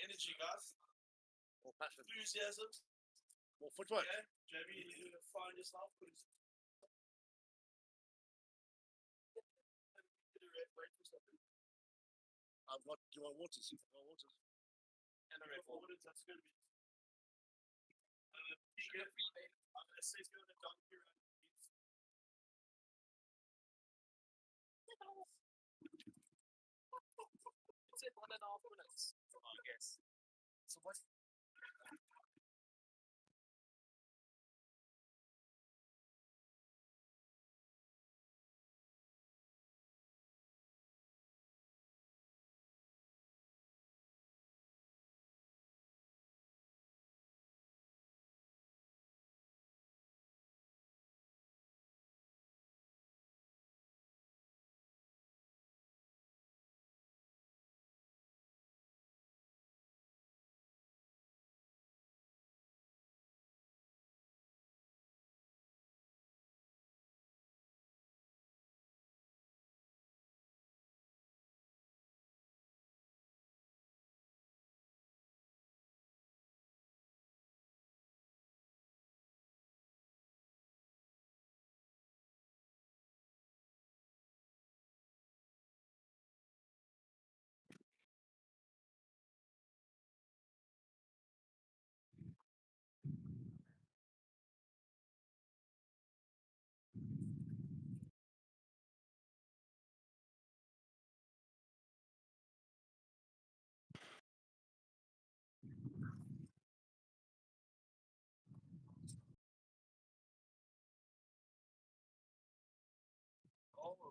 Energy, guys. More passion. Enthusiasm. More footwork. Yeah, Jamie, you need to find yourself. I've got your waters. And a red waters, that's going to be. It's in 1.5 minutes, I guess. So what?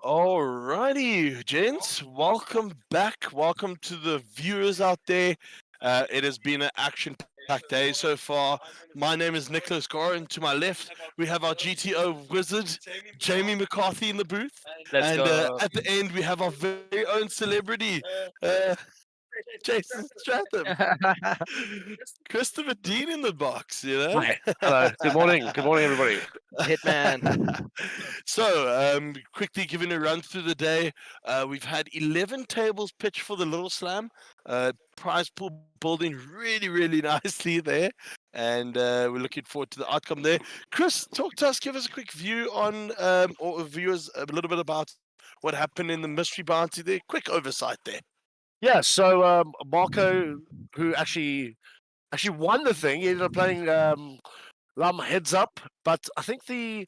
Alrighty, gents, welcome back. Welcome to the viewers out there. It has been an action-packed day so far. My name is Nicholas Gore, and to my left, we have our GTO wizard, Jamie McCarthy, in the booth. Let's and go. at the end, we have our very own celebrity, Jason Stratham. Christopher Dean in the box, you know? Hi. Hello. Good morning. Good morning, everybody. Hitman. So, quickly giving a run through the day, we've had 11 tables pitched for the Little Slam. Prize pool building really, really nicely there. And we're looking forward to the outcome there. Chris, talk to us, give us a quick view on, or viewers, a little bit about what happened in the mystery bounty there. Quick oversight there. Yeah, so Marco, who actually won the thing, he ended up playing Lum heads up, but I think the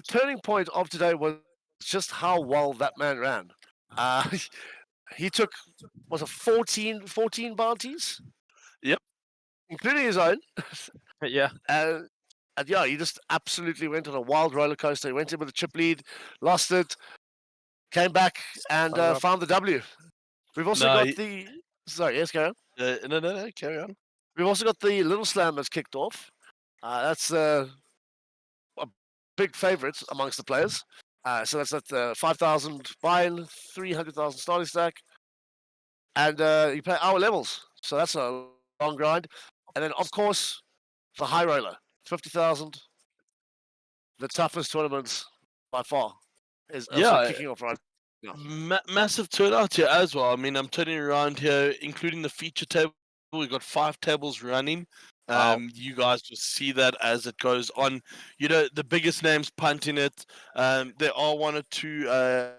turning point of today was just how well that man ran. He took, was it 14 bounties? Yep. Including his own. Yeah. And yeah, he just absolutely went on a wild roller coaster. He went in with a chip lead, lost it, came back and found the W. We've also got the... Sorry, yes, carry on. No, carry on. We've also got the Little Slam that's kicked off. That's a big favourite amongst the players. So that's at 5,000 buy-in, 300,000 starting stack. And you play our levels. So that's a long grind. And then, of course, the high roller, 50,000. The toughest tournament by far is also kicking off right now. Massive turnout here as well. I mean, I'm turning around here, including the feature table. We've got 5 tables running. Wow. You guys will see that as it goes on. You know, the biggest names punting it. There are 1 or 2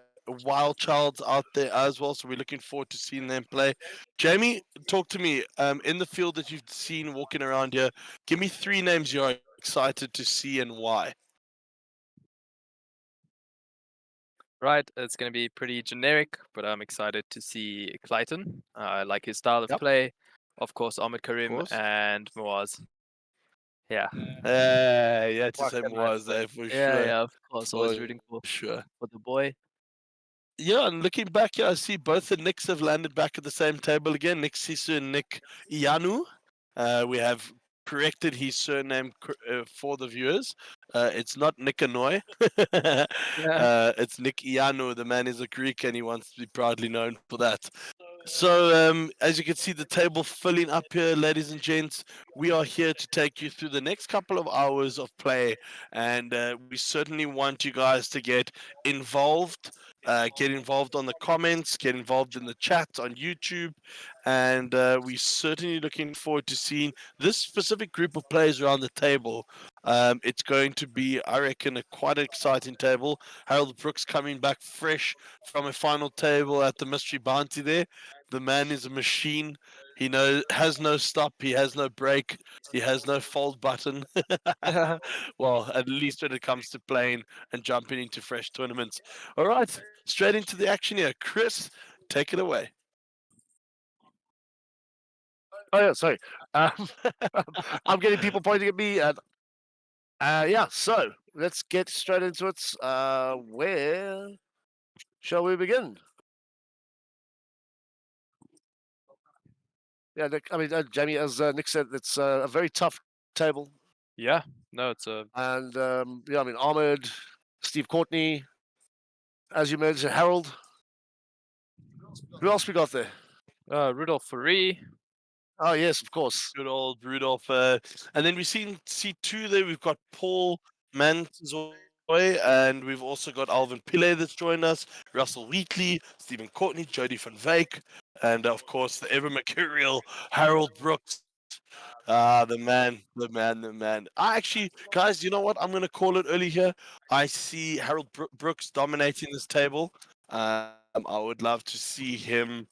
wild childs out there as well, so we're looking forward to seeing them play. Jamie, talk to me. In the field that you've seen walking around here, give me 3 names you're excited to see and why. Right, it's going to be pretty generic, but I'm excited to see Clayton. I like his style of play. Of course, Ahmed Karim and Moaz. Yeah. Yeah, to say Moaz there for sure. Yeah, of course. Always rooting for the boy. Yeah, and looking back here, I see both the Nicks have landed back at the same table again. Nick Sisu and Nick Ianu. We have corrected his surname for the viewers. It's not Nick Anoy. It's Nick Ianu. The man is a Greek and he wants to be proudly known for that. So, as you can see, the table filling up here, ladies and gents. We are here to take you through the next couple of hours of play, and we certainly want you guys to get involved. Get involved on the comments, get involved in the chat on YouTube, and we're certainly looking forward to seeing this specific group of players around the table. It's going to be, I reckon, a quite exciting table. Harold Brooks coming back fresh from a final table at the Mystery Bounty there. The man is a machine. He has no stop. He has no break. He has no fold button. Well, at least when it comes to playing and jumping into fresh tournaments. All right, straight into the action here. Chris, take it away. Oh yeah, sorry. Um, I'm getting people pointing at me, and yeah. So let's get straight into it. Where shall we begin? Yeah, Nick, I mean, Jamie, as Nick said, it's a very tough table, Yeah, no, it's a and yeah, I mean, Ahmed, Steve Courtney, as you mentioned, Harold. Who else we got there? Rudolph Furry. Oh yes, of course. Good old Rudolph. And then we see two there. We've got Paul Manzoy, and we've also got Alvin Pillay that's joined us, Russell Wheatley, Stephen Courtney, Jody van Wyk, and of course the ever mercurial Harold Brooks. Ah, the man, the man, the man. I actually, guys, you know what? I'm going to call it early here. I see Harold Brooks dominating this table. I would love to see him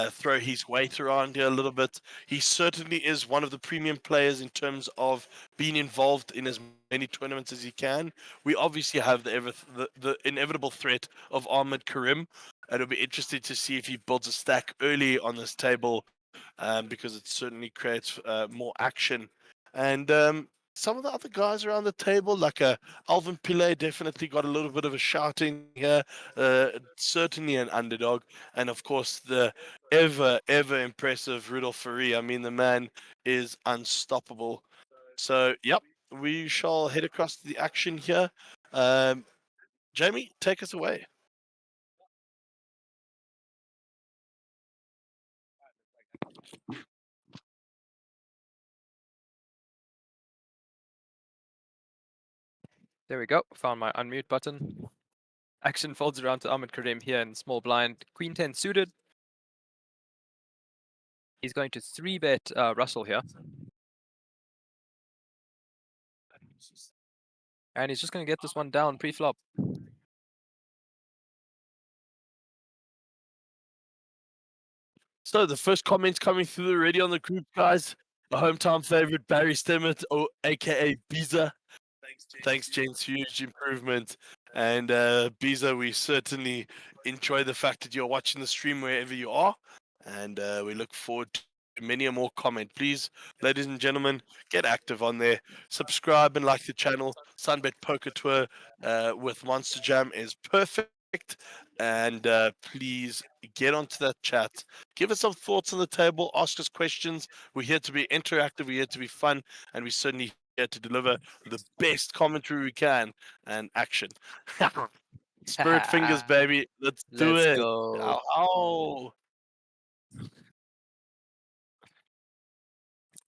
throw his weight around here a little bit. He certainly is one of the premium players in terms of being involved in as many tournaments as he can. We obviously have the inevitable threat of Ahmed Karim. It'll be interesting to see if he builds a stack early on this table, because it certainly creates more action. And some of the other guys around the table, like Alvin Pillay, definitely got a little bit of a shouting here. Certainly an underdog, and of course the ever impressive Rudolph Furry. I mean, the man is unstoppable. So, yep, we shall head across to the action here. Jamie, take us away. There we go. Found my unmute button. Action folds around to Ahmed Karim here in small blind. Queen 10 suited. He's going to 3-bet Russell here. And he's just going to get this one down pre-flop. So the first comments coming through already on the group, guys. The hometown favorite Barry Stemmert, or aka Biza. Thanks, James. Huge improvement. And Biza, we certainly enjoy the fact that you're watching the stream wherever you are, and we look forward to many a more comment. Please, ladies and gentlemen, get active on there. Subscribe and like the channel. SunBet Poker Tour with Monster Jam is perfect. And please get onto that chat. Give us some thoughts on the table. Ask us questions. We're here to be interactive. We're here to be fun. And we certainly here to deliver the best commentary we can and action. Spirit fingers, baby. Let's do Let's it. go. Oh.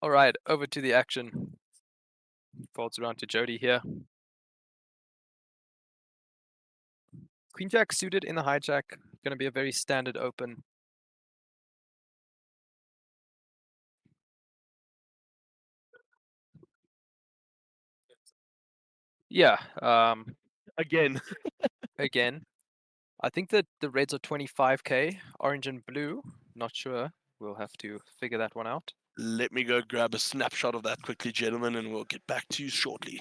All right, over to the action. Folds around to Jody here. Queen Jack suited in the hijack. Going to be a very standard open. Yeah. Again. Again, I think that the reds are 25k, orange and blue. Not sure. We'll have to figure that one out. Let me go grab a snapshot of that quickly, gentlemen, and we'll get back to you shortly.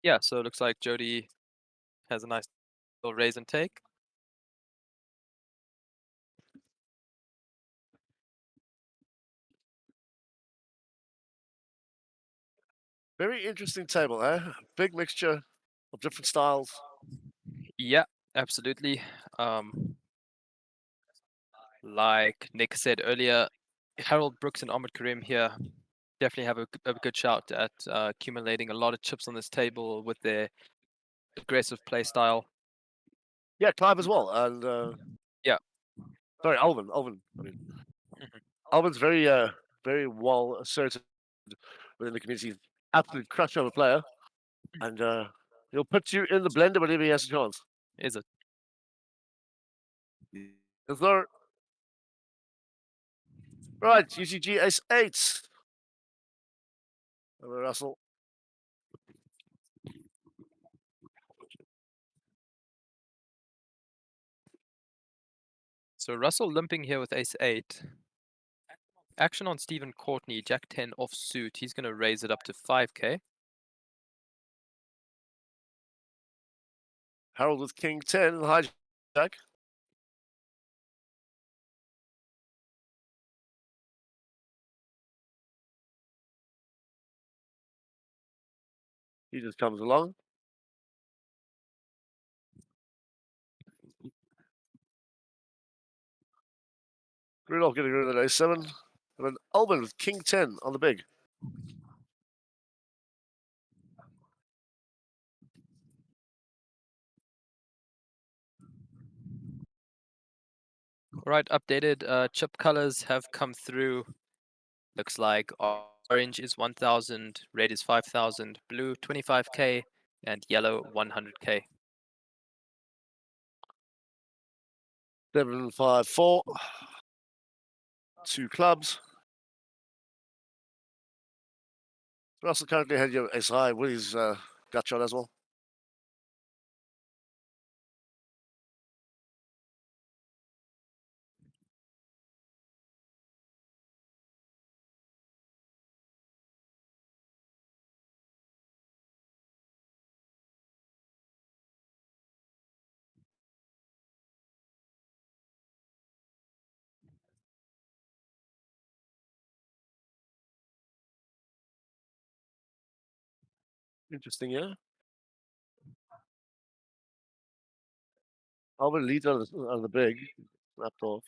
Yeah, so it looks like Jody has a nice little raise and take. Very interesting table, eh? Big mixture of different styles. Yeah, absolutely. Like Nick said earlier, Harold Brooks and Ahmed Karim here definitely have a good shout at accumulating a lot of chips on this table with their aggressive play style. Yeah, Clive as well, and Yeah. sorry, Alvin. I mean, Mhm. Alvin's very well asserted within the community. Absolute crush of a player, and he'll put you in the blender whenever he has a chance. Is it? Yes, sir. Right, UCG Ace 8. Over Russell. So Russell limping here with ace 8. Action on Stephen Courtney, jack 10 off suit. He's going to raise it up to 5k. Harold with King 10, hijack. He just comes along. Rudolph getting rid of that ace 7. And then Alvin with King 10 on the big. Right, updated chip colors have come through. Looks like orange is 1,000, red is 5,000, blue 25k, and yellow 100k. 7, 5, 4. 2 clubs. Russell currently had your ace high with his gut shot as well. Interesting, yeah. Alvin leads out of the big. Snapped off.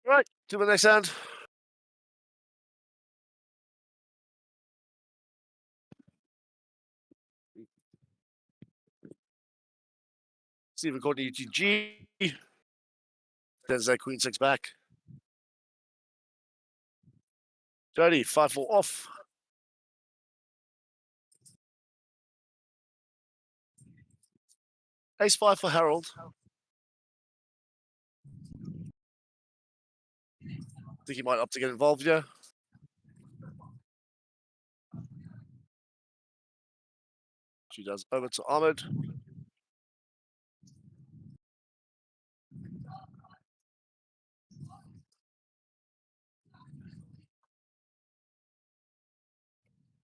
Right, to the next hand. Stephen Courtney, UTG. There's that Queen 6 back. Jody, 5, 4 off. Ace 5 for Harold. Think he might opt to get involved here. She does over to Ahmed.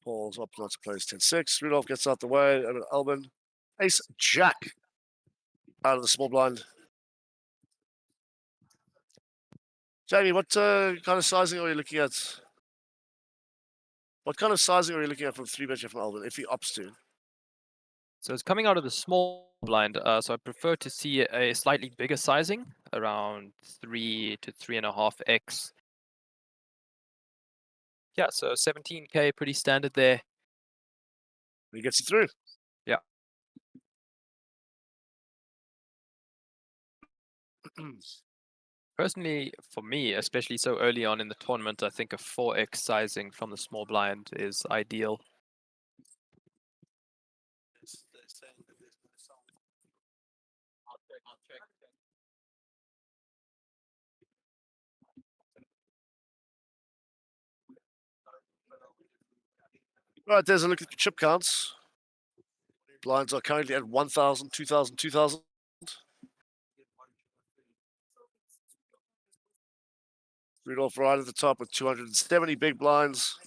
Paul's up not to plays 10-6. Rudolph gets out the way. Over to Albin. Ace Jack out of the small blind. Jamie, what kind of sizing are you looking at? What kind of sizing are you looking at from 3-bet from Alvin if he opts to? So it's coming out of the small blind, so I prefer to see a slightly bigger sizing, around 3 to 3.5x. Yeah, so 17k, pretty standard there. He gets it through. Yeah. Personally, for me, especially so early on in the tournament, I think a 4x sizing from the small blind is ideal. Right, there's a look at the chip counts. Blinds are currently at 1,000, 2,000, 2,000. Rudolph right at the top with 270 big blinds.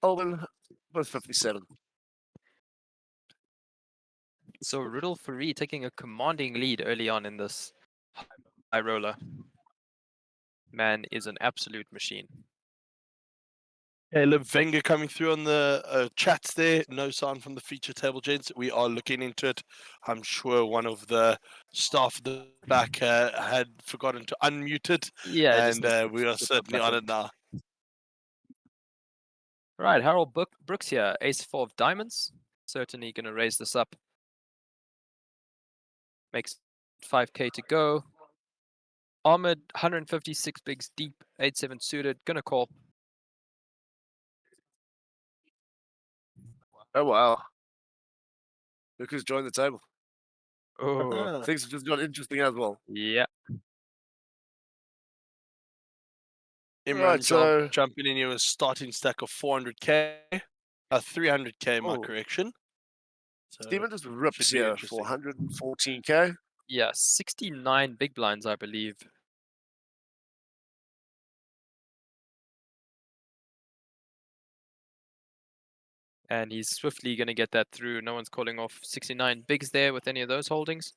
Elvin with 57. So Rudolph Furry taking a commanding lead early on in this high roller. Man is an absolute machine. Caleb Wenger coming through on the chats there. No sign from the feature table, gents. We are looking into it. I'm sure one of the staff at the back had forgotten to unmute it, Yeah, just and needs to we are flip the certainly on button. it now. Right, Harold Brooks here, ace-4 of diamonds. Certainly going to raise this up. Makes 5k to go. Armored, 156 bigs deep, 8-7 suited. Gonna call. Oh, wow. Look who's joined the table. Oh, Things have just got interesting as well. yeah. Imran Right, so jumping in here with a starting stack of 400k, 300k, my Oh. correction. So Steven just rips should be here for interesting. 114k. Yeah, 69 big blinds, I believe. And he's swiftly going to get that through. No one's calling off 69 bigs there with any of those holdings.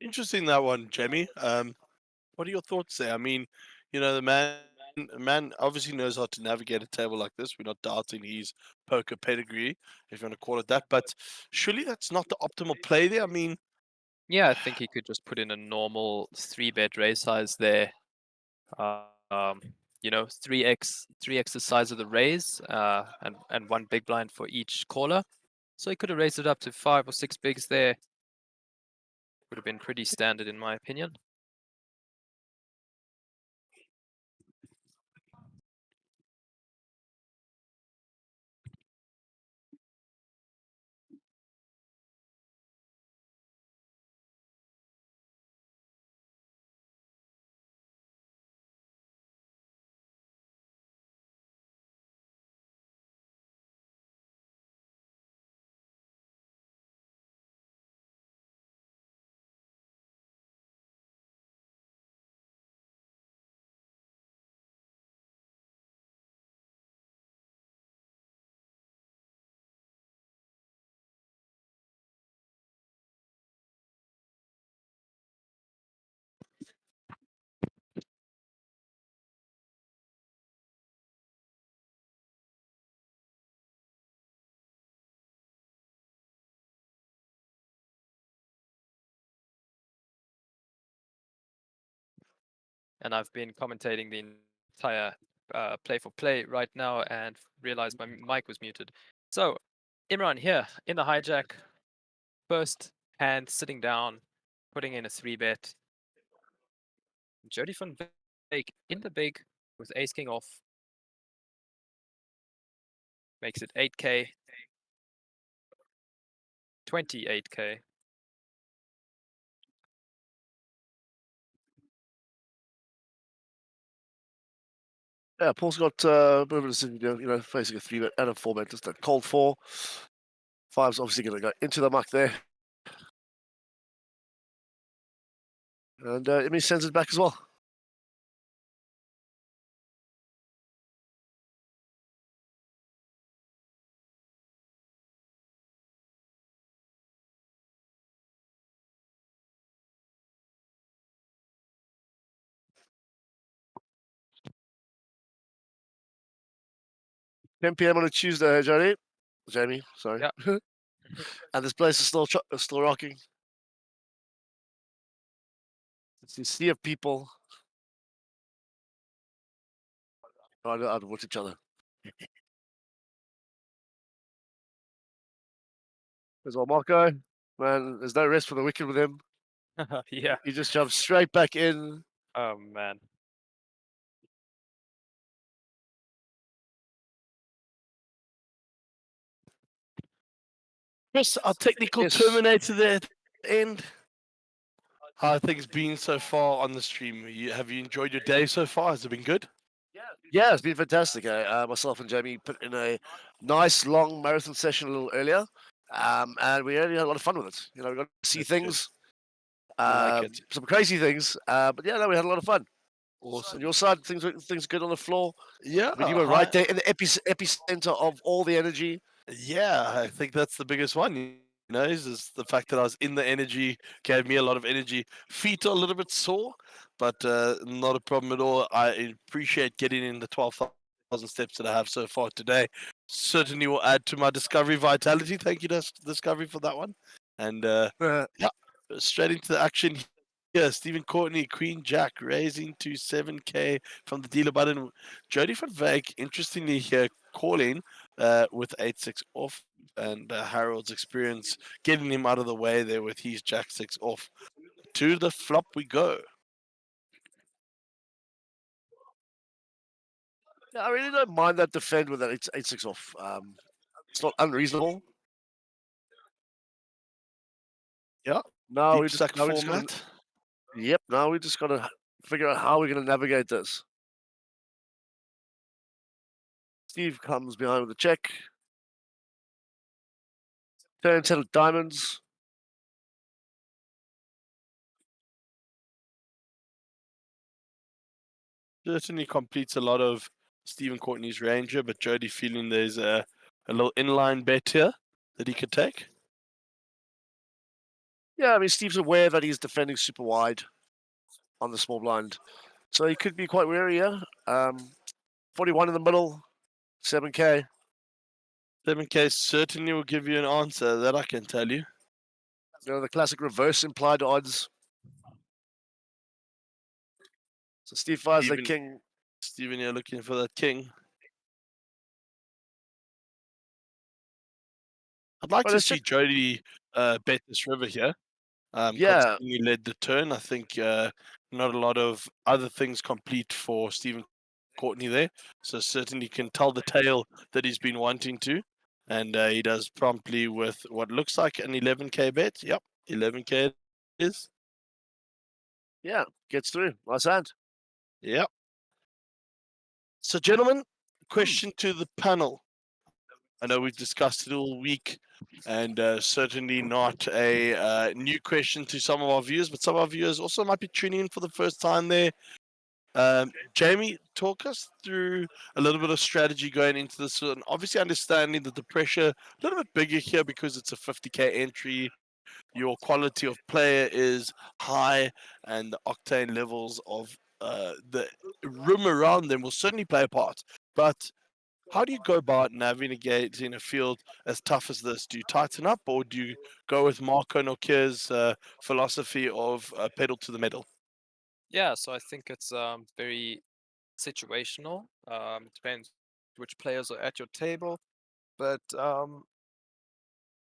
Interesting that one, Jamie. What are your thoughts there? I mean, the man obviously knows how to navigate a table like this. We're not doubting his poker pedigree, if you want to call it that. But surely that's not the optimal play there. I mean, Yeah, I think he could just put in a normal 3-bet raise size there. 3x the size of the raise, and one big blind for each caller. So he could have raised it up to 5 or 6 bigs there. Would have been pretty standard in my opinion. And I've been commentating the entire play for play right now and realized my mic was muted. So Imran here in the hijack, first hand sitting down, putting in a 3-bet. Jody van Beek in the big with ace king off. Makes it 8k, 28k. Yeah, Paul's got a bit of a decision, facing a 3-bet and a 4-bet, just a cold 4. 5's obviously going to go into the muck there. And Imi sends it back as well. $10 p.m. on a Tuesday, Jamie, sorry. Yeah. And this place is still rocking. It's a sea of people trying to outwit each other. There's all Marco. Man, there's no rest for the wicked with him. Yeah. He just jumps straight back in. Oh man. Chris, our technical Yes. terminator there at the end. How are things been so far on the stream? Have you enjoyed your day so far? Has it been good? Yeah, it's been fantastic. Myself and Jamie put in a nice long marathon session a little earlier, and we really had a lot of fun with it. You know, we got to see That's good. things, I like it. some crazy things, but yeah, no, we had a lot of fun. On Awesome. your side, things good on the floor. Yeah, I mean, you were right there in the epicenter of all the energy. yeah, I think that's the biggest one. You know, is the fact that I was in the energy gave me a lot of energy. Feet are a little bit sore, but not a problem at all. I appreciate getting in the 12,000 steps that I have so far today. Certainly will add to my Discovery vitality. Thank you, Discovery, for that one. And yeah, straight into the action here. Stephen Courtney, Queen Jack, raising to 7K from the dealer button. Jody van Wyk, interestingly here, calling with 8-6 off, and Harold's experience getting him out of the way there with his Jack 6 off. To the flop we go. Yeah, I really don't mind that defend with that 8-6 off. It's not unreasonable. Yeah, No, deep we stack just gotta, format. yep. Now we just gotta figure out how we're gonna navigate this. Steve comes behind with a check. Turn 10 of diamonds. Certainly completes a lot of Stephen Courtney's Ranger, but Jody feeling there's a little inline bet here that he could take. Yeah, I mean, Steve's aware that he's defending super wide on the small blind. So he could be quite wary, yeah. 41 in the middle, 7K. 7K certainly will give you an answer, that I can tell you. You know, the classic reverse implied odds. So Steve fires the king. Stephen, you're looking for that king. I'd like Well, to it's see just, Jody bet this river here. yeah, Considering he led the turn, I think not a lot of other things complete for Stephen Courtney there. So certainly can tell the tale that he's been wanting to. And he does promptly with what looks like an 11K bet. Yep, 11K it is. yeah, gets through. Nice hand. Yep. So, gentlemen, question to the panel. I know we've discussed it all week, and certainly not a new question to some of our viewers, but some of our viewers also might be tuning in for the first time there. Jamie, talk us through a little bit of strategy going into this, and obviously understanding that the pressure a little bit bigger here because it's a 50K entry. Your quality of player is high, and the octane levels of the room around them will certainly play a part. But how do you go about navigating a field as tough as this? Do you tighten up, or do you go with Marco Nokir's philosophy of pedal to the metal? Yeah, so I think it's very situational. Depends which players are at your table, but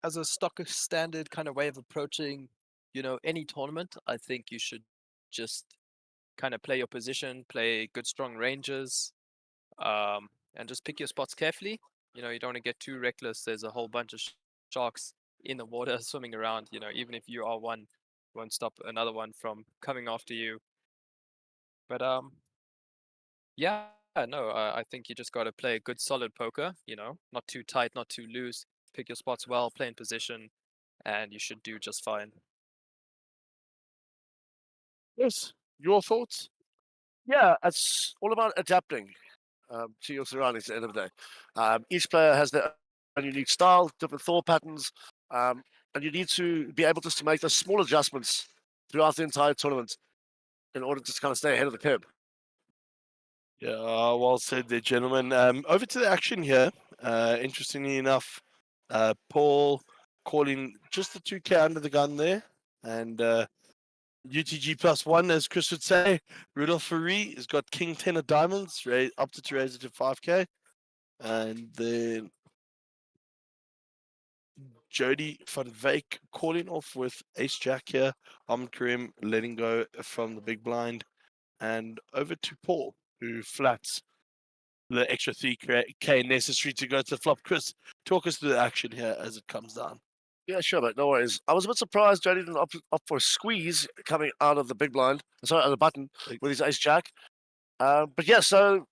as a stock standard kind of way of approaching, any tournament, I think you should just kind of play your position, play good strong ranges, and just pick your spots carefully. You don't want to get too reckless. There's a whole bunch of sharks in the water swimming around. Even if you are one, won't stop another one from coming after you. But yeah, no, I think you just got to play a good solid poker. Not too tight, not too loose. Pick your spots well, play in position, and you should do just fine. Yes. Your thoughts? Yeah, it's all about adapting to your surroundings at the end of the day. Each player has their own unique style, different thought patterns, and you need to be able just to make those small adjustments throughout the entire tournament in order to kind of stay ahead of the curve. Yeah, well said there, gentlemen. Over to the action here. Interestingly enough, Paul calling just the 2K under the gun there. And UTG +1, as Chris would say. Rudolph Ferry has got King 10 of diamonds, opted to raise it to 5K. And then Jody van Wyk calling off with Ace Jack here. Ahmed Karim letting go from the big blind. And over to Paul, who flats the extra 3K necessary to go to the flop. Chris, talk us through the action here as it comes down. Yeah, sure, mate. No worries. I was a bit surprised Jody didn't opt for a squeeze coming out of the big blind. Sorry, out of the button with his ace jack. But yeah, so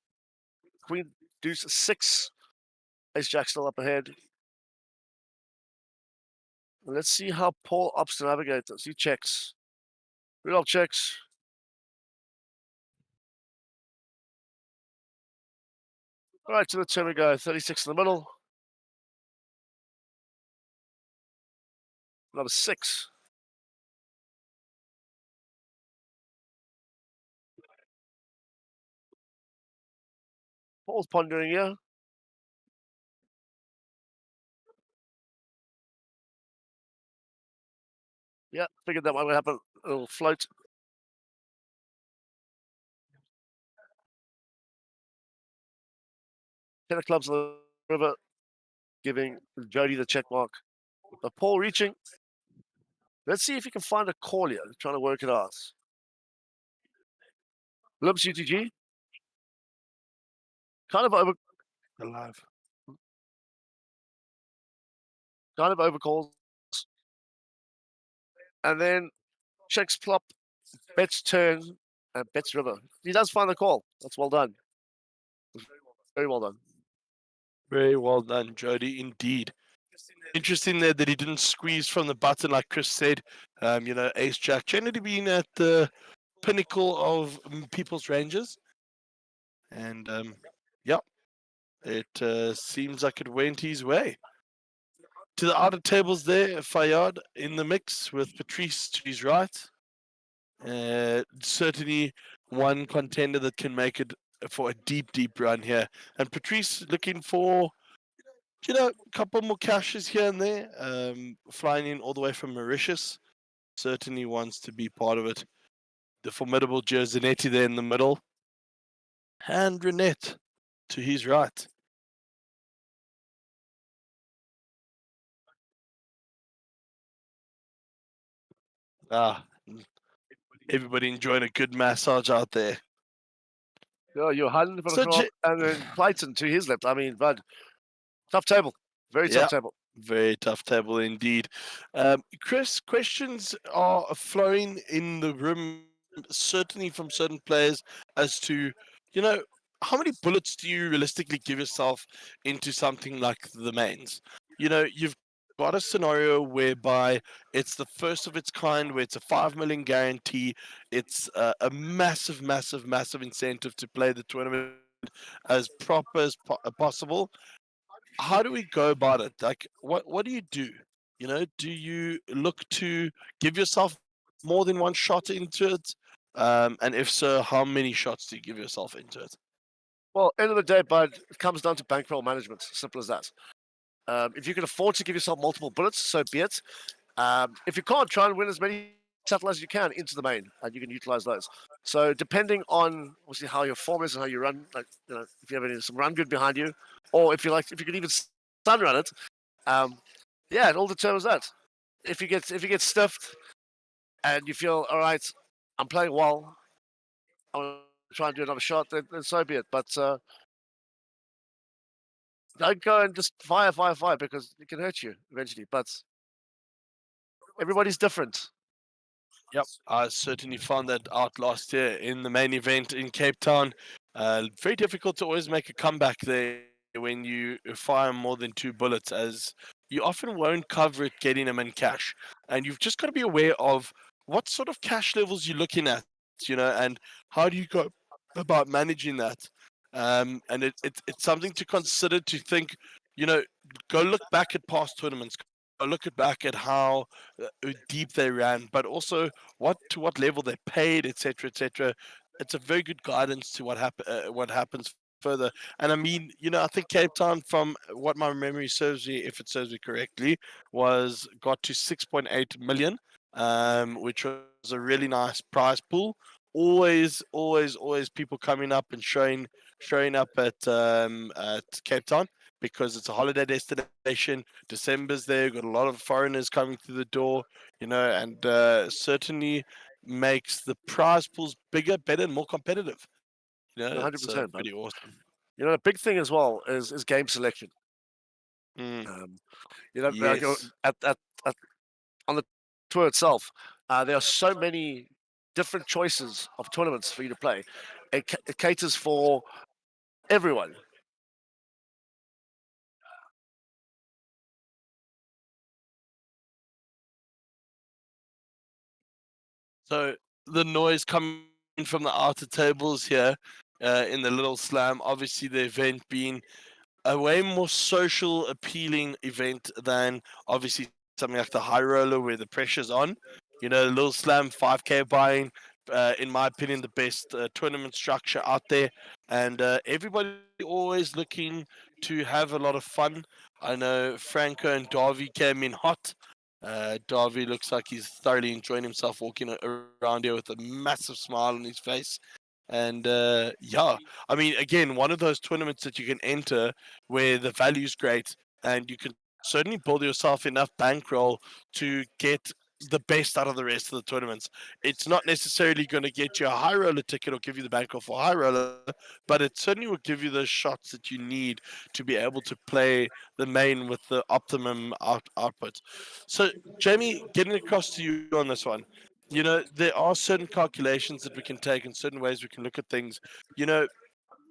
Queen Deuce 6, ace jack still up ahead. Let's see how Paul opts to navigate this. He checks. Rudolph checks. All right, to the turn we go. 36 in the middle. Number 6. Paul's pondering here. Yeah, figured that might happen. It'll float. Ten of clubs on the river, giving Jody the check mark. But Paul reaching. Let's see if he can find a call here. Trying to work it out. Limps UTG. Kind of Alive. overcalls. And then checks plop, bets turn, and bets river. He does find the call. That's well done. Very well done. Very well done, Jody, indeed. Interesting there that he didn't squeeze from the button like Chris said. Ace Jack generally being at the pinnacle of people's ranges. And it seems like it went his way. To the outer tables there, Fayyad in the mix with Patrice to his right. Certainly one contender that can make it for a deep, deep run here. And Patrice looking for, a couple more cashes here and there, flying in all the way from Mauritius. Certainly wants to be part of it. The formidable Jerzanetti there in the middle. And Renette to his right. Everybody enjoying a good massage out there. Yeah, you're hiding for So the flop, and then Clayton to his left. I mean, bud, tough table. Very tough table. Very tough table indeed. Chris, questions are flowing in the room, certainly from certain players, as to, how many bullets do you realistically give yourself into something like the mains? You've got a scenario whereby it's the first of its kind, where it's a 5 million guarantee. It's a massive, massive, massive incentive to play the tournament as proper as possible. How do we go about it? Like, what do you do? Do you look to give yourself more than one shot into it? And if so, how many shots do you give yourself into it? Well, end of the day, bud, it comes down to bankroll management. Simple as that. If you can afford to give yourself multiple bullets, so be it. If you can't, try and win as many shuttle as you can into the main, and you can utilize those. So depending on obviously how your form is and how you run, like if you have some run good behind you, or if you can even sun run it, it all determines that. If you get stiffed and you feel all right, I'm playing well, I'm gonna try and do another shot, then so be it. But don't go and just fire because it can hurt you eventually. But everybody's different. Yep, I certainly found that out last year in the main event in Cape Town. Very difficult to always make a comeback there when you fire more than 2 bullets, as you often won't cover it getting them in cash. And you've just got to be aware of what sort of cash levels you're looking at, and how do you go about managing that. And it's something to consider, to think, go look back at past tournaments, go look back at how deep they ran, but also to what level they paid, etc., etc. It's a very good guidance to what happens further. And I mean, I think Cape Town, from what my memory serves me, if it serves me correctly, got to 6.8 million, which was a really nice prize pool. Always people coming up and showing up at Cape Town, because it's a holiday destination. December's there, got a lot of foreigners coming through the door, and certainly makes the prize pools bigger, better, and more competitive. It's 100%, man. pretty awesome. The big thing as well is game selection. Mm, Um, yes. at on the tour itself, there are so many different choices of tournaments for you to play. It caters for everyone. So the noise coming from the outer tables here in the Little Slam, obviously the event being a way more social appealing event than obviously something like the high roller where the pressure's on. Little Slam 5K buying, in my opinion, the best tournament structure out there, and everybody always looking to have a lot of fun. I know Franco and Darby came in hot. Darby looks like he's thoroughly enjoying himself walking around here with a massive smile on his face. And yeah, I mean, again, one of those tournaments that you can enter where the value's great and you can certainly build yourself enough bankroll to get the best out of the rest of the tournaments. It's not necessarily going to get you a high roller ticket or give you the bankroll for a high roller, but it certainly will give you those shots that you need to be able to play the main with the optimum output. So, Jamie, getting across to you on this one. There are certain calculations that we can take and certain ways we can look at things.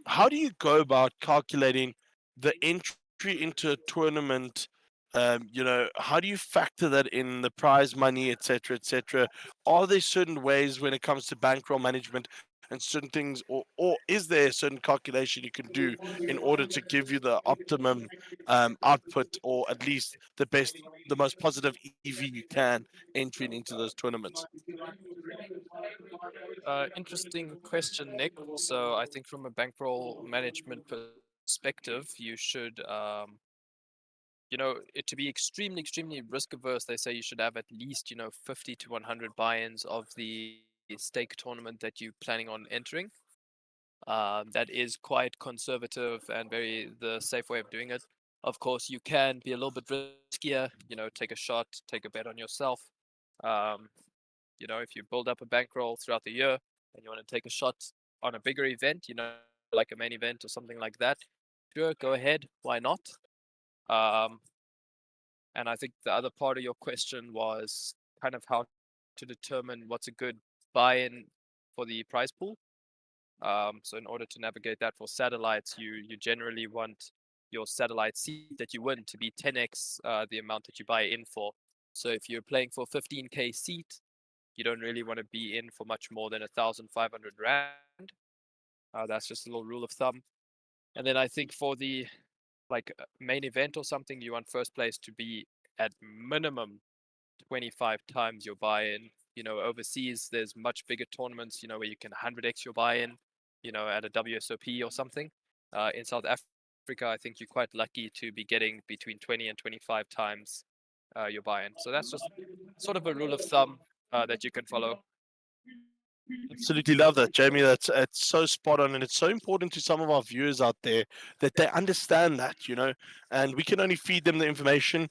How do you go about calculating the entry into a tournament? How do you factor that in the prize money, etc., etc.? Are there certain ways when it comes to bankroll management and certain things, or is there a certain calculation you can do in order to give you the optimum output, or at least the most positive EV you can entering into those tournaments? Interesting question, Nick. So I think from a bankroll management perspective, you should, to be extremely, extremely risk averse, they say you should have at least, 50 to 100 buy-ins of the stake tournament that you're planning on entering. That is quite conservative and very the safe way of doing it. Of course, you can be a little bit riskier, take a shot, take a bet on yourself. Um, if you build up a bankroll throughout the year and you want to take a shot on a bigger event, like a main event or something like that, sure, go ahead. Why not? Um, and I think the other part of your question was kind of how to determine what's a good buy-in for the prize pool. So in order to navigate that for satellites, you generally want your satellite seat that you win to be 10x the amount that you buy in for. So if you're playing for 15k seat, you don't really want to be in for much more than 1,500 rand. That's just a little rule of thumb. And then I think for the main event or something, you want first place to be at minimum 25 times your buy-in. Overseas, there's much bigger tournaments, where you can 100x your buy-in, at a WSOP or something. In South Africa, I think you're quite lucky to be getting between 20 and 25 times your buy-in. So that's just sort of a rule of thumb that you can follow. Absolutely love that, Jamie. It's so spot on, and it's so important to some of our viewers out there that they understand that. And we can only feed them the information.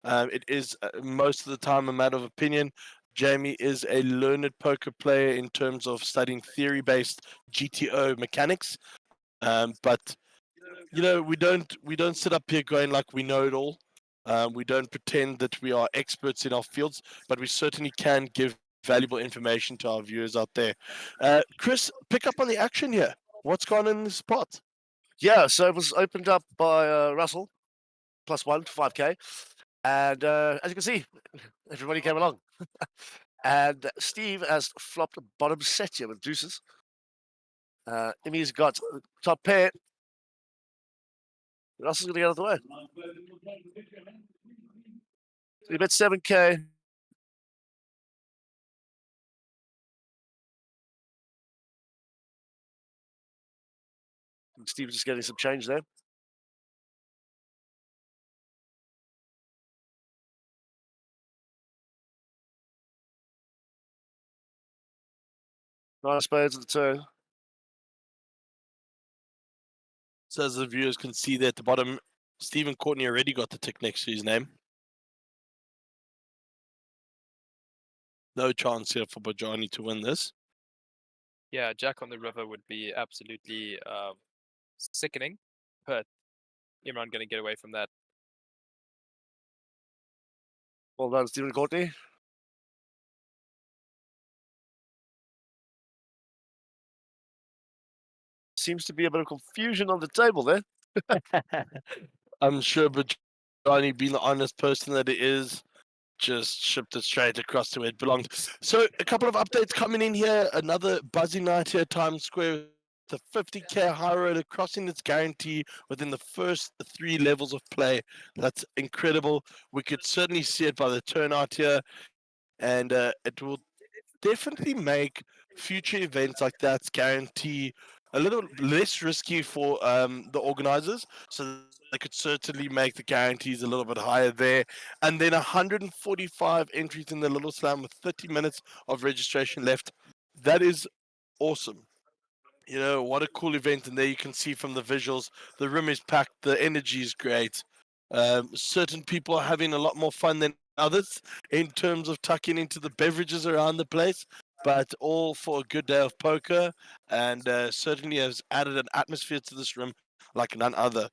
It is most of the time a matter of opinion. Jamie is a learned poker player in terms of studying theory-based GTO mechanics. But we don't sit up here going like we know it all. We don't pretend that we are experts in our fields, but we certainly can give valuable information to our viewers out there. Chris, pick up on the action here. What's gone in this spot? Yeah, so it was opened up by Russell, +1 to 5k. And as you can see, everybody came along. And Steve has flopped a bottom set here with deuces. Imi's got top pair. Russell's going to get out of the way. So he bet 7k. And Steve's just getting some change there. Nine of spades at the turn. So as the viewers can see there at the bottom, Stephen Courtney already got the tick next to his name. No chance here for Bajani to win this. Yeah, Jack on the river would be absolutely sickening, but Imran going to get away from that. Well done, Stephen Courtney. Seems to be a bit of confusion on the table there. I'm sure Bajani, being the honest person that it is, just shipped it straight across to where it belonged. So a couple of updates coming in here. Another buzzing night here at Times Square. The 50k high roller crossing its guarantee within the first 3 levels of play. That's incredible. We could certainly see it by the turnout here, and it will definitely make future events like that guarantee a little less risky for the organizers, so they could certainly make the guarantees a little bit higher there. And then 145 entries in the Little Slam with 30 minutes of registration left. That is awesome. You know, what a cool event. And there you can see from the visuals, the room is packed, the energy is great. Certain people are having a lot more fun than others in terms of tucking into the beverages around the place, but all for a good day of poker, and certainly has added an atmosphere to this room like none other.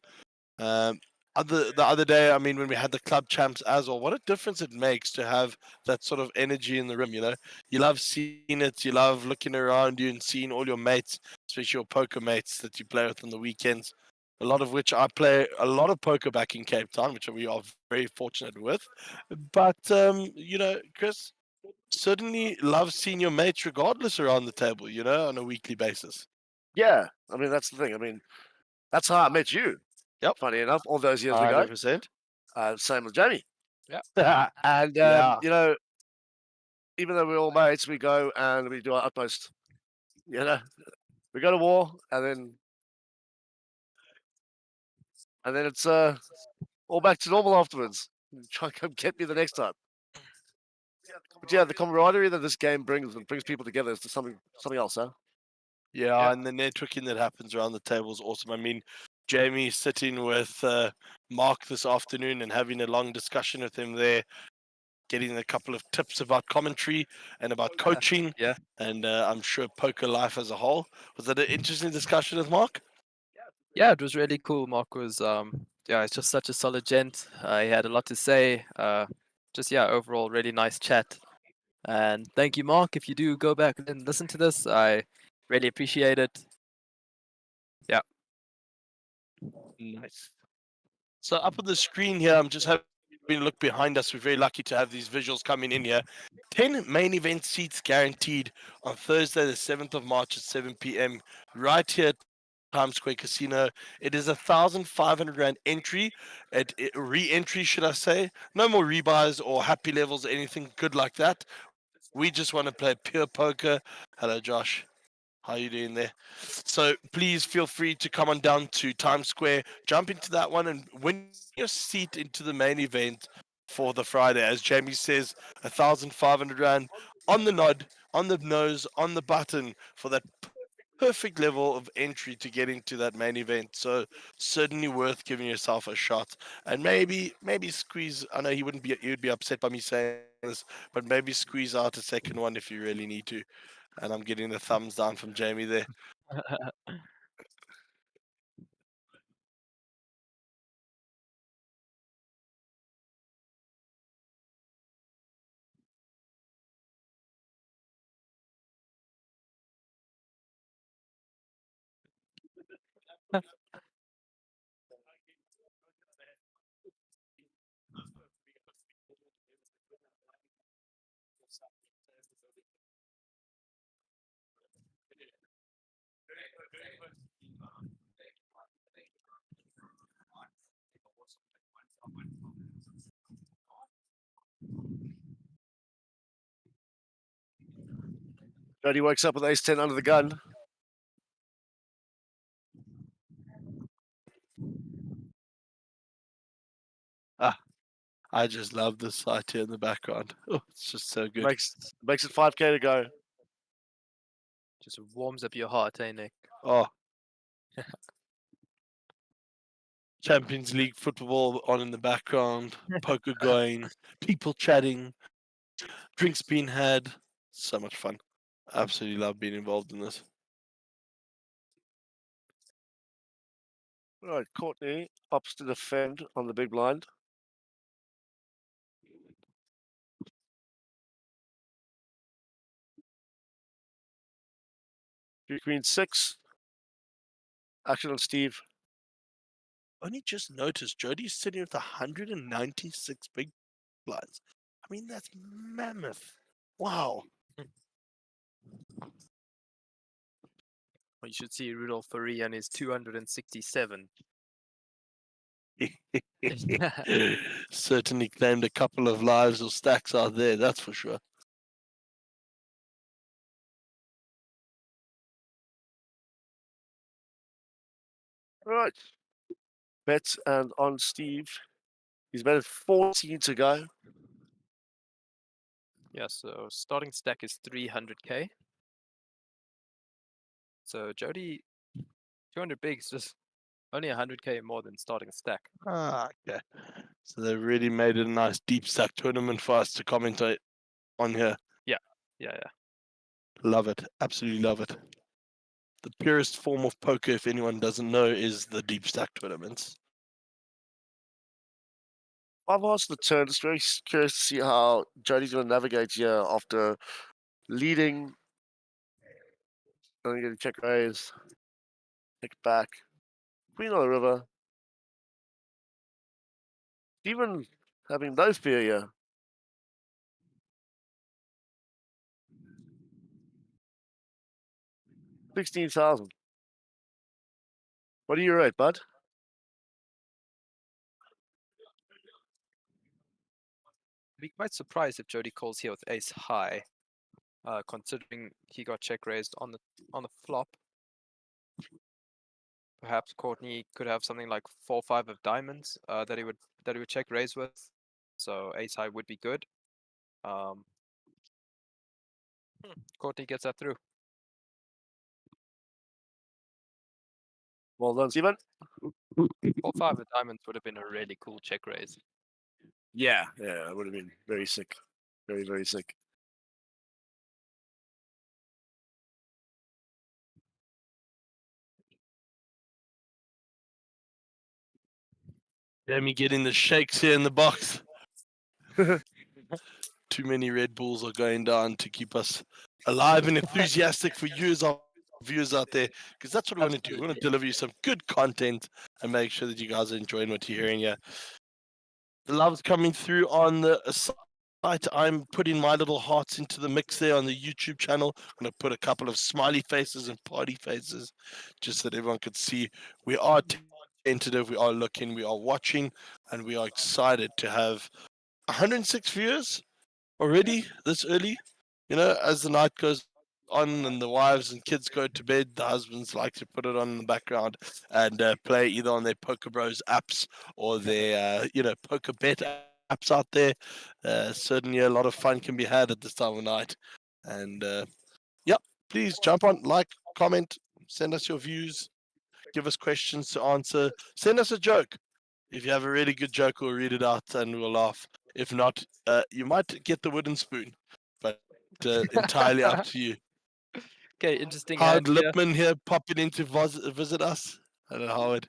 Um, the other day, I mean, when we had the club champs as well, what a difference it makes to have that sort of energy in the room. You know, you love seeing it, you love looking around you and seeing all your mates, especially your poker mates that you play with on the weekends. A lot of which I play a lot of poker back in Cape Town, which we are very fortunate with. But you know, Chris, certainly love seeing your mates regardless around the table. You know, on a weekly basis. Yeah, I mean, that's the thing. I mean, that's how I met you. Yep. Funny enough, all those years ago. 100%. Same with Jamie. Yeah. And, Yeah. you know, even though we're all mates, we go and we do our utmost. You know, we go to war and then it's all back to normal afterwards. Try and come get me the next time. But yeah, the camaraderie that this game brings and brings people together is something else, huh? Yeah, Yeah. and the networking that happens around the table is awesome. I mean, Jamie sitting with Mark this afternoon and having a long discussion with him there, getting a couple of tips about commentary and about coaching, Yeah. and I'm sure poker life as a whole. Was that an interesting discussion with Mark? Yeah, it was really cool. Mark was yeah, he's just such a solid gent. He had a lot to say. Just yeah, overall really nice chat. And thank you, Mark. If you do go back and listen to this, I really appreciate it. Yeah. Nice. So up on the screen here, I'm just having a look behind us. We're very lucky to have these visuals coming in here. 10 main event seats guaranteed on Thursday, the 7th of March at 7 p.m. right here at Times Square Casino. It is 1,500 Rand entry, re-entry, should I say. No more rebuys or happy levels or anything good like that. We just want to play pure poker. Hello, Josh. How are you doing there? So please feel free to come on down to Times Square, jump into that one, and win your seat into the main event for the Friday. As Jamie says, 1,500 Rand on the nod, on the nose, on the button for that perfect level of entry to get into that main event. So certainly worth giving yourself a shot, and maybe squeeze. I know he would be upset by me saying this, but maybe squeeze out a second one if you really need to. And I'm getting the thumbs down from Jamie there. Jody wakes up with ace 10 under the gun. Ah, I just love this sight here in the background. Oh, it's just so good. Makes it 5k to go. Just warms up your heart, eh, Nick? Oh, Champions League football on in the background, poker going, people chatting, drinks being had. So much fun. Absolutely love being involved in this. Right, Courtney opts to defend on the big blind. Queen 6. Action on Steve. Only just noticed Jody's sitting with 196 big blinds. I mean, that's mammoth. Wow. Well, you should see Rudolph Furry and his 267. Certainly claimed a couple of lives or stacks out there, that's for sure. Right. Bets and on Steve. He's made it 14 to go. Yeah, so starting stack is 300k. So Jody, 200 bigs, just only 100k more than starting stack. Okay. So they really made it a nice deep stack tournament for us to commentate on here. Yeah. Love it. Absolutely love it. The purest form of poker, if anyone doesn't know, is the deep stack tournaments. I've asked the turn. Just very curious to see how Jody's going to navigate here after leading. I'm going to check raise. Check back. Queen on the river. Even having no fear here. 16,000. What do you rate, bud? I'd be quite surprised if Jody calls here with ace high, considering he got check raised on the flop. Perhaps Courtney could have something like 4-5 of diamonds that he would check raise with. So ace high would be good. Courtney gets that through. Well done, Steven. 4-5 of diamonds would have been a really cool check raise. Yeah, it would have been very sick. Very, very sick. Let me getting the shakes here in the box. Too many Red Bulls are going down to keep us alive and enthusiastic for you as our viewers out there, because that's what we want to do. We want to deliver you some good content and make sure that you guys are enjoying what you're hearing here. The love's coming through on the site. I'm putting my little hearts into the mix there on the YouTube channel. I'm going to put a couple of smiley faces and party faces just so that everyone could see we are tentative, we are looking, we are watching, and we are excited to have 106 viewers already this early. You know, as the night goes on and the wives and kids go to bed, the husbands like to put it on in the background and play either on their Poker Bros apps or their, Poker Bet apps out there. Certainly a lot of fun can be had at this time of night. And please jump on, like, comment, send us your views, give us questions to answer, send us a joke. If you have a really good joke, we'll read it out and we'll laugh. If not, you might get the wooden spoon, but entirely up to you. Okay, interesting. Howard Hand here. Lipman here popping in to visit us. Hello, Howard.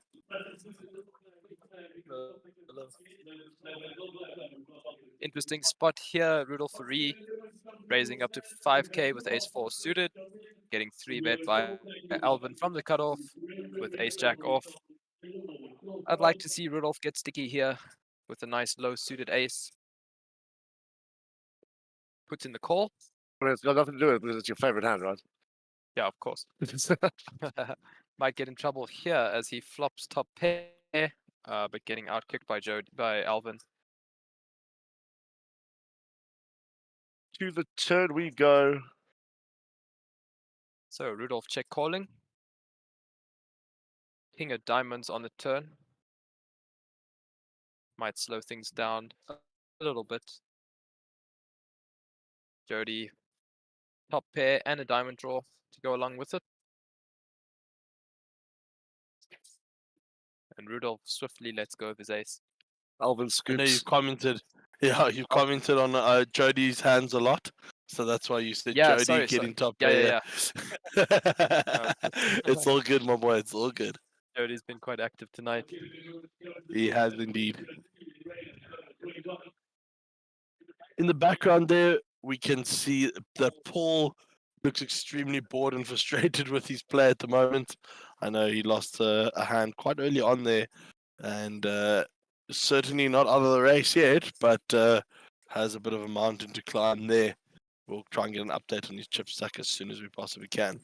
Interesting spot here. Rudolph Furry raising up to 5k with ace 4 suited, getting 3-bet by Alvin from the cutoff with ace jack off. I'd like to see Rudolph get sticky here with a nice low suited ace. Puts in the call. I mean, it's got nothing to do with it because it's your favorite hand, right? Yeah, of course. Might get in trouble here as he flops top pair, but getting outkicked by Alvin. To the turn we go. So Rudolph check calling. King of diamonds on the turn. Might slow things down a little bit. Jody, top pair and a diamond draw to go along with it. And Rudolph swiftly lets go of his ace. Alvin I know scoops. you've commented. Yeah, you've commented on Jody's hands a lot, so that's why you said Yeah, Jody sorry. getting top Yeah, player. No. It's all good, my boy. It's all good. Jody's been quite active tonight. He has indeed. In the background there, we can see that Paul looks extremely bored and frustrated with his play at the moment. I know he lost a hand quite early on there, and certainly not out of the race yet, but has a bit of a mountain to climb there. We'll try and get an update on his chip stack as soon as we possibly can.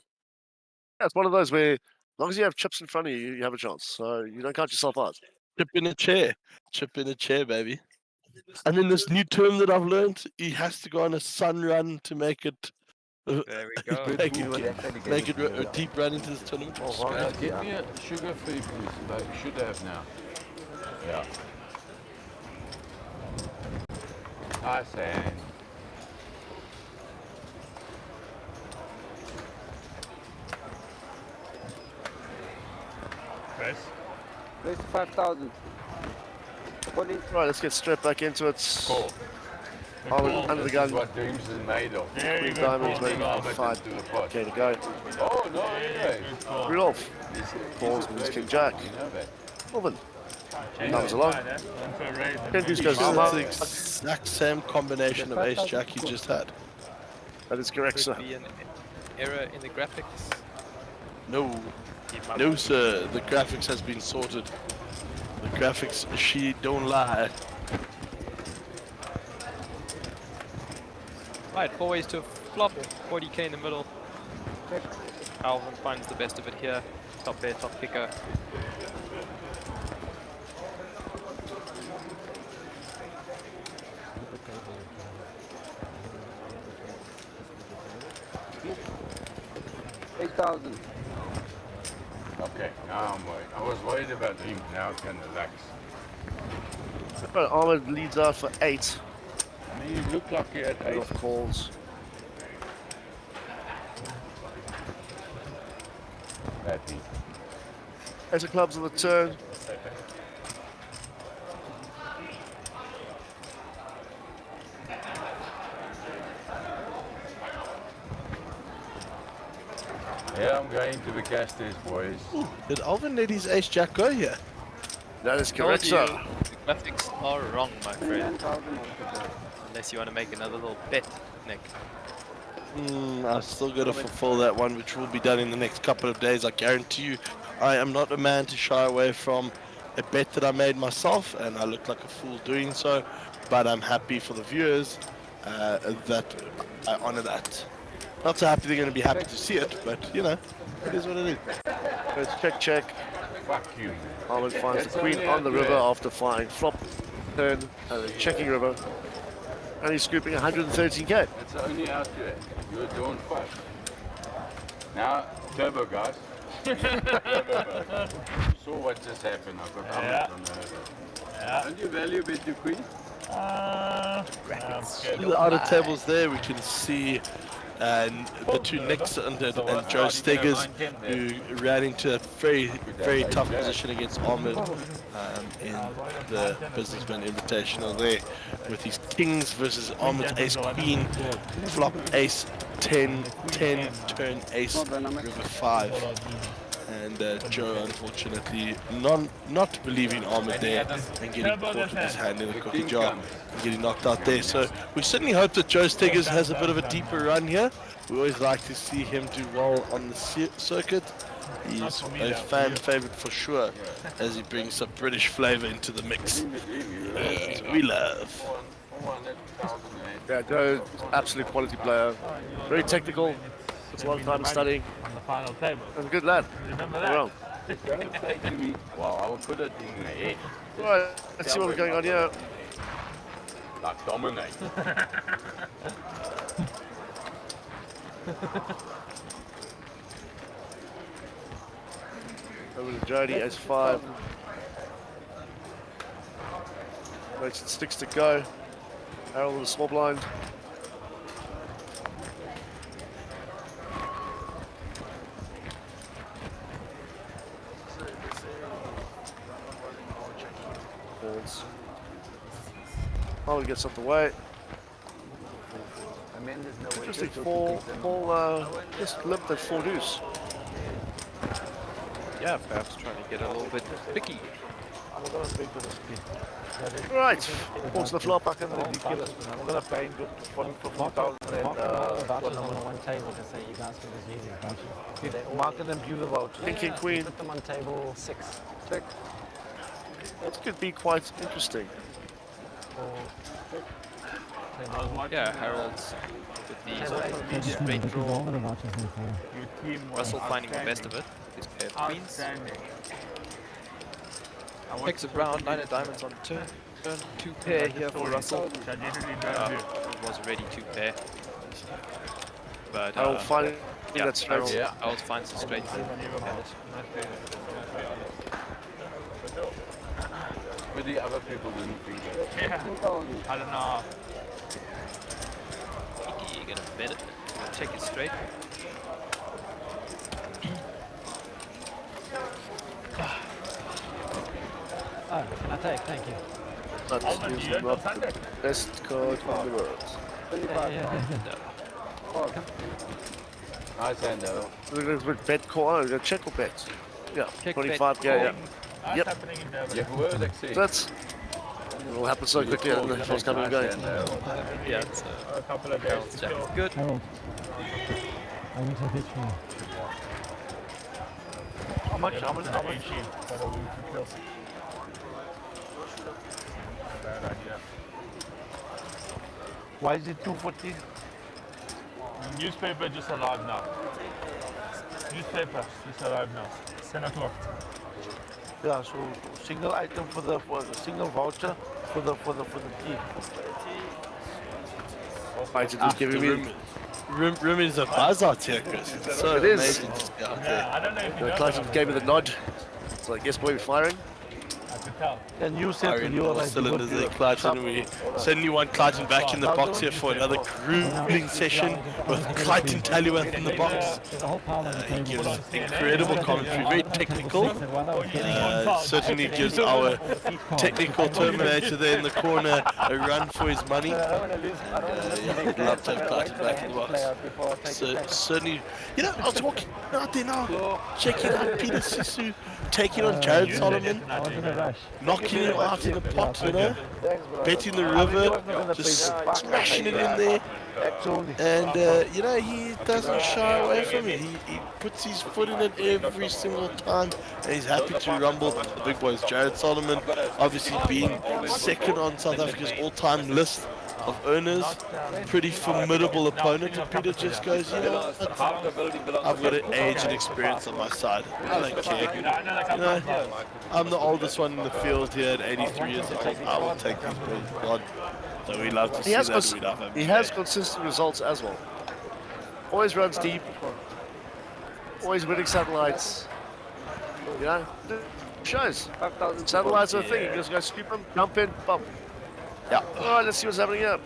Yeah, it's one of those where, as long as you have chips in front of you, you have a chance. So you don't count yourself out. Chip in a chair, baby. And then this new term that I've learned, he has to go on a sun run to make it. There we go. Make it a deep run into this tournament. Which is great. Get me a sugar-free, please. Like you should have now. Yeah. Hi, Sam. Chris? Place 5,000. Right, let's get straight back into it. Cool. Under the This gun. is what dreams is made of. There you Queen go. diamonds, Paul. ready Now, for but five. into the pot. Okay, to go. Oh, no, anyway. Rudolph. Paul's He's with a King baby. Jack. You know that. Alvin. Change That was the a lot. side, eh? One for a raise and Ken one Deuce for goes a to This the is the mark. exact same combination of ace jack he just had. That is correct, Could sir. be an error in the graphics. No, no, sir. The graphics has been sorted. The graphics, she don't lie. Right, 4 ways to flop. 40k in the middle. Alvin finds the best of it here. Top pair, top picker. Okay, now I'm worried. I was worried about him. Now I can relax. Right, Ahmed leads out for 8. I mean, you look like you're at 8. Rudolph calls. Happy. Ace of clubs on the turn. Yeah, I'm going to the gas test, boys. Did Alvin let his ace jack go here? That is Told correct, you, sir. the graphics are wrong, my friend. Unless you want to make another little bet, Nick. I've still got to fulfill that one, which will be done in the next couple of days. I guarantee you, I am not a man to shy away from a bet that I made myself, and I look like a fool doing so. But I'm happy for the viewers that I honor that. Not so happy they're going to be happy to see it, but you know, it is what it is. Let's check, check. Fuck you. Ahmed finds the That's queen only on the accurate. river after flying flop, turn, and then checking river. And he's scooping 113k. It's only out there. You're doing fuck. Now, turbo, guys. Turbo, guys. You saw what just happened. I've got Yeah. Ahmed on the river. Yeah. Don't you value bet your queen? In the outer tables there, we can see the two Nicks and Joe Steggers, who ran into a very, very tough position against Ahmed in the Businessman Invitational there, with his kings versus Ahmed's ace queen, flop ace 10, 10, turn ace river 5. And Joe, unfortunately, not believing Ahmed there and getting caught with his hand in the cookie jar and getting knocked out there. So we certainly hope that Joe Steggers has a bit of a deeper run here. We always like to see him do well on the circuit. He's a fan favorite for sure, as he brings some British flavor into the mix. We love. Yeah, Joe, absolute quality player. Very technical. Puts a lot of time studying. On the final table. And a good lad. Remember All that? around. Don't say to me, well, I will put it in the head. Right, let's see what's going on here. Like dominate. Over to Jody, ace 5. Makes it 6 to go. Harold with a small blind. Probably gets up the way. Interesting, just limped at 4 deuce. Yeah, perhaps trying to get a little bit picky. Right, what's the flop? I'm gonna pay good for 50,000 and vouchers on the one table to say you guys can just use these vouchers. mark and view the voucher. King, queen. Put them on table 6. This could be quite interesting. Yeah, Harold's with the straight draw. Russell finding the best of it. His pair of queens. Picks it round, 9 of diamonds on turn. 2 pair here for Russell. It was already 2 pair. But I will find yeah, that straight. Harold finds the straight. With the other people didn't think that. Yeah. I don't know. You're gonna bet it. Gonna check it straight. Oh, can I take? Thank you. That's not the best card in the world. Nice hand though. We're going to bet call. Oh, we're going to check or bet? Yeah, Check, 25. bet, Yeah. What's Yep. happening in Durban? You were like So that's. It will happen so quickly in the first coming and going. Yeah, it's A couple of days. Harold's jack is good. Harold, I want to pitch for you. How much? How much? Bad idea. Why is it 240? Newspaper just arrived now. Newspaper just arrived now. 10 o'clock. Yeah, so single item for the single voucher for the tea. Right, it is giving me. Room is a buzz out here, Chris. It's so It is. amazing to be out there. I don't know if you The know Clayton gave me the nod. So I guess we're firing. I could tell. And you said to Firing you all like cylinders there, Clayton. We suddenly want Clayton back in the box here for another grueling session with Clayton Tallyworth in the box. There's a whole pile on the He table. gives incredible commentary, very technical. Certainly gives our technical Terminator there in the corner a run for his money. Yeah, we'd love to have Clayton back in the box. So certainly, you know, I was walking out there now, checking out Peter Sisu, taking on Jared Solomon, I was in a rush. knocking him out in the pot, you know, betting the river, just smashing it in there. And, you know, he doesn't shy away from it. He puts his foot in it every single time, and he's happy to rumble the big boys. Jared Solomon, obviously being second on South Africa's all-time list of earners, pretty formidable opponent. And Peter just goes, you know, I've got an age and experience on my side. I don't care. You know, I'm the oldest one in the field here at 83 years old. I will take these boys on. So we love to see that. We love him. He has consistent results as well. Always runs deep. Always winning satellites. You know, shows. Satellites are a thing. You just go scoop them, jump in, bump. Yeah. All right, let's see what's happening here.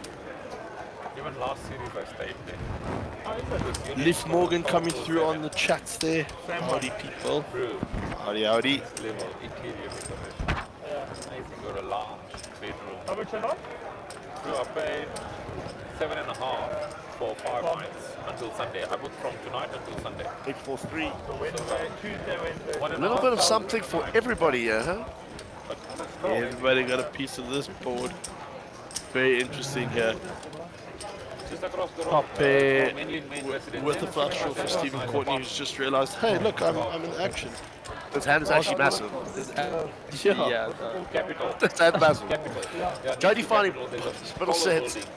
Even last series I stayed there. Leif Morgan coming through on the chats there. Howdy people. Howdy, howdy. Level interior decoration. Got a lounge bedroom. How much a lot? I paid 7.5 for 5 nights until Sunday. I booked from tonight until Sunday. 843. Wednesday, Tuesday, Wednesday. A little bit of something for everybody here, huh? Everybody got a piece of this board. Very interesting here. Just across the road. Top pair Mainly main residence. with a flash draw for Stephen Courtney, who's just realised, hey, look, I'm in action. His hand is actually massive. Yeah. Capital. His hand massive. Capital. Yeah, Jody finding middle set.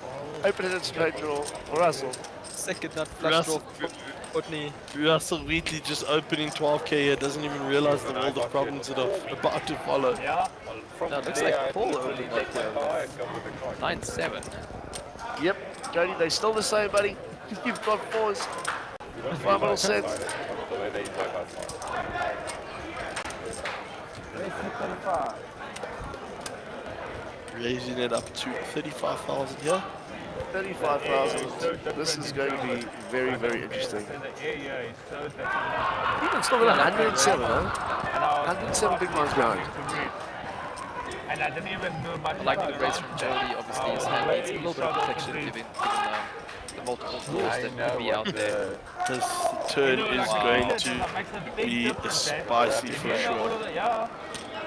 Open-handed straight draw for Russell. Second nut flush draw for Courtney. Russell Wheatley just opening 12k here, doesn't even realise that all the problems that are about to follow. Yeah. Now it looks like Paul opening up here. 9-7. Yep, Jody, they still the same, buddy. You've got fours. 5 middle sets. The way they invite us. Raising it up to 35,000 here. 35,000. This is going to be very, very interesting. The area is so Even still got 107, huh? 107 big ones behind. And I didn't even do much. I like the race from Jody. Obviously, his hand needs a little bit of protection given the multiple balls that could be out there. This turn is going to be spicy for sure. Yeah.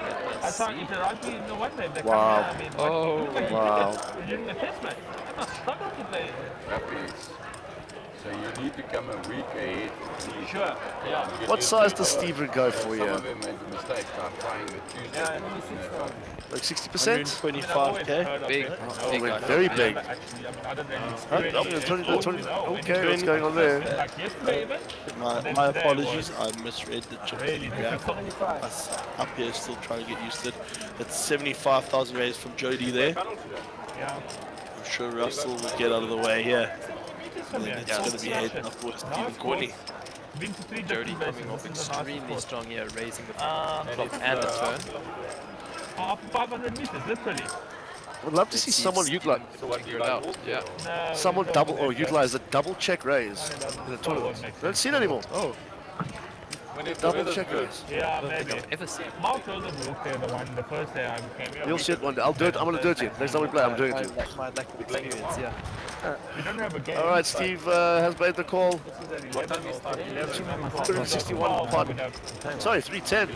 I Let's thought see. it's a rugby in the one day. They Wow. come here, I mean, Oh, Wow. you're in the test match. I'm not struggling to play. Rappies. So you need to come a week ahead. Sure. Yeah. What size does Steven go for Some you? of them made the mistake by trying the Tuesday. Like 60%? 125k. big, Oh, big guy. very big. Actually, I mean, other than Oh, 20, okay, what's going on there? like yesterday even. My apologies, I misread the GTD graph. Us up here still trying to get used to it. It's 75,000 rays from Jody there. Yeah. I'm sure Russell will get out of the way here. And then it's going to be heading up with Stephen Courtney. Been to 3 Jody different coming off races in the last extremely four. strong here, raising the clock and the turn. Up 500 meters, literally. Would love to see someone utilize Figure it out. Yeah. No, someone double or utilize a double check raise in a tournament. Don't see it anymore. Oh, Double check raise. yeah, maybe. ever seen? Mark Joseph was there the first day I came here. You'll see it one day. I'll do it. I'm gonna do it to you. Next time we play, I'm doing it to you. My lack of experience, yeah. We don't have a game. All right, Steve has made the call. What time we start? 361 pod. Sorry, 310.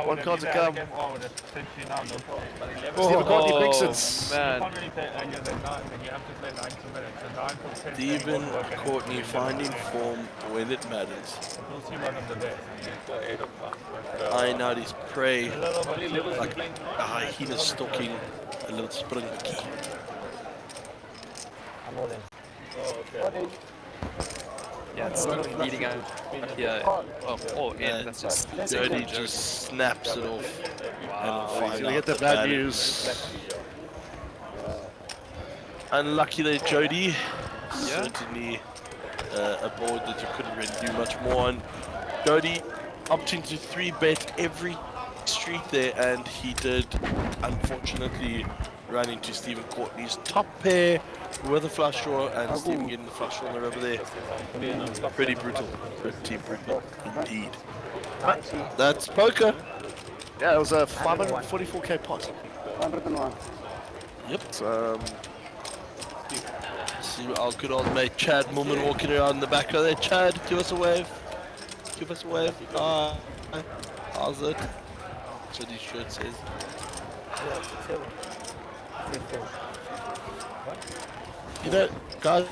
One card to come. Stephen Courtney thinks it's. Man, Stephen Courtney finding form when it matters. Eyeing out his prey like a hyena stalking a little spring monkey. I'm all in. yeah, it's leading out here. Oh, yeah, that's just Jody just snaps it off. And we'll He's find gonna out get the the bad bad news. Unlucky there, Jody. Yeah. Certainly a board that you couldn't really do much more on. Jody opting to 3-bet every street there, and he did unfortunately run into Stephen Courtney's top pair with a flush draw, and Stephen getting the flush draw on the river there. Pretty brutal. Pretty brutal indeed. But that's poker. Yeah, it was a 544k pot. 101. Yep. So, See our good old mate Chad Moorman walking around in the back of there. Chad, give us a wave. Give us a wave. Hi. How's it? That's what his shirt says. You know, guys,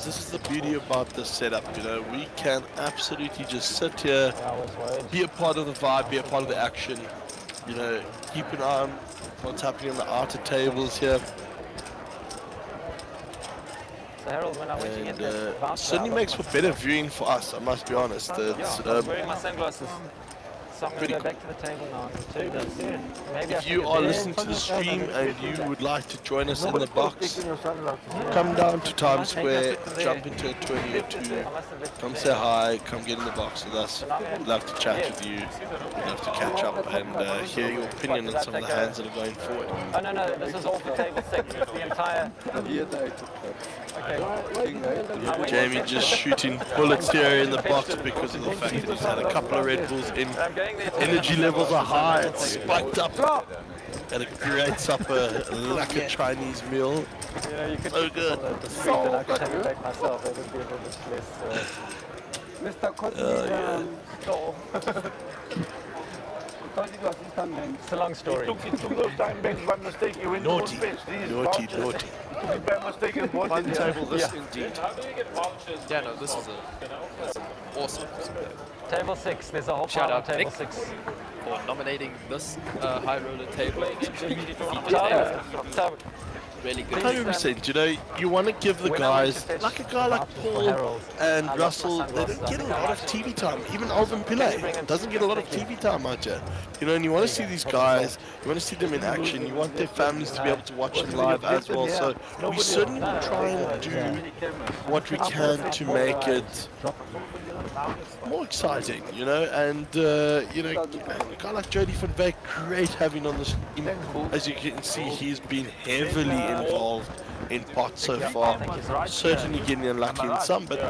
this is the beauty about this setup. You know, we can absolutely just sit here, be a part of the vibe, be a part of the action. You know, keep an eye on what's happening on the outer tables here. So Harold, when I went to get And the voucher, certainly I makes lost for better viewing for us, I must be honest. It's, I was wearing my sunglasses. So I'm going Pretty to go back to the table now and check this. Maybe I if should you have are been- listening to the stream and you would like to join us in the box, come down to Times Square, jump into a 20 or 2, come say hi, come get in the box with us. We'd love to chat with you, we'd love to catch up and hear your opinion on some of the hands that are going forward. Oh, no, this is all for table 6. It's the entire... Okay. Jamie just shooting bullets here in the box because of the fact that he's had a couple of Red Bulls in. I'm going there to Energy levels are high, it's spiked up, and it creates up a like a Chinese meal. You know, you could So good. the street and I could take it back myself. It would be a little bit less... Mr. Courtney, yeah. No. because it was Eastern Bank. It's a long story. It took those time banks by mistake. You went Naughty, to both banks. These naughty, vouchers, naughty. you took it by mistake and bought one it. table this indeed. Yeah, no, this is an awesome Table 6. There's a whole Shout pile on out, table Nick. 6. for nominating this high roller table. So, Really good. 100%. You know, you want to give the guys, like a guy like Paul and Russell, they don't get a lot of TV time. Even Alvin Pillay doesn't get a lot of TV time out here. You know, and you want to see these guys, you want to see them in action, you want their families to be able to watch them live as well. So we certainly will try and do what we can to make it more exciting, you know, and you know, a guy like Jody van Beek, great having on this team. As you can see, he's been heavily involved in pots so far. Certainly getting unlucky in some, but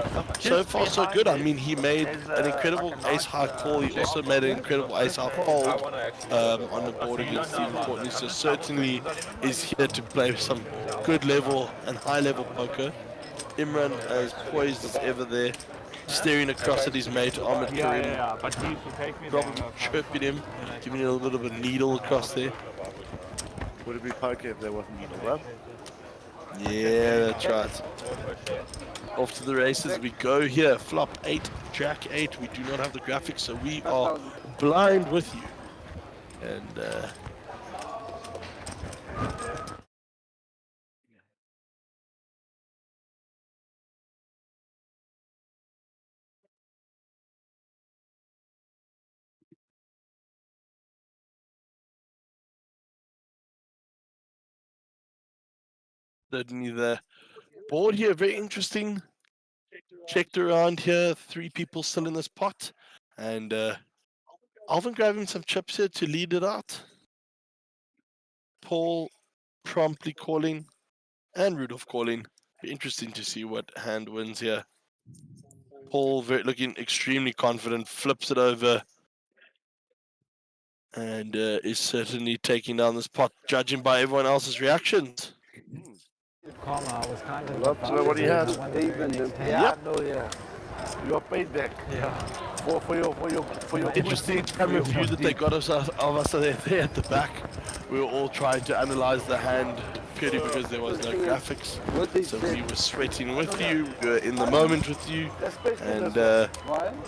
so far so good. I mean, he made an incredible ace high call. He also made an incredible ace high fold on the board against Stephen Courtney. So certainly is here to play some good level and high level poker. Imran as poised as ever there, staring across at his mate Ahmed Karim, probably chirping him, giving him a little bit of a needle across there. Would it be poker if there wasn't needle, right? Yeah, that's right. Off to the races we go here. Flop 8, Jack 8. We do not have the graphics, so we are blind with you. And certainly the board here, very interesting. Checked around here, 3 people still in this pot. And Alvin grabbing some chips here to lead it out. Paul promptly calling, and Rudolph calling. Be interesting to see what hand wins here. Paul looking extremely confident, flips it over, and is certainly taking down this pot, judging by everyone else's reactions. Love to know what he has. Yep. Your payback. For your Interesting camera view that they got of us there at the back. We were all trying to analyze the hand purely because there was no graphics. So we were sweating with you, we were in the moment with you, and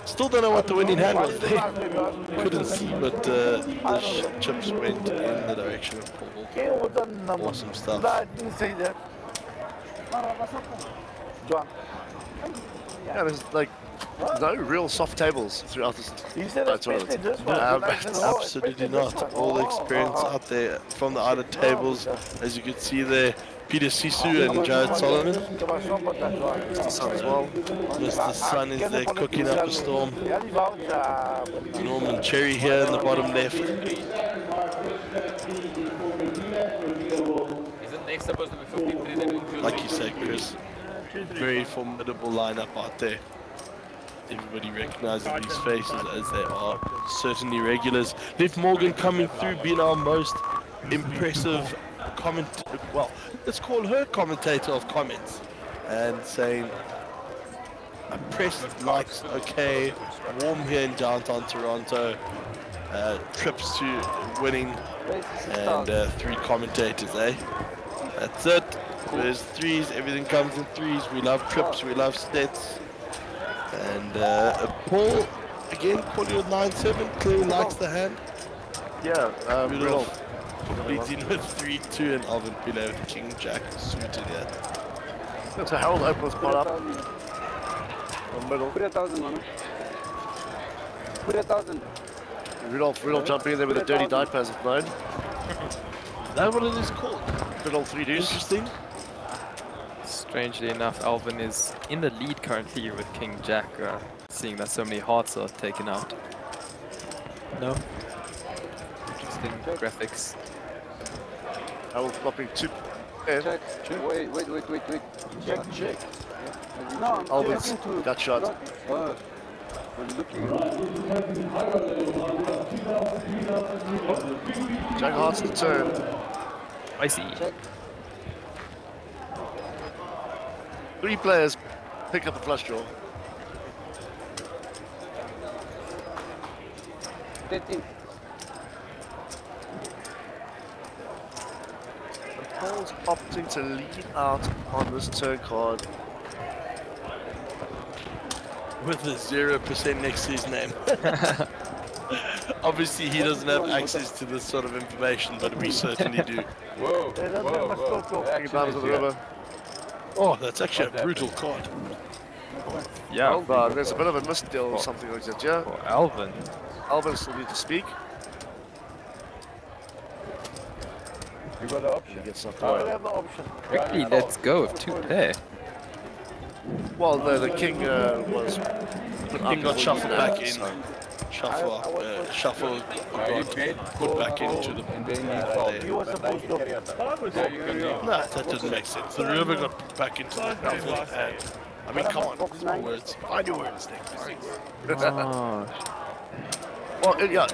still don't know what the winning hand was there. Couldn't see, but the chips went in the direction of Paul. Awesome stuff. Yeah, there's like no real soft tables throughout this tournament. Absolutely not. All the experience out there from the outer tables, as you can see there. Peter Sisu and Jared Solomon. Mr. Sun as well. Mr. Sun is there cooking up a storm. Norman Cherry here in the bottom left. Isn't next supposed to be 53 then include Like you said, Chris, very formidable lineup out there. Everybody recognizes these faces as they are certainly regulars. Liv Morgan coming through, being our most impressive well, let's call her commentator of comments, and saying, press likes okay, warm here in downtown Toronto, trips to winning, and 3 commentators, eh? That's it. There's 3s, everything comes in 3s. We love trips, we love stats. And Paul, again, calling with 9-7, clearly likes the hand. Yeah, Rudolph leads in with 3-2, and Alvin below with King Jack suited here. That's a Harold opens pot up. On middle. Put 1,000 on it. Put 1,000. Rudolph jumping in there with a dirty die pass at 9. Is that what it is called? Good old 3 deuce. Interesting. Strangely enough, Alvin is in the lead currently with King Jack, seeing that so many hearts are taken out. No. Interesting graphics. Harold flopping 2. Check. Wait. Check. No, I'm Alvin's looking to... gut shot. We're looking. Jack hearts the turn. I see. Check. 3 players pick up a flush draw. 13. Paul's opting to lead out on this turn card. With a 0% next to his name. Obviously, he doesn't have access to this sort of information, but we certainly do. Whoa, whoa, whoa. Taking down to the river. Oh, that's actually a brutal card. Yeah, There's a bit of a misdeal or something like that, yeah? for Alvin. Alvin still needs to speak. You got the option. He gets something right. Quickly, let's go with 2 pair. Well, no, the king was... The king got shuffled back in. shuffle, shuffle, Now you got bet put back into fold the. and then you fold. He was supposed to. Now you can leave. No, that doesn't make sense. The river got put back into the shuffle, and I mean, come on, use my words. Find your words, Nick. Well, yeah,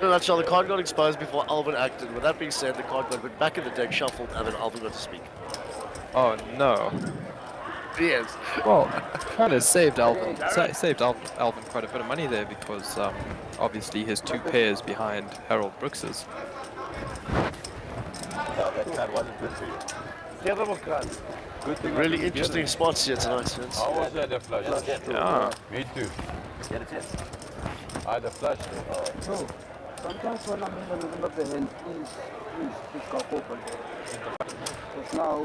in a nutshell, the card got exposed before Alvin acted. With that being said, the card got put back in the deck, shuffled, and then Alvin got to speak. Oh no. Yes. Well, kind of saved Alvin. Saved Alvin quite a bit of money there because obviously his 2 pairs behind Harold Brooks's. Good thing Really interesting spots here tonight, Vince. How was that a flush? Yeah. Me too. I had a flush. No. Sometimes when I'm in the middle of the hand, he's got open. It's now,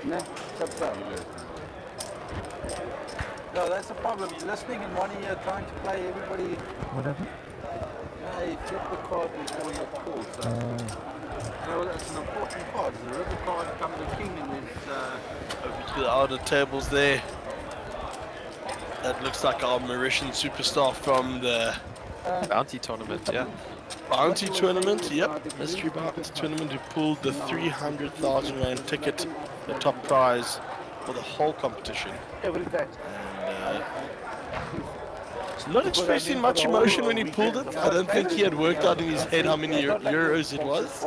ne? No, that's the problem. You're listening in one ear, trying to play everybody. Whatever. Yeah, you flip the card before you call. So. No, that's an important card. The river card comes the king and there's Over to the outer tables there. That looks like our Mauritian superstar from the Bounty tournament, yeah. Bounty tournament. Yep, mystery Bounty tournament who pulled the 300,000 rand ticket, the top prize for the whole competition. every time. Not expressing much emotion when he pulled it. I don't think he had worked out in his head how many euros it was,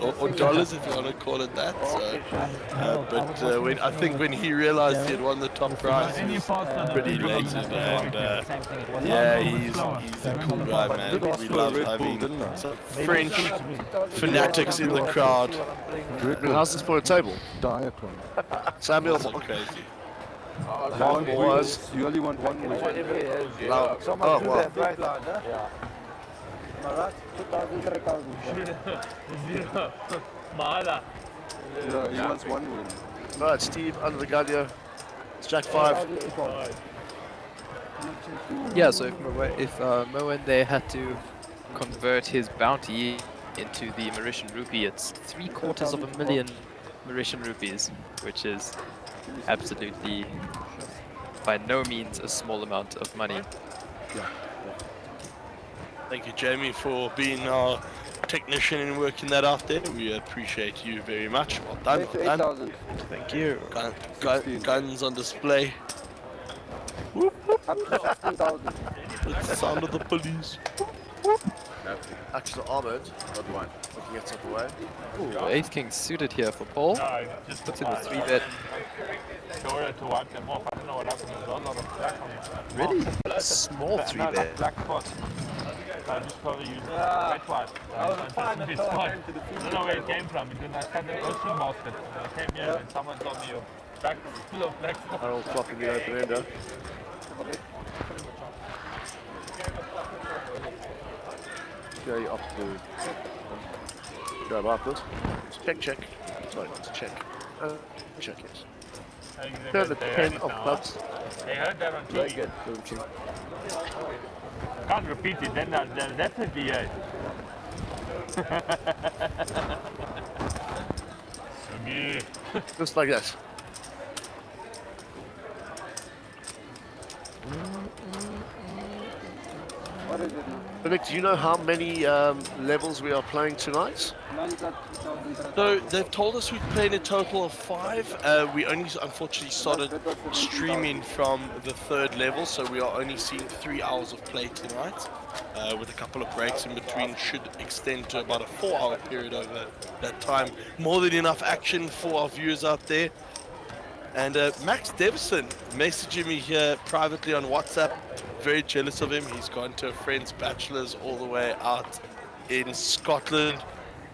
or dollars if you want to call it that. So, but I think when he realized he had won the top prize, he was pretty elated. And yeah, he's a cool guy, man. We love having some French fanatics in the crowd. How's this for a table? Diagram. Samuel So crazy. Mark was. You only want one more. Oh, wow. Right, yeah. Marat, 2,000, 3,000. Yeah, he wants one win. Alright, Steve under the gun here. It's Jack 5. Yeah, so if Moen there had to convert his bounty into the Mauritian rupee, it's 750,000 Mauritian rupees, which is absolutely by no means a small amount of money. Thank you, Jamie, for being our technician and working that out there. We appreciate you very much. Well done, well done. 8,000. Thank you. Guns on display. Up to 16,000. It's the sound of the police. Actually armored. Not one. Looking at something away. Ooh, Ace King suited here for Paul. Puts in the 3-bet. Really? A small 3-bet. I just probably used red white. I don't know where it came from because I had an ocean basket. I came here and someone told me your back was full of black spots. Harold flopping the open ender. Go up to. Grab afterwards. Check. Sorry, it's check. Check, yes. Turn the 10 of clubs. They heard that on Very TV. good. Can't repeat it, then they'll definitely hear it. Just like that. What is it now? Nick, do you know how many levels we are playing tonight? None got 2,000. So they've told us we've played a total of 5. We only unfortunately started streaming from the 3rd level, so we are only seeing 3 hours of play tonight, with a couple of breaks in between. Should extend to about a 4-hour period over that time. More than enough action for our viewers out there. And Max Devison messaging me here privately on WhatsApp. Very jealous of him. He's gone to a friend's bachelor's all the way out in Scotland,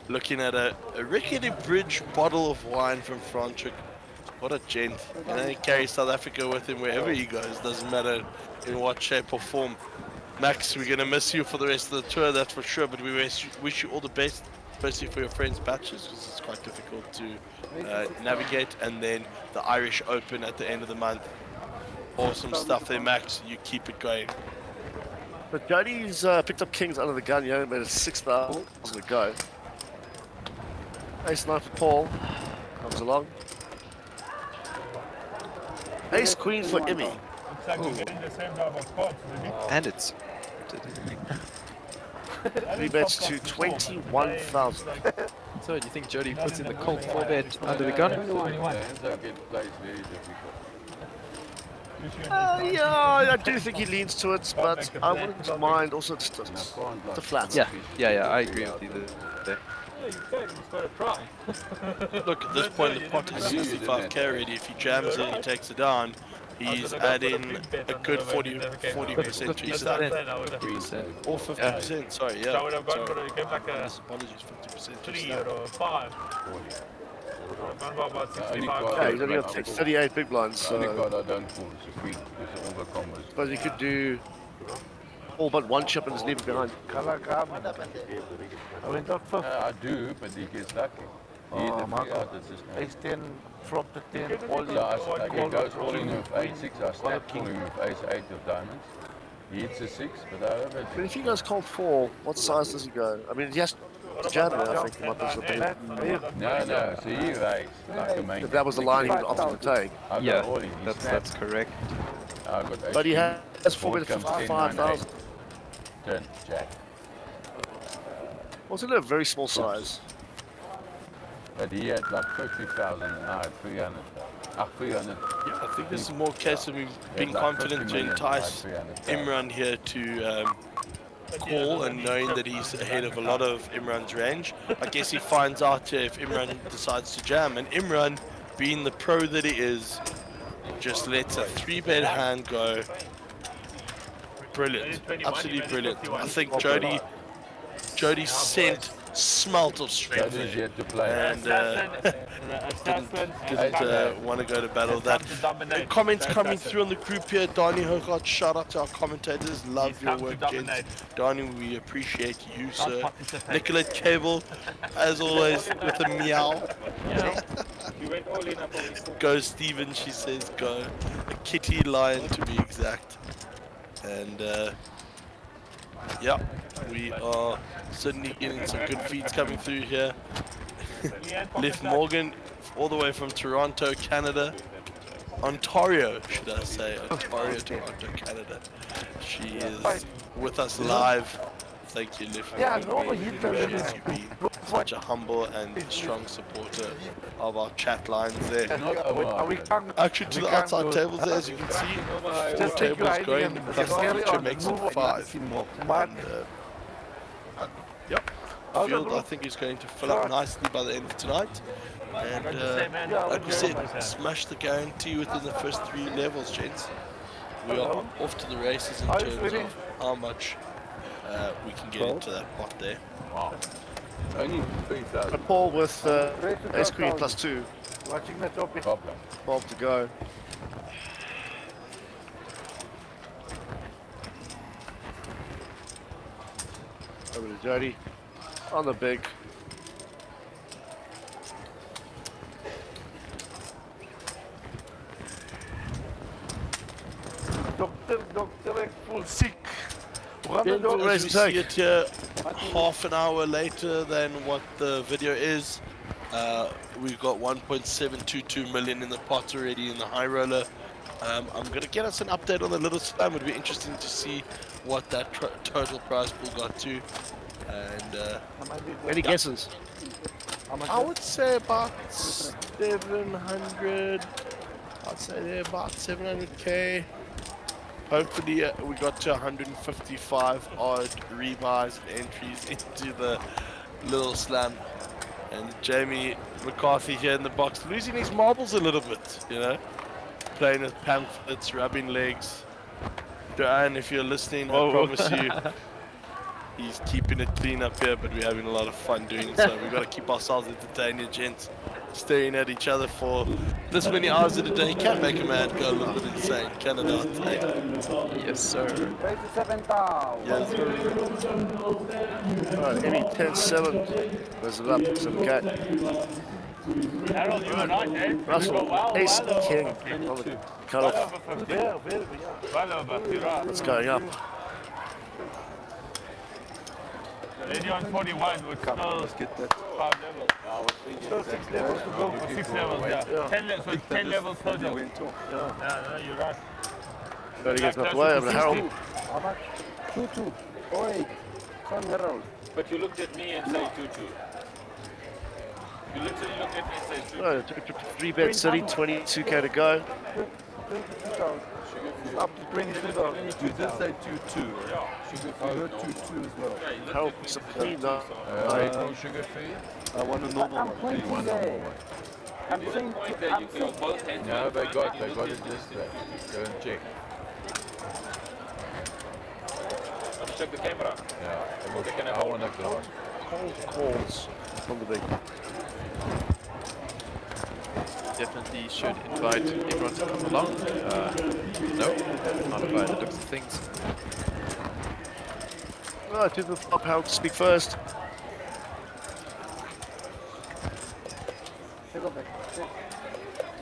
looking at a rickety bridge bottle of wine from Franschhoek. What a gent. You know, he carries South Africa with him wherever he goes. Doesn't matter in what shape or form. Max, we're going to miss you for the rest of the tour, that's for sure. But we wish you all the best, especially for your friend's bachelor's, because it's quite difficult to navigate. And then the Irish Open at the end of the month. Awesome stuff there, Max. You keep it going. But Jody's picked up kings under the gun, you know, made it 6,000 to go. Ace 9 for Paul. Comes along. Ace queen for Emmy. Looks like we're getting the same number of spots, really. And it's accepted. 3 bets to 21,000. So, do you think Jody puts in the cold 4-bet under the gun? Yeah, I do think he leans to it, but I wouldn't mind also just the flats. Yeah, I agree with you there. Look, at this point, the pot is 65k already. If he jams it, he takes it down. He's adding a good 40% to his stack. 50%. Or 50%, sorry, yeah. I would have gone Sorry. for it, like a Apologies, 50% to his 3 stack. or 5. Gone for about 65. Yeah, he's only got 38 big blinds, Only so card I don't pull is a queen. It's all the combos. suppose he could do all but one chip and just leave it behind. I went up for I do, but he gets lucky. He hit the free out, it's just ace 10, flop the 10, all So he goes all in with 8-6. I snap pull him with ace-8 of diamonds. He hits a 6, but I have it. I mean, if he goes cold 4, what size does he go? I mean, he has to jam it, I think, he might be something. No, so he raised like the main. If that was the line he would opted to take. I got Yeah, all in. He that's snapped. correct. I got ace But he queen. has 4 Board bets comes 10, 55,000. 9, 8. Turn, jack. Also, a very small size. But he had like 50,000 and I had 300. 300. Yeah, I think this is more a case of him being like confident 50 to million, entice like 300,000. Imran here to call and knowing that he's ahead of a lot of Imran's range. I guess he finds out if Imran decides to jam, and Imran, being the pro that he is, just lets a 3-bet hand go. Brilliant, absolutely brilliant. I think Jody sent smelt of strength Jody's there, yet to play. and didn't want to go to battle with that. The comments coming through on the group here. Donnie Hogart, shout out to our commentators. Love your work, gents. Donnie, we appreciate you, sir. Nicolette Cable, as always, with a meow. Go Steven, she says go. A kitty lion to be exact. And yeah, we are certainly getting some good feeds coming through here. Liv Morgan, all the way from Toronto, Canada. Ontario, should I say. Ontario, Toronto, Canada. She is with us live. Thank you, Liv. Yeah, no, he Appreciate you being such a humble and strong supporter of our chat lines there. Actually, to the outside tables there, as you can see, 4 tables going, plus the feature makes it 5. And, yep, field I think is going to fill up nicely by the end of tonight. And like we said, smash the guarantee within the first 3 levels, gents. We are off to the races in terms of how much we can get into that pot there. Only 3,000. Paul with ace queen plus 2. watching the topic. Bob to go. Over to Jody. On the big. Doctor full sick. As we see it here, half an hour later than what the video is, we've got 1.722 million in the pot already in the high roller. I'm going to get us an update on the little slam. It would be interesting to see what that total prize pool got to. And Any guesses? I would say about 700. I'd say they're about 700k. Hopefully we got to 155 odd rebuys and entries into the little slam. And Jamie McCarthy here in the box, losing his marbles a little bit, you know, playing with pamphlets, rubbing legs. Joanne, if you're listening, I promise you, he's keeping it clean up here, but we're having a lot of fun doing so. We've got to keep ourselves entertained here, gents. Staring at each other for this many hours in a day can make a man go a little bit insane, can it not? Yes, sir. Yes, sir. Alright, any 10-7. There's it up, 7k. Harold, you were right, eh? Russell, ace king on the cutoff. Well over, you're right. It's going up. Lady on 41 would still 5 levels. Still 6 levels to go. 6 levels, yeah. 10 levels total. Yeah, no, you're right. Better get out the way over to Harold. 2-2. Oh, 8. Sun Herald. But you looked at me and said 2-2. You literally looked at me and said 2-2. No, 3-bet city, 22k to go. 22,000. Up to 22,000. You did say 2-2. Yeah. You heard 2-2 as well. Harold picks up clean now. No sugar free? I want a normal one. You want normal one? I'm saying, Point there, you feel both hands. No, they got it just there. Go and check. Let's check the camera. Yeah. They can I have want a glass. Cold calls from the big. Definitely should invite everyone to come along. No, not by the looks of things. Oh, to the flop, Harold to speak first.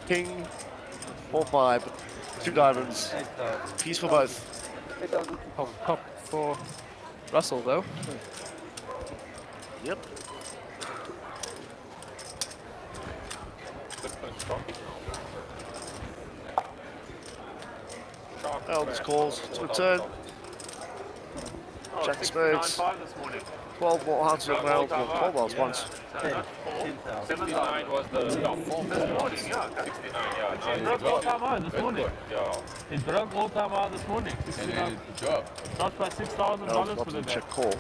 King, 4-5, 2 diamonds, piece for both. Pop for Russell though. Yep. Harold's calls to return. Jack spades. 12 more hearts of Harold, well, 12 balls once. 79 was the top. This morning, yeah. 69, yeah. It broke all-time high this morning. Yeah. It broke all-time high this morning. And 69. then the job. Not by $6,000 Harold's for not the to day. check call.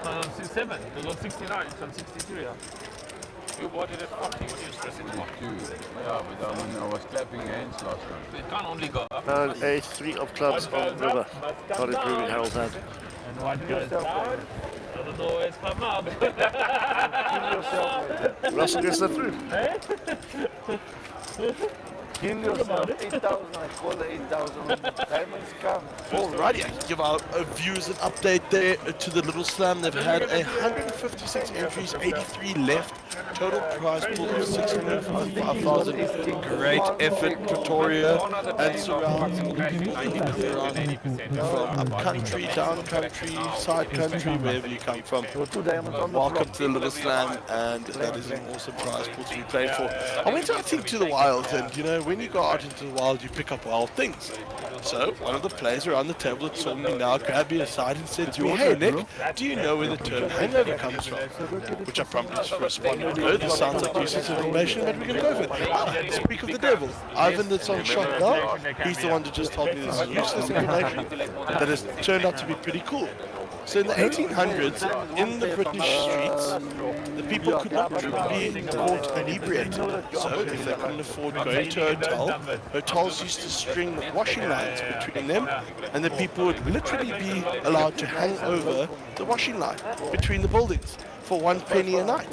No, no, 67. It was on 69. It's on 62, yeah. You bought it at 40 when you were stressing about it. 2. Yeah, but I mean, I was clapping hands last time. It can't only go up. And a 3 of clubs on the river. Not improving Harold's hand. And what goes down doesn't always come up. Russell gets that through. Kill yourself. 8,000. I call it 8,000. Diamonds come. Alrighty, I can give our viewers an update there to the Little Slam. They've had 156 entries, 83 left. Total prize pool of 655,000. Great effort, Pretoria and surrounds. From up country, down country, side country, wherever you come from. Welcome to the Little Slam, and that is an awesome prize pool to be played for. I went out into the wild, and you know, when you go out into the wild, you pick up wild things. So one of the players around the table that saw me now grabbed me aside and said to me, "Hey Nick, do you know where the term hangover comes from?" Which I promptly just responded, "No, this sounds like useless information, but we're going to go for it." Ah, speak of the devil, Ivan that's on shot now, he's the one that just told me this is useless information that has turned out to be pretty cool. So in the 1800s, in the British streets, the people could not be caught inebriated. So if they couldn't afford going to a hotel, hotels used to string washing lines between them, and the people would literally be allowed to hang over the washing line between the buildings for 1 penny a night.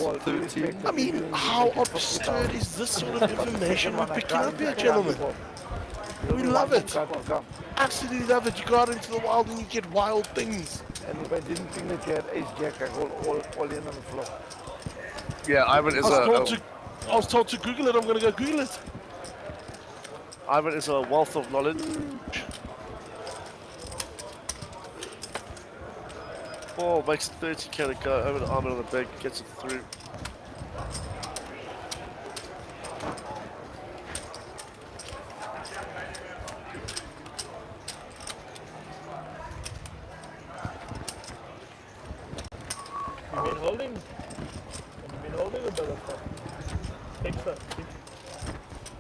I mean, how absurd is this sort of information we're picking up here, gentlemen? We love it. Absolutely love it. You go out into the wild and you get wild things. And if I didn't think that you had ace jack, I go all in on the floor. Yeah, Ivan is I was told to Google it. I'm going to go Google it. Ivan is a wealth of knowledge. 4 makes 30k to go over the arm on the big, gets it through. You've been holding a bit of stuff. Extra.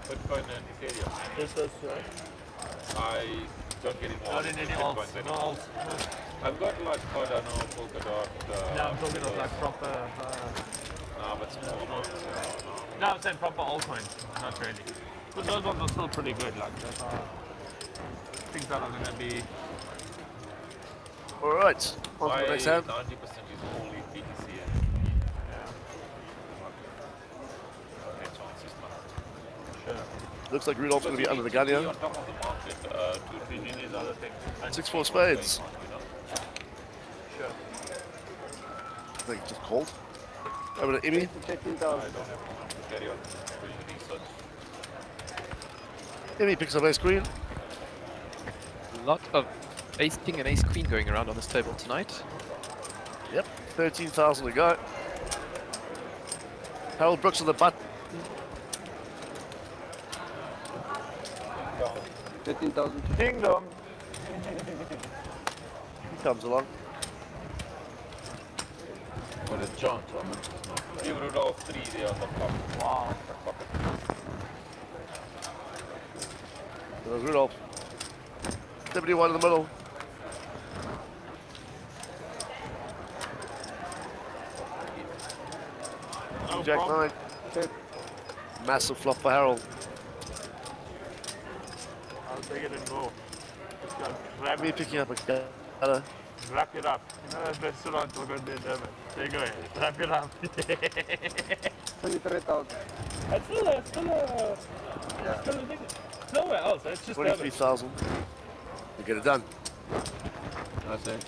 Bitcoin and Ethereum. Just those two, right? I don't get involved Not in any Bitcoin alts. No anymore. alts. I've got like Cardano, Polkadot. No, I'm talking of like proper. No, but small amounts. No, I'm saying proper altcoins. Not really. But those ones are still pretty good. Like those are things that are going to be. Alright, on to My the 90% next hand. is only BTC and hedge funds is not. Looks like Rudolph's going to be under the gun Be here. on top of the market, 2, 3 million other things. 6-4 spades. You know? Sure. I think just called. Over to Emmy. 13,000. Carry on. Doing research. Emmy picks up ace queen. Lot of ace king and ace queen going around on this table tonight. Yep, 13,000 to go. Harold Brooks on the button. 13,000. Ding dong. comes along. But a chance, I mean, it's not like You would all 3 there on the top. Wow. There's Rudolph. 71 in the middle. Jack 9. Massive flop for Harold. I'll take it and go. Just go. Wrap, Me picking up a gutter. wrap it up. You know that restaurant we're going to Durban. There you go. Wrap it up. 23,000. It's still a thing. Nowhere else. It's just Durban. 23,000. We get it done. That's it.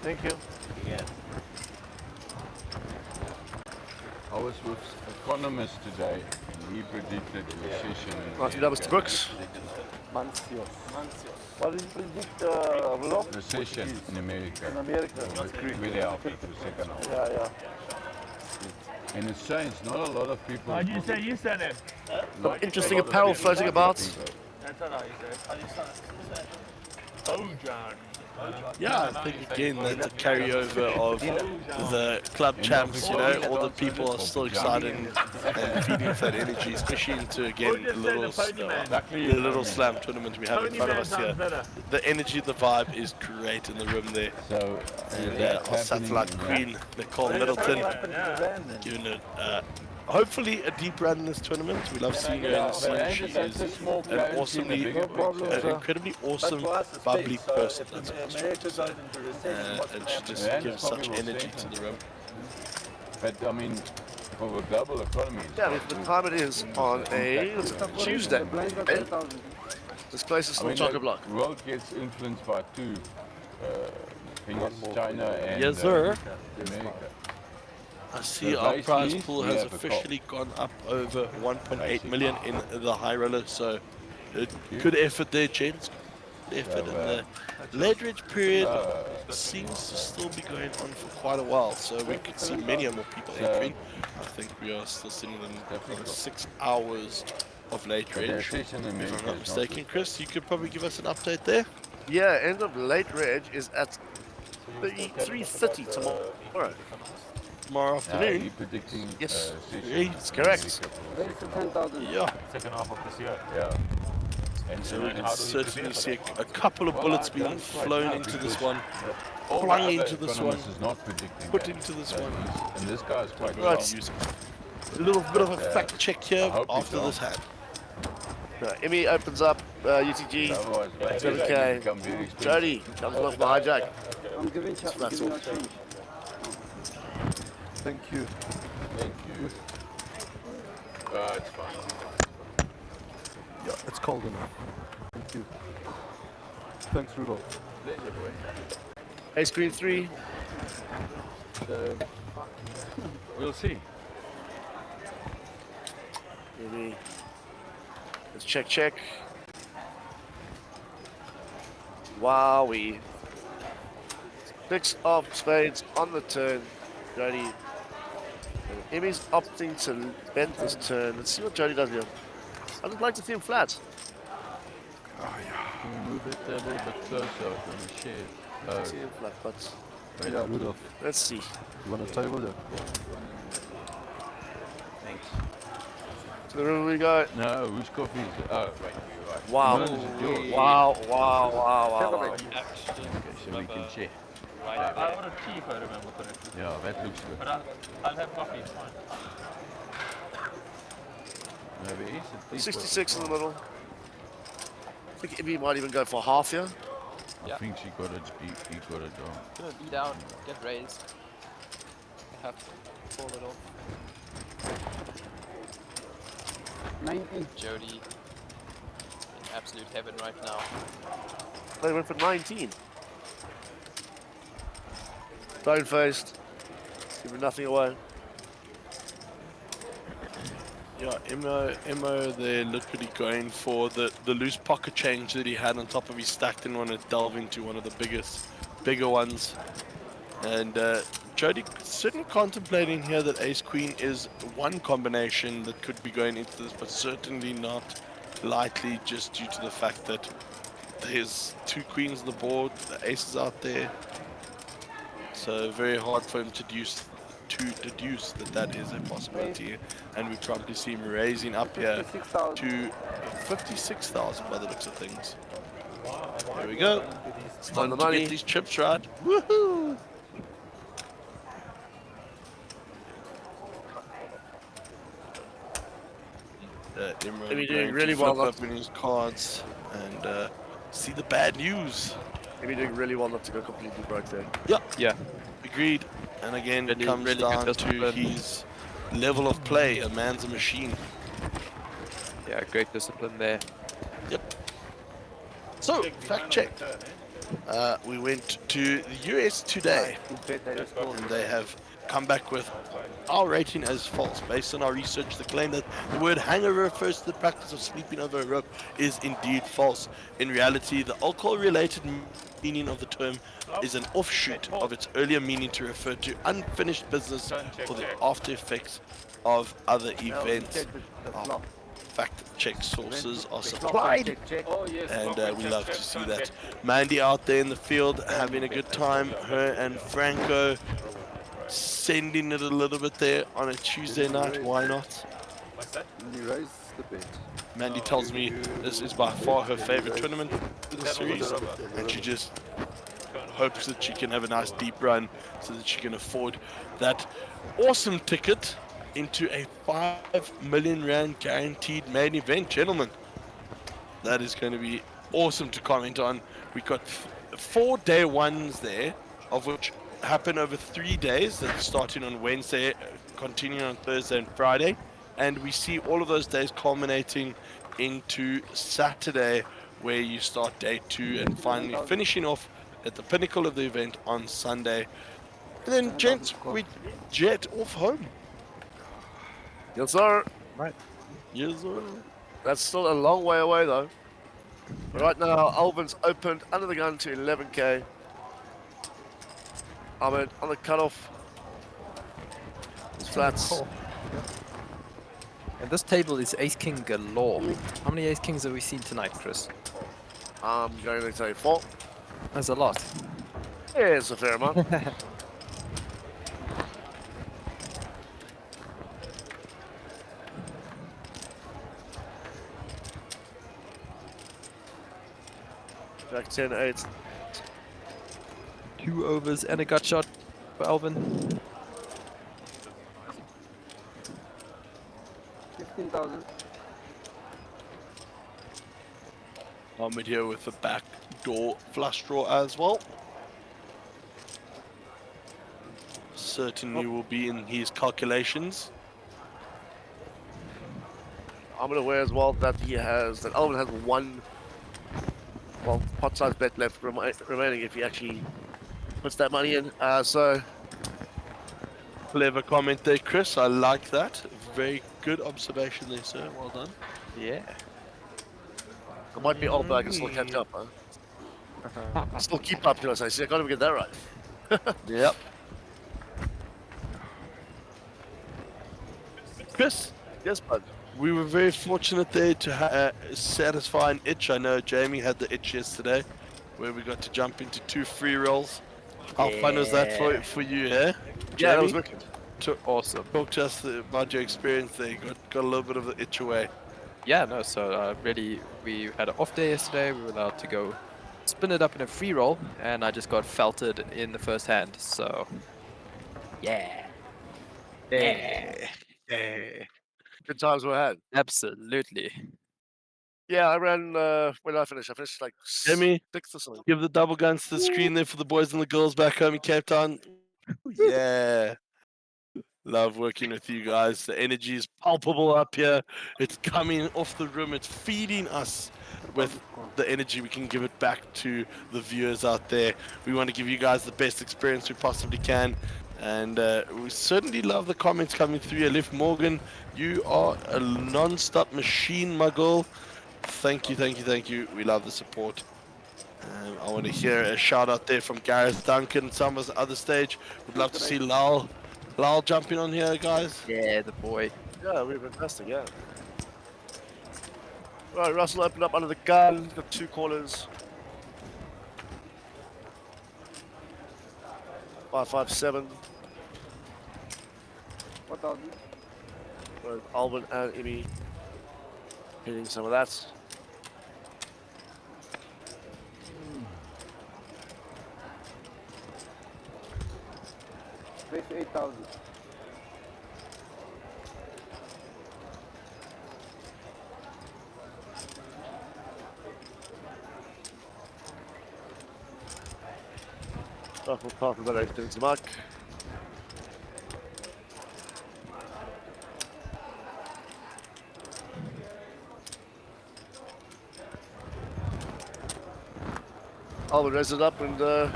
Thank you. I was with economist today, and he predicted recession. in Martin Mr. America. Brooks. Mancios. What did you predict, Rudolph? Recession in America. In America. Really helped the second half. Yeah. And it's saying it's not a lot of people. How do you say you said it? like Interesting a lot of apparel people floating about. predicting it. That's not how you say it. How do you say it? Oh, John. Yeah, I think again that's a carryover of the club champs, you know, all the people are still excited and feeding off that energy, especially into again the little slam tournament we have in front of us here. The energy, the vibe is great in the room there. So, And that's our happening satellite now. queen, Nicole Middleton, giving it hopefully a deep run in this tournament. We love seeing her in the scene. She is an awesomely, an incredibly awesome, bubbly person. That's for sure. America goes into recession. And she just Yeah, gives it's such probably energy worth to the room. But I mean, for a global economy, it's Yeah, the time it is on a Tuesday. This place is I still mean, chock a block. the world gets influenced by two things, China and Yes, sir. America. I see So our prize basically, pool we has have a officially gone up over 1.8 million in the high roller, so good effort there, gents. Good effort. And the leverage period seems to still be going on for quite a while, so we could see many more people entering. I think we are still sitting in 6 hours of late But the range. recession in If America I'm not is not mistaken, Chris, you could probably give us an update there. Yeah, end of late reg is at 3:30 tomorrow. Tomorrow He's afternoon. predicting Yes. recession It's in correct. America. 10,000. Yeah, Second half of this year. Yeah. And so so we can certainly see a couple of bullets being flown into this one, all the flung other into this one, economists is not predicting put that. into this So one. he's- And this guy is quite Right. right. Use a little bit of a fact check here I hope he's after on. this hand. Emmy opens up UTG. Otherwise, It's it's okay. become very expensive. Jody comes along for hijack. I'm giving you change. Thank you. Thank you. It's fine. Yeah, it's cold enough. Thank you. Thanks, Rudolph. Ace Queen 3. We'll see. Maybe. Let's check. Wowee. 6 of spades on the turn. Jody. Emmy's opting to bend this turn. Let's see what Jody does here. I'd just like to see him flat. Can we move it a little bit closer from the shed? Oh, See him flat, but Yeah, Rudolph. let's see. You want a table there? thanks. To the river we go. No, whose coffee is it? Oh, right, you're right. Wow. No, this is yours. Wow. Okay, so we can share. I ordered tea if I remember correctly. Yeah, that looks good. But I'll have coffee, it's fine. No, there is a tea 66 in the middle. I think Emmy might even go for half here. I think she got it. He got it down. Gonna be down, get raised. I have to pull it off. 90. Jody in absolute heaven right now. They went for 19. Stone faced. Giving nothing away. Yeah, Emo there literally going for the loose pocket change that he had on top of his stack. Didn't want to delve into one of the bigger ones. And Jody certainly contemplating here that Ace Queen is one combination that could be going into this, but certainly not lightly, just due to the fact that there's 2 queens on the board, the ace is out there, So very hard for him to deduce that is a possibility, and we probably see him raising up here 56,000. to 56,000 by the looks of things. There we go. Starting the to money. get these chips right. Woohoo! Imran Maybe doing going really to well flip not- open his cards and see the bad news. Maybe doing really well not to go completely broke there. Yeah. Agreed. And again, it Really- comes really good down to discipline. his level of play. A man's a machine. Yeah, great discipline there. So, fact check. We went to the US today, and they have come back with our rating as false. Based on our research, the claim that the word hangover refers to the practice of sleeping over a rope is indeed false. In reality, the alcohol-related meaning of the term is an offshoot of its earlier meaning to refer to unfinished business or the after effects of other events. Fact check sources are supplied, and we love to see that. Mandy out there in the field having a good time. Her and Franco sending it a little bit there on a Tuesday night. Why not? What's that? You raise the bet. Mandy tells me this is by far her favorite tournament in the series, and she just hopes that she can have a nice deep run so that she can afford that awesome ticket into a 5 million rand guaranteed main event. Gentlemen, that is going to be awesome to comment on. We got 4 day ones there, of which happen over 3 days, that's starting on Wednesday, continuing on Thursday and Friday, and we see all of those days culminating into Saturday, where you start day 2 and finally finishing off at the pinnacle of the event on Sunday. And then, gents, we jet off home. Yes, sir. Yes, sir. That's still a long way away, though. Right now, Alvin's opened under the gun to 11k. Ahmed on the cutoff. Flats. And this table is ace king galore. How many ace kings have we seen tonight, Chris? I'm going to say 4. That's a lot. Yeah, it's a fair amount. Back 10-8. 2 overs and a gut shot for Alvin. 15,000. Ahmed here with the back door flush draw as well. Certainly will be in his calculations. I'm aware as well that Alvin has one, well, pot size bet left remaining if he actually puts that money in. So Clever comment there, Chris. I like that. Very good observation there, sir. Well done. Yeah. I might be old, but I can still catch up. Huh? Still keep up, you know. So I see, I can't even get that right. Yep. Chris, Yes, bud. we were very fortunate there to satisfy an itch. I know Jamie had the itch yesterday, where we got to jump into 2 free rolls. How fun was that for you, eh? Yeah, that was Jamie? wicked. Awesome. Talk to us about your experience there. Got a little bit of the itch away. Yeah, no, so really, we had an off day yesterday. We were allowed to go spin it up in a free roll, and I just got felted in the first hand, so yeah. Yeah. Good times were had. Absolutely. Yeah, I ran. When did I finish? I finished like Jamie, 6th or something. give the double guns to the screen there for the boys and the girls back home in Cape Town. Yeah. Love working with you guys. The energy is palpable up here. It's coming off the room. It's feeding us with the energy. We can give it back to the viewers out there. We want to give you guys the best experience we possibly can. And we certainly love the comments coming through. Elif Morgan, you are a non-stop machine, my girl. Thank you, thank you, thank you. We love the support. I want to hear a shout out there from Gareth Duncan, some of the other stage. Would love to see Lal jumping on here, guys. Yeah, the boy. Yeah, we were fantastic. Yeah. Right, Russell opened up under the gun. He's got 2 corners. 557. 4,000. Both Alvin and Emmy hitting some of that. Place 8,000. Ruffle part of that opening to Mark. Alvin raises it up and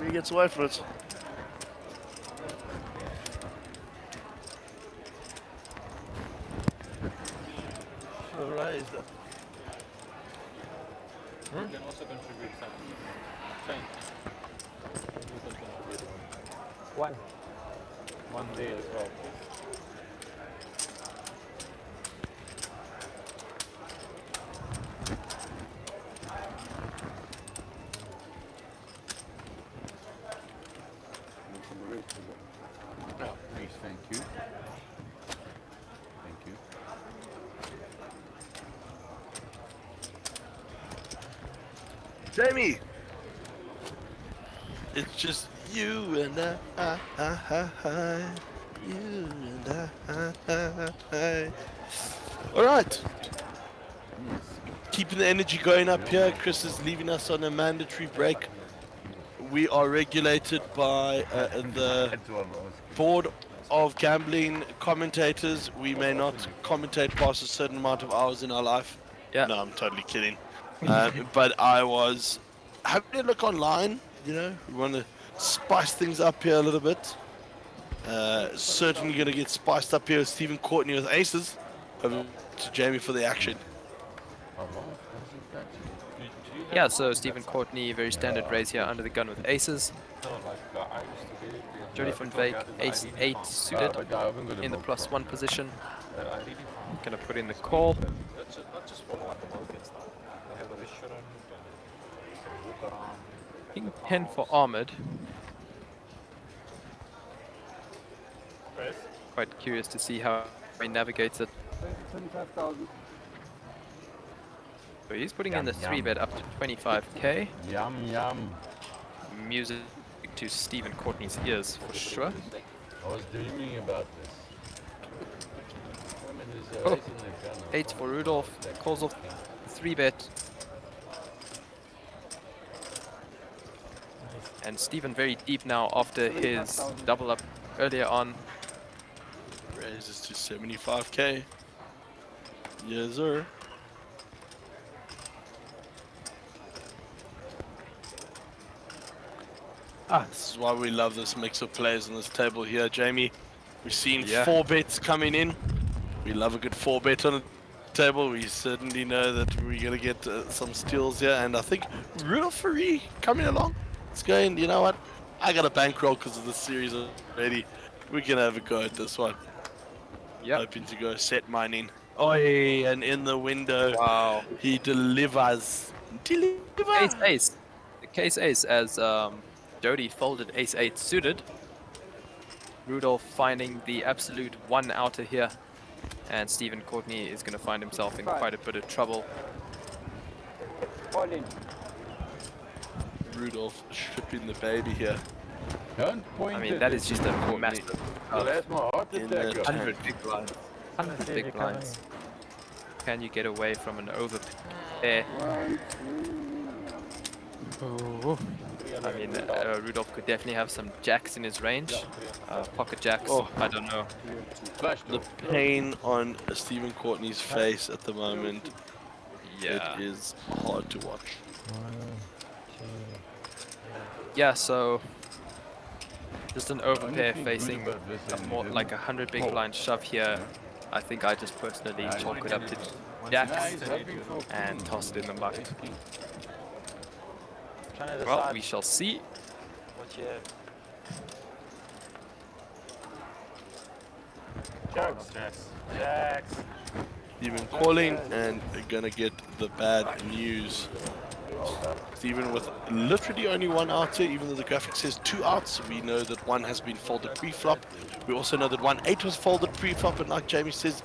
he gets away from it. Alright. You can also contribute some change. You can contribute one day as well. Oh, please, thank you. Thank you. Jamie! It's just you and I. You and I. Alright. Keeping the energy going up here. Chris is leaving us on a mandatory break. We are regulated by the That's all I was board of gambling commentators. We may not commentate past a certain amount of hours in our life. Yeah. No, I'm totally kidding. But I was having a look online. You know, we want to spice things up here a little bit. Certainly going to get spiced up here with Stephen Courtney with aces. Over to Jamie for the action. Yeah, so Stephen Courtney, very standard raise here under the gun with aces. No, like I used to be. Jody van Veek, ace 8 suited but I haven't got a in the book. +1 position. I really found Gonna put in the call. not just for like the market stuff. They have a restaurant and you can walk around. King 10 for Ahmed. Quite curious to see how he navigates it. 25,000. So he's putting in the 3-bet up to 25k. Yum, yum. Music to Stephen Courtney's ears for sure. I was dreaming about this. I mean, there's a Oh. race in the gun. 8 for Rudolph. Calls off 3-bet. And Stephen very deep now after his double up earlier on. Raises to 75k. Yes, sir. This is why we love this mix of players on this table here, Jamie. We've seen 4 bets coming in. We love a good 4 bet on the table. We certainly know that we're going to get some steals here. And I think Rudolph Free coming along. It's going, you know what? I got a bankroll because of this series already. We're going to have a go at this one. Yep. Hoping to go set mine in. Oh, and in the window, Wow. he delivers. Ace ace. The case ace as Jody folded ace 8 suited. Rudolph finding the absolute 1 outer here. And Stephen Courtney is going to find himself in quite a bit of trouble. All in. Rudolph shipping the baby here. Don't point I mean, at that it. is just a massive Well, that's my heart In attack. the 100 big blinds. 100 big blinds. Can you get away from an over there? Oh. I mean, Rudolph could definitely have some jacks in his range. Pocket jacks, I don't know. The pain on Stephen Courtney's face at the moment. Yeah. It is hard to watch. Yeah, so just an overpair facing a more like 100 big blind shove here. I think I just personally chalk it up to jacks and toss it in the muck. Well, we shall see. Stephen calling and gonna get the bad news. Stephen with literally only one out here, even though the graphic says 2 outs. We know that 1 has been folded pre-flop. We also know that 1-8 was folded pre-flop, and like Jamie says,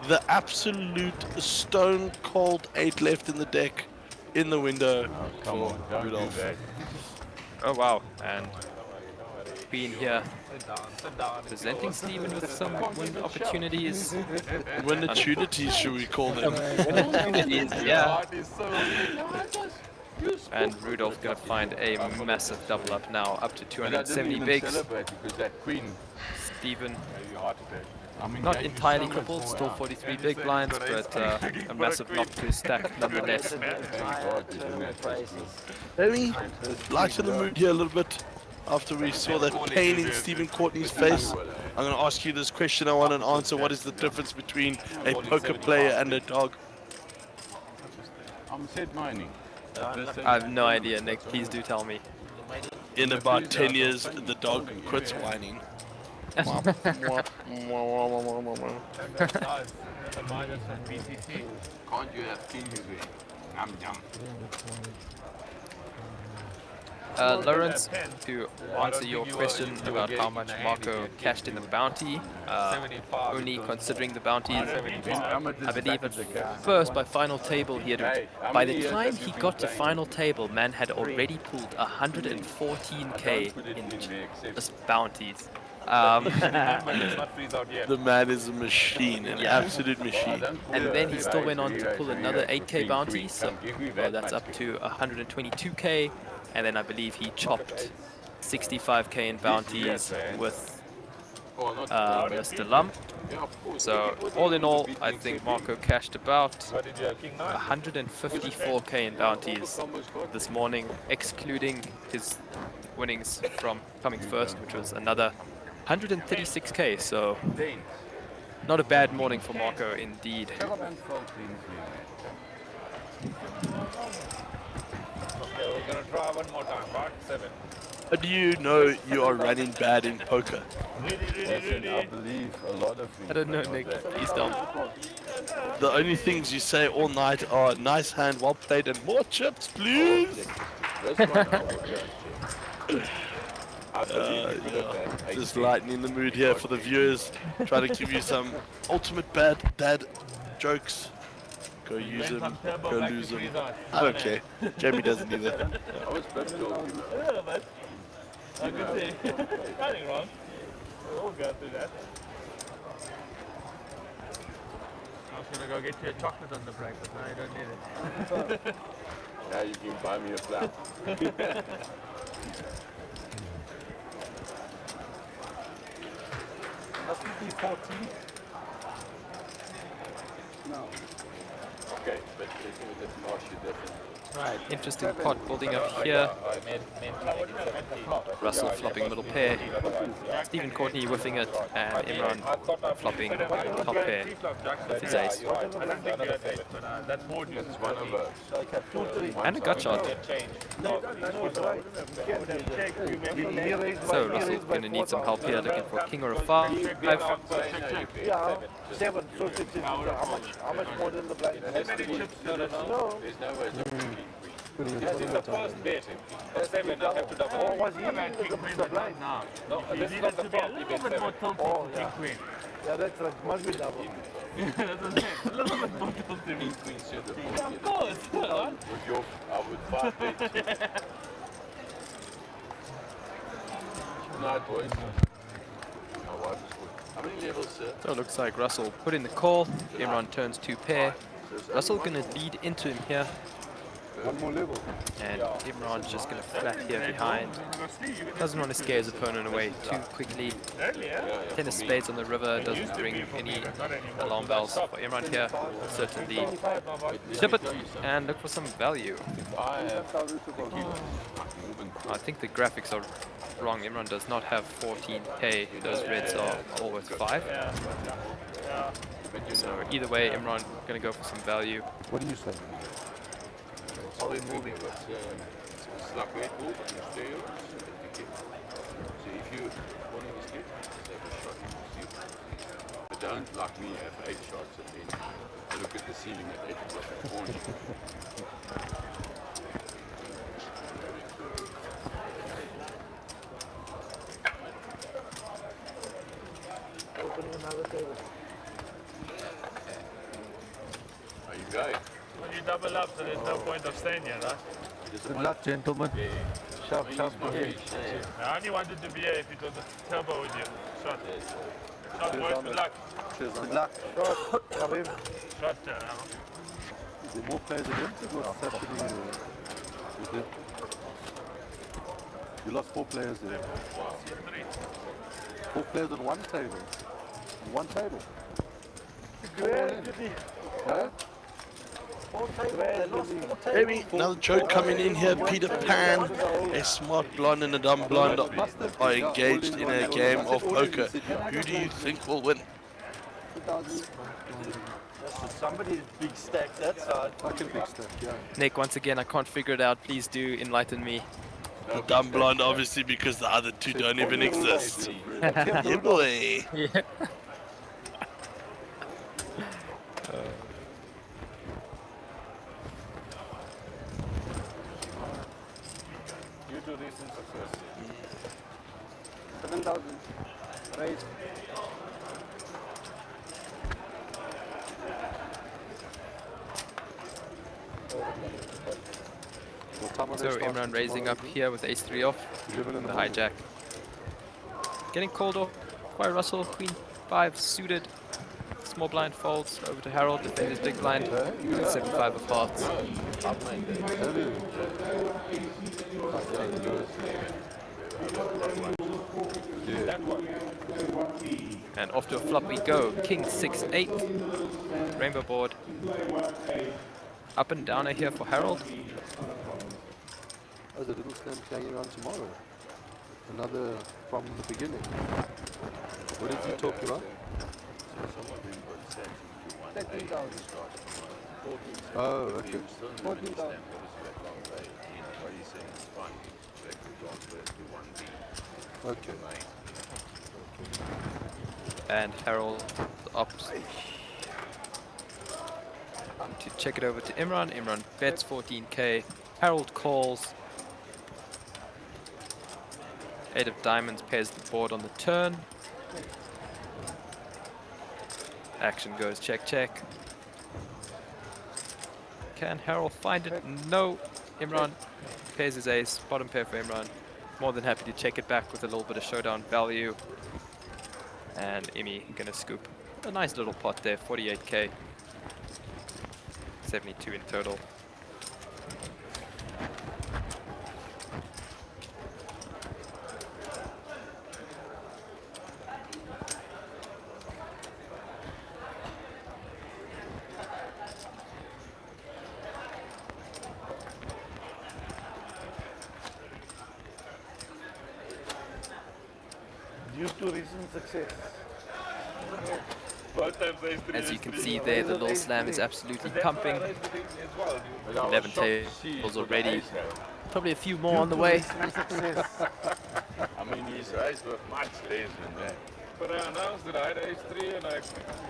the absolute stone cold 8 left in the deck, in the window Come for on, don't do Rudolph. that. Oh wow, and being here Sit down. presenting Stephen with some win opportunities. Win-opportunities, should we call them? Opportunities, yeah. Heart is so And Rudolph gonna find a massive double up now, up to And I didn't 270 even bigs. celebrate because that queen. Stephen I'm not engaged entirely so much crippled, more still out. 43 big blinds, but a massive knock to his stack nonetheless. Thank God you didn't have to. Jamie, lighten the mood here a little bit after we saw that pain in Stephen Courtney's face. I'm going to ask you this question. I want an answer. What is the difference between a poker player and a dog? I'm set mining. I have no idea, Nick. Please do tell me. In about 10 years, the dog quits whining. nice. The minus and BTT. Can't you have kings there? Yum yum. Lawrence, to answer your question about how much Marco cashed in the bounty, 75. only considering the bounties, How much is I believe back at at the car? first by final table he had, Hey, how by many the years time have he you been got to playing? final table, man had already pulled 114k Put it in in there, except just bounties. Remember, let's not freeze out yet. The man is a machine, an absolute machine. And then he still went on to pull another 8k bounty, so well, that's up to 122k. And then I believe he chopped 65k in bounties with Mr. Lump. So all in all, I think Marco cashed about What did you have? King 9? 154k in bounties this morning, excluding his winnings from coming first, which was another 136k. So not a bad morning for Marco indeed. Okay, we're gonna try one more time, right? 7. How do you know you are running bad in poker? Listen, I believe a lot of things. I don't know, Nick. Please don't. The only things you say all night are nice hand, well played, and more chips, please. This one, I believe you Yeah. Just lightening the mood here for the viewers. Try to give you some ultimate bad dad jokes. Go use them, go lose them. I don't care. Jamie doesn't either. I was supposed to talk to you. Yeah, but I could say nothing wrong. We all go through that. I was gonna go get you a chocolate on the break, but no, you don't need it. Now you can buy me a flower. Mustn't be 14. Okay, but it was a partial difference. Right, interesting pot building up here. Russell flopping middle pair, Stephen Courtney whiffing it, and Imran flopping top pair with his ace. That's more just It's one of those. And a gut shot. So Russell's going to need some help here, looking for a king or a 5. Yeah, 7. So it's how much more than the blind? There's no way to the first bit. 7, I have to double. Or was he the blind? No, this is not the flop. He bet 7. Yeah, that's right. Must be double. Queen should have Of course. with your, I would 5 bets. Night, boys. My wife is good. How many levels, sir? So it looks like Russell put in the call, Imran turns 2 pair. Russell going to lead into him here. One more level. And Imran's just going to flat here behind. Doesn't want to scare his opponent away too quickly. 10 of spades on the river doesn't ring any alarm bells for Imran here. Certainly chip it and look for some value. I have I think the graphics are wrong. Imran does not have 14k. Those reds are all worth 5. So either way, Imran going to go for some value. What do you say? solid moving. It's like Red Bull, but in stereo. So if you want to escape, just have a shot. But don't, like me, have 8 shots and then look at the ceiling at 8 o'clock in the morning. there's no point of staying here, right? Good luck, gentlemen. Sharp, sharp. I only wanted to be here if it was a turbo with you. Shot. Shot, boys, good luck. Good luck. Come in. Shot, Is there more players against or what's happening? Is there? You lost 4 players there. 4 players on one table. On one table. Huh? Maybe another joke coming in here. Peter Pan, a smart blonde and a dumb blonde are engaged in a game of poker. Who do you think will win? Somebody's big stack that side. Fucking big stack, yeah. Nick, once again, I can't figure it out. Please do enlighten me. The dumb blonde, obviously, because the other two don't even exist. Yeah, boy. Yeah. Due to recent success. 7,000. Right. So Imran raising up here with ace-3 off, the hijack. Getting called off by Russell, queen 5 suited. Small blind folds over to Harold, defenders big blind, 7-5 of hearts. And off to a flop we go, king 6-8, rainbow board. Up and downer here for Harold. There's a little slam hanging on tomorrow. Another from the beginning. What did he talk about? 13,000. Oh, okay. 14,000. Okay. And Harold opts to check it over to Imran. Imran bets 14k. Harold calls. 8 of diamonds pairs the board on the turn. Action goes check, check. Can Harold find it? No. Imran pairs his ace. Bottom pair for Imran. More than happy to check it back with a little bit of showdown value. And Imi gonna scoop a nice little pot there, 48k. 72 in total. Due to recent success. As you can see there, the little slam is absolutely pumping. 11 tables already. Probably a few more on the way. I mean, his eyes were much less than that. But I announced that I had ace-3 and I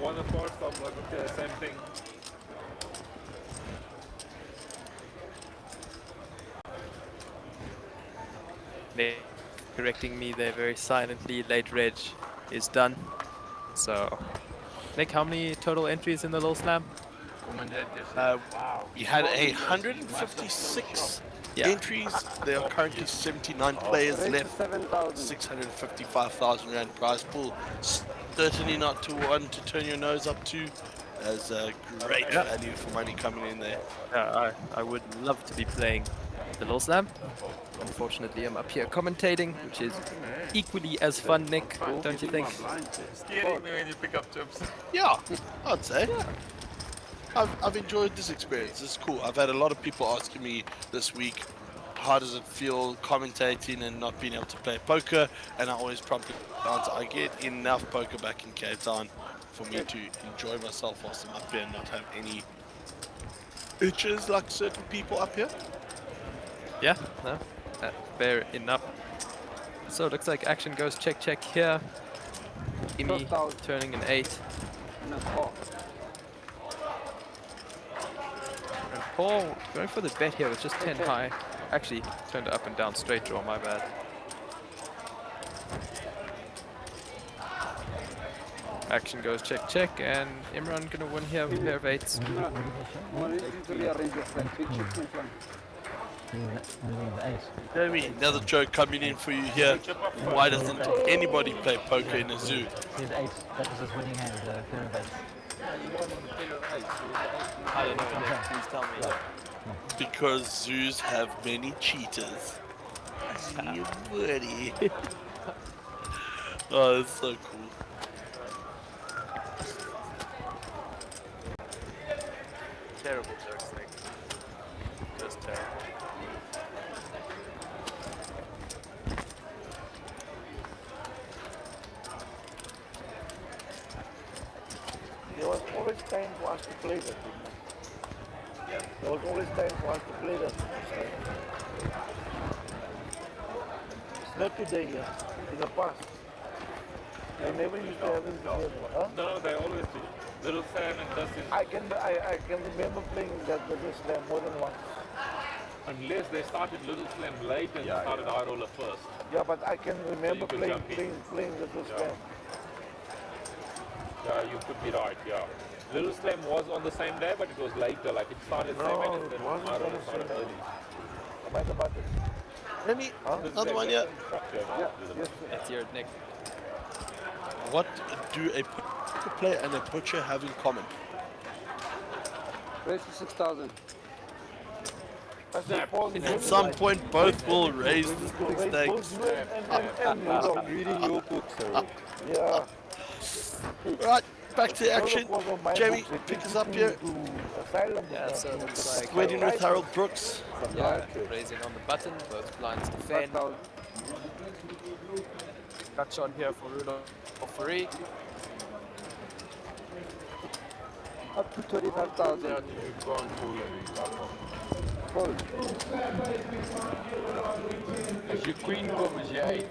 won the first. I'm like, okay, same thing. They're correcting me there very silently. Late reg is done. So, Nick, how many total entries in the little slam? We had 156 entries. There are currently 79 players left. 655,000 rand prize pool. Certainly not to one to turn your nose up to. There's a great value for money coming in there. I would love to be playing the little slam. Unfortunately, I'm up here commentating, which is equally as fun, Nick, don't you think? Scary when you pick up chips. Yeah, I'd say. I've enjoyed this experience. It's cool. I've had a lot of people asking me this week, how does it feel commentating and not being able to play poker? And I always promptly answer, I get enough poker back in Cape Town for me to enjoy myself whilst I'm up here and not have any itches like certain people up here. Yeah, no, fair enough. So it looks like action goes check, check here. Imi turning an 8. And Paul going for the bet here with just 10 high. Actually, turned it up and down straight draw, my bad. Action goes check, check, and Imran gonna win here with a pair of 8s. Jamie, another joke coming in for you here. Why doesn't anybody play poker in a zoo? I don't know, Nick, please tell me. Because zoos have many cheaters. You buddy. Oh, that's so cool. Terrible jokes, Nick. Just terrible. There was always time for us to play that. There was always time for us to play that. It's not today, yeah. In the past. They never used to have it together. Huh? No, they always do. Little Sam and Dustin. I can remember playing that Little Slam more than once. Unless they started Little Slam late and started High Roller first. Yeah, but I can remember could playing jump in. Little Slam. Yeah, you could be right, yeah. Little Slam was on the same day, but it was later. Like it started No, 7 and it then wasn't High on Roller the started same day. early. About it. Jamie, This is another one here. structure, Yeah, isn't it? yes. Let's hear it, Nick. What do a poker player and a butcher have in common? Raise to 6,000. At some point, both will raise the stakes. Reading your book, sir. Yeah. Right, back to action. Jamie, pick us up here. Yeah, so it looks like Waiting with Harold Brooks. yeah, raising on the button, both blinds defend. Cut shot here for Rudolph Free. Up to 25,000. You've gone Fold. As je queen komt, is je 8.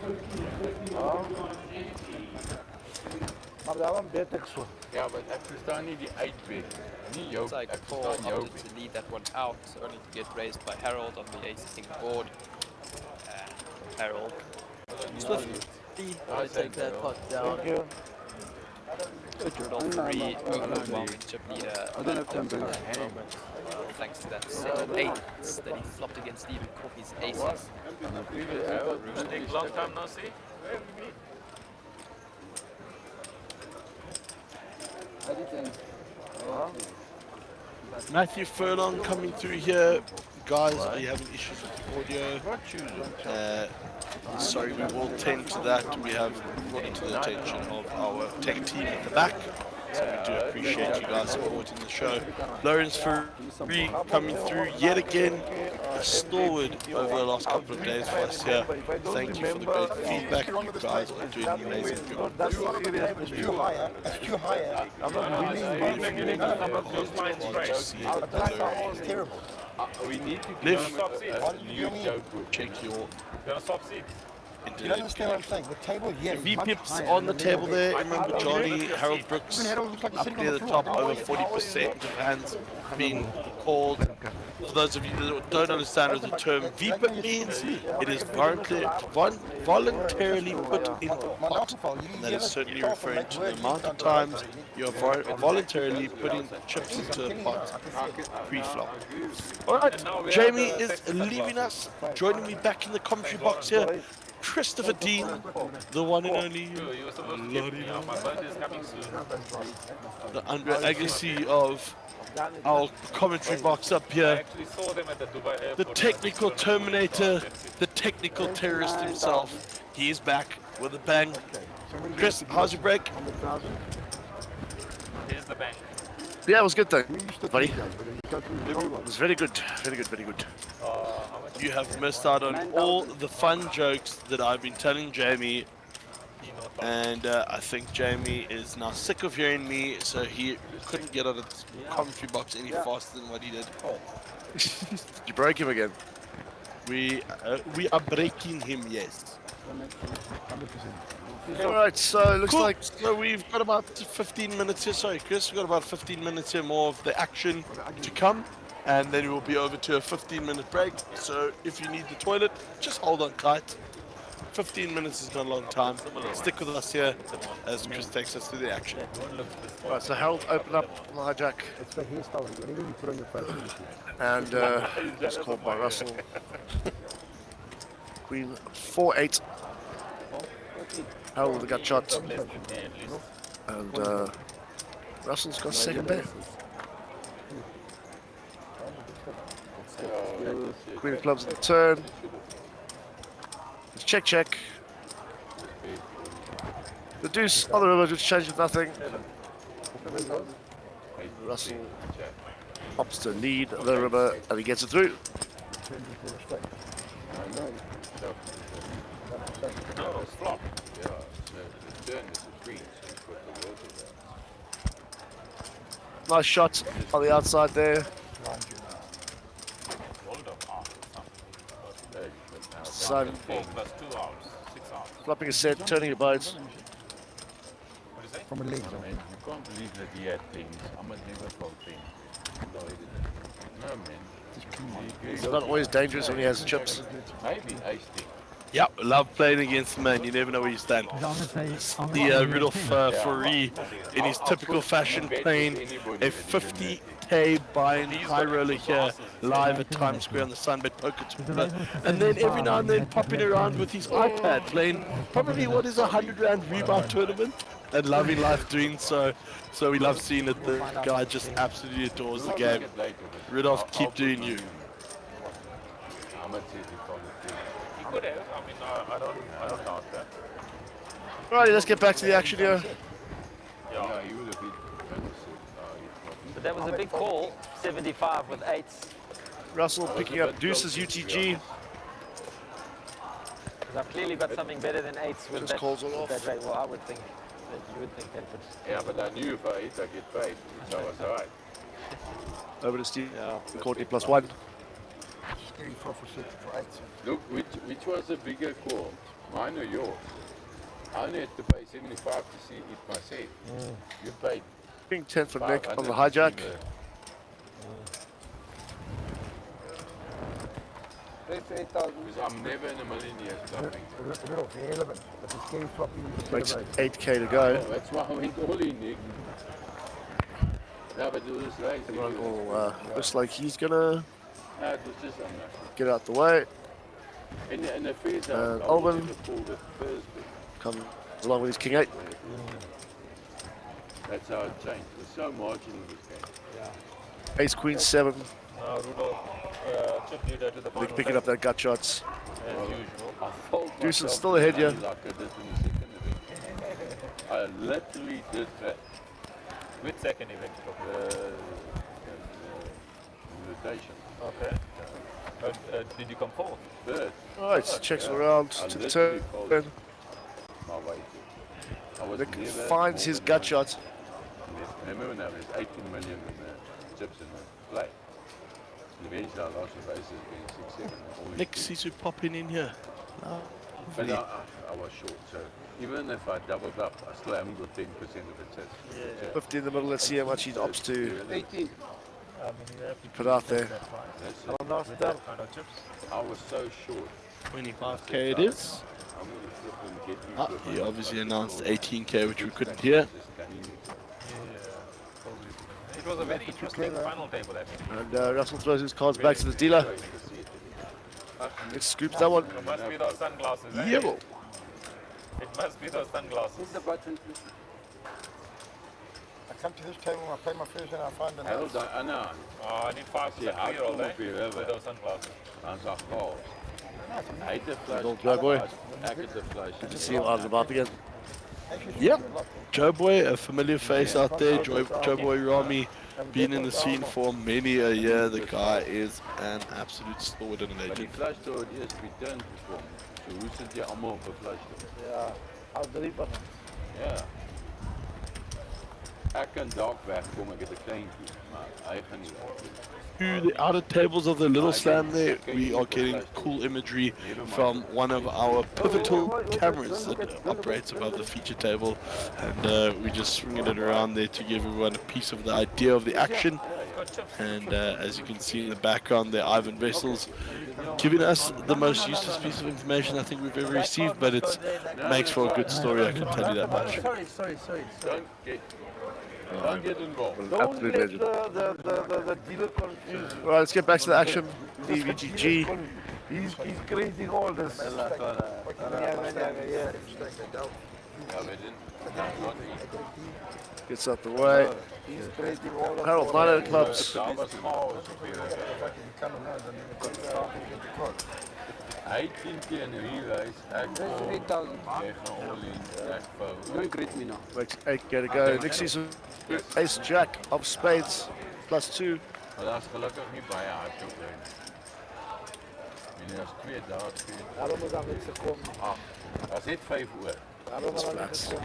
Maar daarom bet ik zo. Ja, maar ik versta niet die 8 bit. Niet jouw, Looks like ik Paul versta jouw opted to leave that one out, only to get raised by Harold on the ace-king board. Harold. I take that pot down. Thank you. Rudolph Free overwhelming chip leader. I don't have time to moment, thanks to that set of 8s that he flopped against Stephen Coffey's aces. Nick, long time no see. Matthew Furlong coming through here. Guys, are you having issues with the audio? Sorry, we will tend to that. We have brought it to the attention of our tech team at the back. So we do appreciate you guys supporting the show. Lawrence Free coming through yet again. A stalwart over the last couple of days for us here. Thank you for the great feedback. You guys are doing an amazing job. That's too high. It's too high. I'm not winning. It's terrible. We need to Liv, you check your Gonna swap seats. You don't understand what I'm saying? The table here is much V-pips higher on the than table level. there. Remember Johnny, Harold Brooks, Harold looks like he's up sitting near on the the top, floor. over 40% of hands being called. For those of you that don't understand what the term VPIP means, it is voluntarily put in pot. And that is certainly referring to the amount of times you are voluntarily putting chips into a pot pre-flop. Alright, Jamie is leaving us. Joining me back in the commentary box here, Christopher Dean, the one and only You were supposed to get me out. My birthday's coming soon. the Andre Agassi of our commentary box up I here. actually saw them at the Dubai airport. The technical Terminator, the technical terrorist himself. He is back with a bang. Chris, how's your break? Here's the bank. Yeah, it was good though, buddy. It was very good, very good, very good. You have missed out on all the fun jokes that I've been telling Jamie. And I think Jamie is now sick of hearing me, so he couldn't get out of the commentary box any faster than what he did. You broke him again. We are breaking him, yes. Alright, so it looks Cool. like So we've got about 15 minutes here. Sorry, Chris. We've got about 15 minutes here more of the action to come. And then we'll be over to a 15-minute break. So if you need the toilet, just hold on tight. 15 minutes is not a long time. Stick with us here as Chris takes us through the action. Right, so Harold opened up on the hijack. It's the hairstyle. Whatever you put on your face. And it's called by Russell. Queen 4-8. Harold with the gut shot. And Russell's got second bet. Queen of clubs in the turn. It's check, check. The deuce on the river just changes nothing. Russell opts to lead the river and he gets it through. Nice shot on the outside there. Sun flopping a set, turning your boats. From a leg. I mean, you can't believe that he had things. I'm never felt things. No, man. It's not always dangerous when he has chips. Maybe ace thing. Yep, love playing against the man. You never know where you stand. The Rudolph Fourie, in his typical fashion, playing a 50k buy-in high roller here, live at Times Square on the SunBet Poker Tour. And then every now and then popping around with his iPad, playing probably what is a 100 rand rebuy tournament, and loving life doing so. So we love seeing it. The guy just absolutely adores the game. Rudolph, keep doing you. He could have. I mean, I don't doubt that. Alrighty, let's get back to the action here. Yeah, he would have been. But that was a big call, 75 with 8s. Russell picking up deuces UTG. Because I've clearly got something better than 8s with Just that, calls it off. that rate. Well, I would think that you would think that would. Yeah, but I knew if I hit, I get paid. So I was alright. Over to Steve. Courtney +1. Look, which was the bigger call? Mine or yours? I only had to pay 75 to see it myself. You paid King 10 for Nick on the hijack. Because I'm never in a million years stopping. Makes 8k to go. Oh, that's why I went all in, Nick. No, but it was right. Looks like he's gonna No, it was just unlucky. get out the way. And the first And I Alban wanted to pull the first bit. comes along with his King 8. That's how it changed. It was so marginal this game. Ace Queen 7. Rudolph, chip leader to the final. Nick picking up that gut shots. As usual. I felt Deuce is myself still ahead here. like I did in the second event. I literally did that. Which second event? Invitation. Okay. Did you come fourth? Third. Alright, checks around to the turn. My way to. I was Nick never finds his gut shot. Remember when I was 18 million in the chips in the play? Eventually I lost the bases being 6-7. Nick Sisu popping in here. But I was short, so even if I doubled up, I still haven't got 10% of the chips. 50 in the middle, let's see how much he opts to 18. put out there. I was so short. 25k it is. I'm going to flip and get you. He obviously announced 18k, which we couldn't hear. It was a very interesting final table, I think. And Russell throws his cards back to the dealer. It scoops that one. It must be those sunglasses, eh? Yo. It must be those sunglasses. the button. I come to this table, I play my first and I find the Harold, I know. Oh, I need 5% Yeah, I clear all come day up here, with those sunglasses. I was like, oh. I hate the flash. Old Joe Boy. I hate the flash. Good to see him out and about again. Yep. Joe Boy, a familiar face out there. Joe Boy Rami, been in the scene for many a year. The guy is an absolute stalwart and a Maar die legend. flash door die is return gekom. So hoe sit jy almal op 'n flash door? Ja, al 3 van hem. Ja. Ek kan dalk wegkom, ek het 'n kleintjie, maar hy gaan nie wegkom. To the outer tables of the Little Slam there, we are getting cool imagery from one of our pivotal cameras that operates above the feature table, and we're just swinging it around there to give everyone a piece of the idea of the action. And as you can see in the background there, Ivan Vessel's giving us the most useless piece of information I think we've ever received, but it makes for a good story, I can tell you that much. Sorry. Don't get involved. Well, absolute legend. The dealer confused. Right, let's get back to the action. DVGG. He's creating all this. Gets out the way. He's creating all of Harold, 9 clubs. Hy 10 keer in die reis, ek wil jy gaan al in, ek wou. Don't greet me now. Makes 8k to go. Next season, ace jack of spades, +2. Maar daar's gelukkig nie baie hard op nie. En daar's 2 daar, 2. Daarom is daar mense kom. Daar's net 5 oor. Daarom is daar mense kom.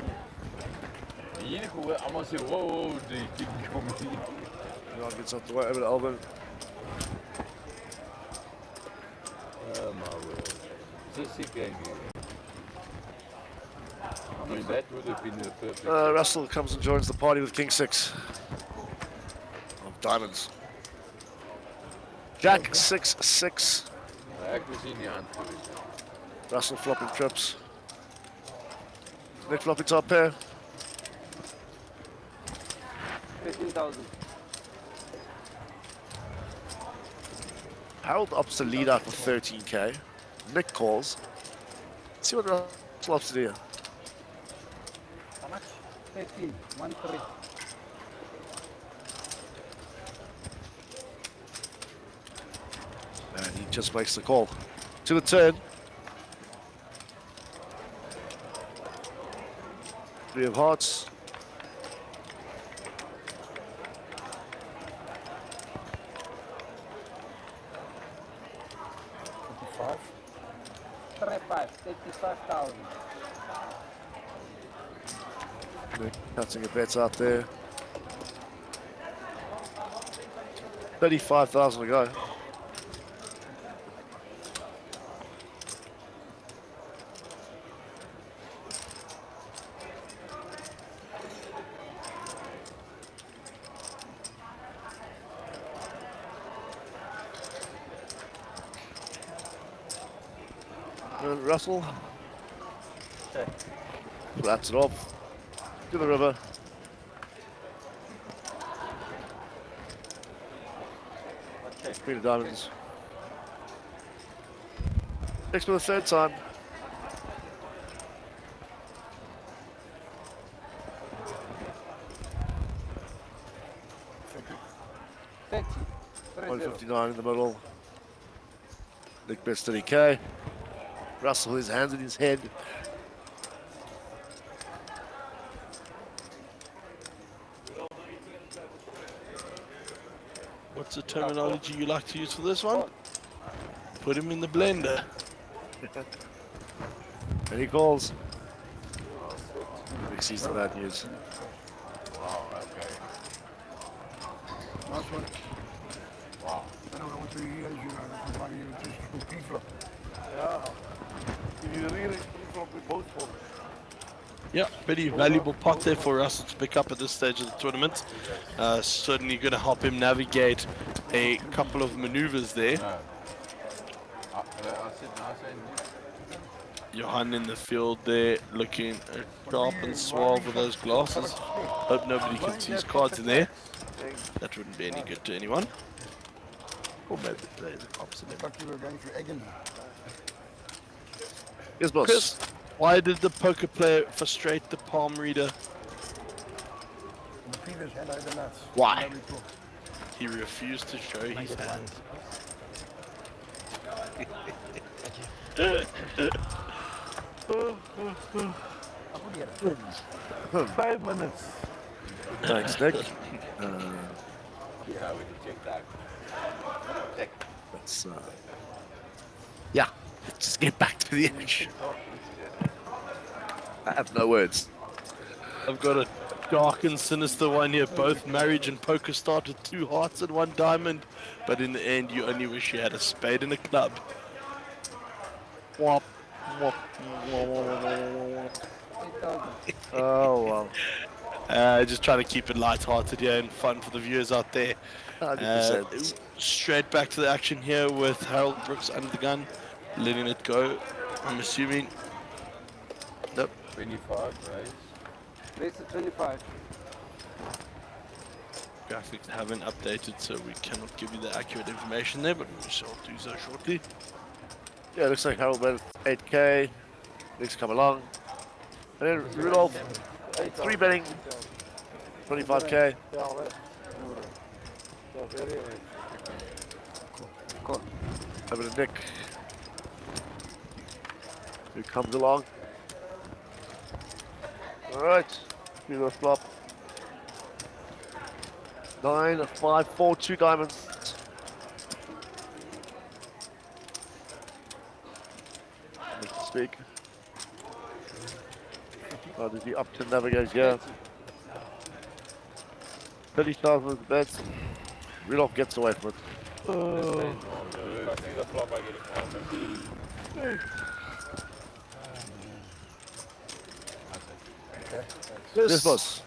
Hier gehoor, almal sê, wow, die kom hier. Jan gets out the way over to Alvin. Maar dis seker nie. I mean, that would have been the perfect. Russell comes and joins the party with King 6 of diamonds. Jack 6-6. Ek was in die hand gewees. Russell flopping trips. Nick flopping top pair. 15,000. Harold opts to lead out for 13k. Nick calls. Let's see what Russell opts to do here. How much? 15. 1-3. And he just makes the call. To the turn. 3 of hearts. Try 5. 35,000. Nick cutting a bet out there. 35,000 to go. Russell flats it off to the river. Queen of diamonds. Next for the third time. $30. 159 in the middle. Nick bets 30k. Russell, his hands in his head. What's the terminology you like to use for this one? Put him in the blender. And he calls. Nick sees the bad news. Wow, okay. Last one. Wow. I don't know what 3 years you know, somebody just people. Yeah. You really flop with both of them. Yeah, pretty valuable pot there for Russell to pick up at this stage of the tournament. Certainly going to help him navigate a couple of maneuvers there. No. I said, Johan in the field there, looking sharp and suave with those glasses. Hope nobody can see his cards in there. That wouldn't be any good to anyone. Or maybe the players are opposite him. Thought you were going for Egan. Yes, boss. Chris, why did the poker player frustrate the palm reader? The previous hand I had the nuts. Why? He refused to show his hand. 5 minutes. Thanks, Nick. yeah, we can check that. Let's, yeah, let's just get back to the action. I have no words. I've got a dark and sinister one here. Both marriage and poker start with 2 hearts and 1 diamond, but in the end, you only wish you had a spade and a club. Wop, wop, wop, wop, wop, wop. Oh, wow. Just trying to keep it light-hearted here and fun for the viewers out there. 100%. Straight back to the action here with Harold Brooks under the gun, letting it go. I'm assuming. Nope. 25, right? Race at 25. Graphics haven't updated, so we cannot give you the accurate information there, but we shall do so shortly. Yeah, looks like Harold bet 8K. Needs to come along. And then Rudolph, 3 betting, 25K. Over to Nick, who comes along. Alright, Rudolph flop. 9, 5, 4, 2 diamonds. Nick to speak. Oh, did the Upton navigate? Yeah. 30,000 with the bets. Rudolph gets away from it. If I see the flop, I get it. Yes, boss.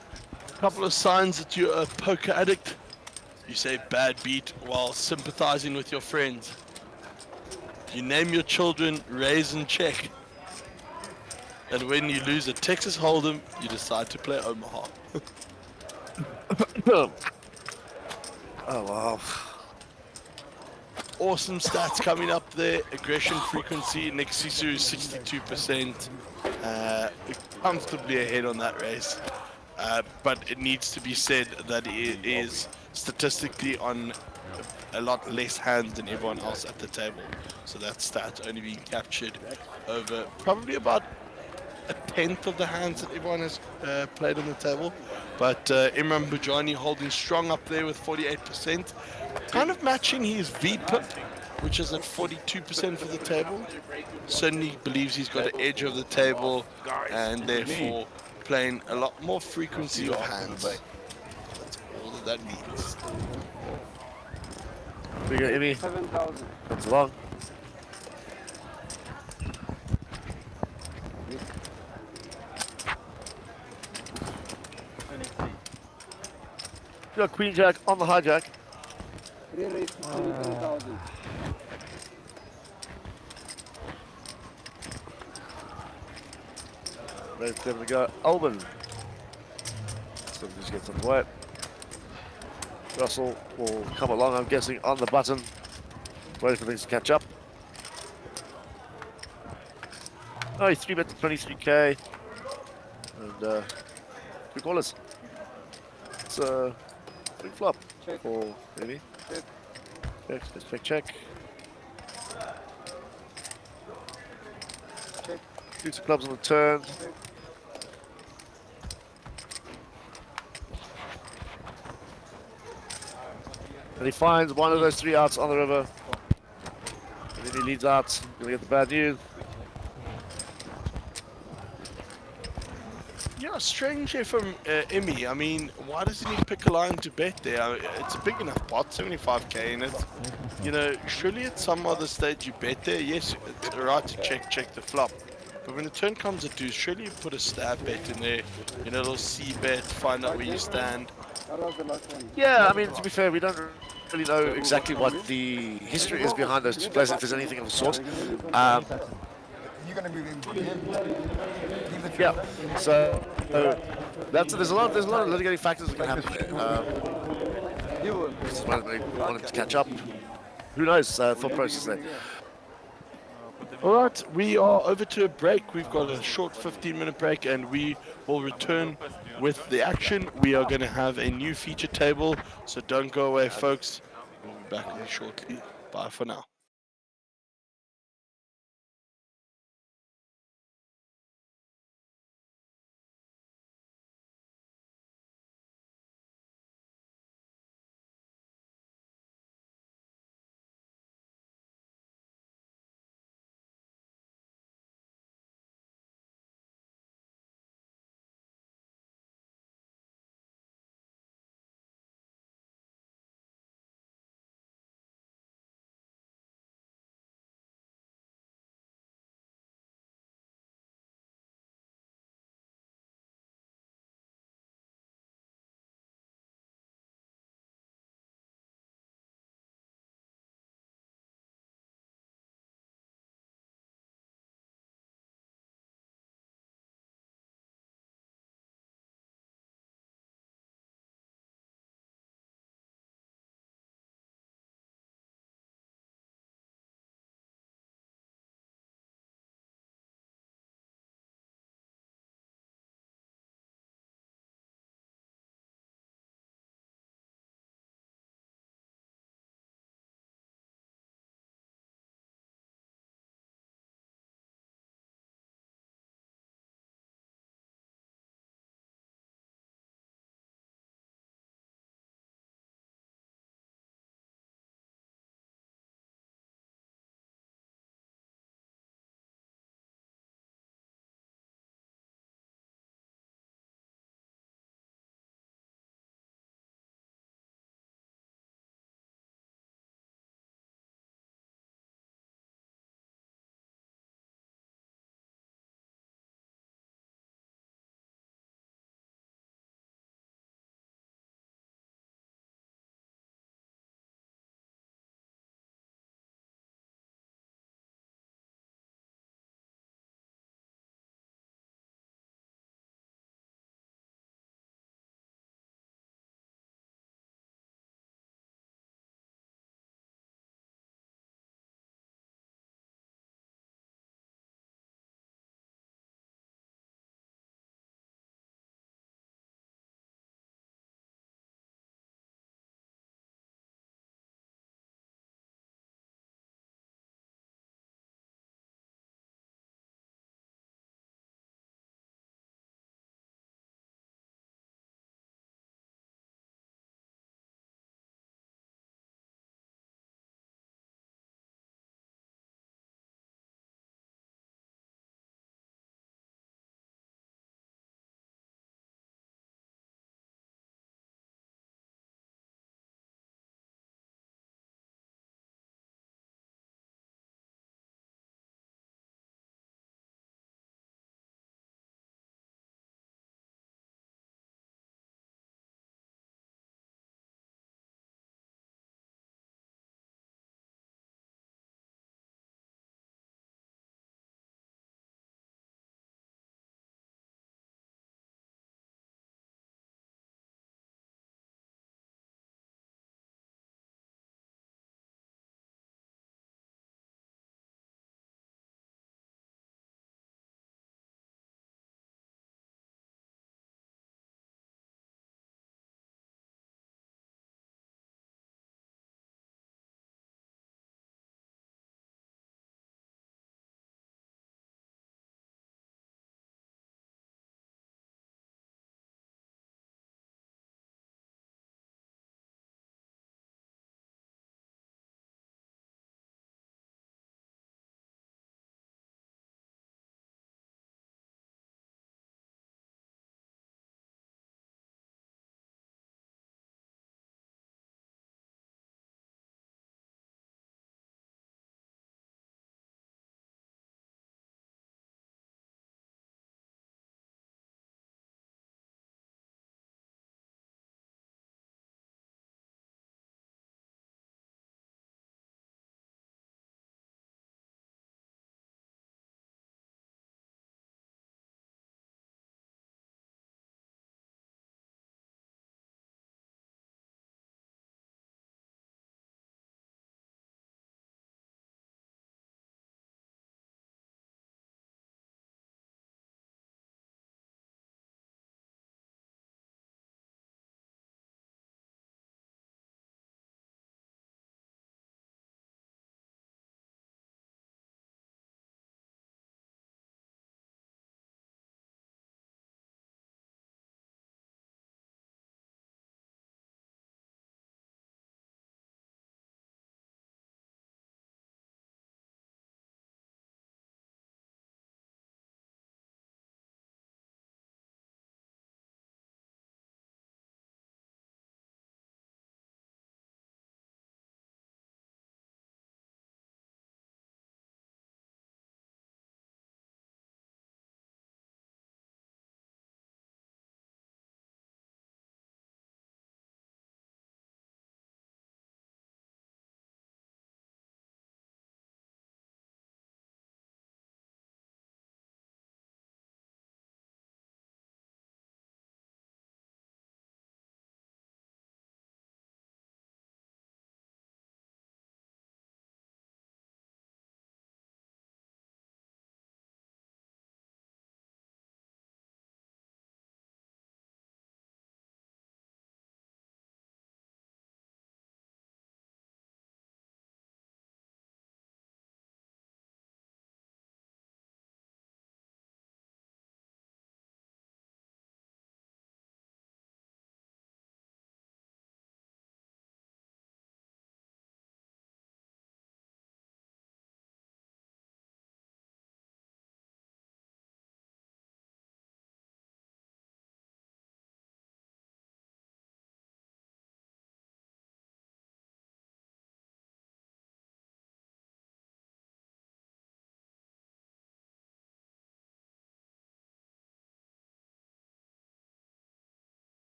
Couple of signs that you're a poker addict. You say bad beat while sympathizing with your friends. You name your children raise and check. And when you lose a Texas Hold'em, you decide to play Omaha. Oh, wow. Awesome stats coming up there. Aggression frequency, Nick Sisu 62%. Comfortably ahead on that race. But it needs to be said that it is statistically on a lot less hands than everyone else at the table. So that stat only being captured over probably about a tenth of the hands that everyone has played on the table. But Imran Bujani holding strong up there with 48%. Kind of matching his VPIP, which is at 42% for the table. Certainly believes he's got an edge of the table and therefore playing a lot more frequency of hands. That's all that means. We got Ivy. 7,000. Comes along. We got Queen Jack on the hijack. Race at 23,000. Ready for them to go. Alban. So just gets on the way. Russell will come along, I'm guessing, on the button. Waiting for things to catch up. Oh, he 3-bet to 23K. And 2 callers. It's a big flop. Check. For maybe. Check. Check, let's check. Check. Shoots the clubs on the turn. Check. And he finds one of those 3 outs on the river. And then he leads out. Gonna get the bad news. Yeah, strange here from Emmy. I mean, why doesn't he pick a line to bet there? I mean, it's a big enough pot, 75K in it. You know, surely at some other stage you bet there. Yes, it's alright to check the flop. But when the turn comes to do, surely you put a stab bet in there. You know, a little C bet, find out where you stand. That was the last one. Yeah, I mean, to be fair, we don't really know exactly what the history is behind those 2 players, if there's anything of the sort. You're going to be in. Yeah, so there's a lot of litigating factors that can happen there. Just wanted to catch up. Who knows? Thought process there. All right, we are over to a break. We've got a short 15-minute break, and we will return with the action. We are going to have a new feature table, so don't go away, folks. We'll be back shortly. Bye for now.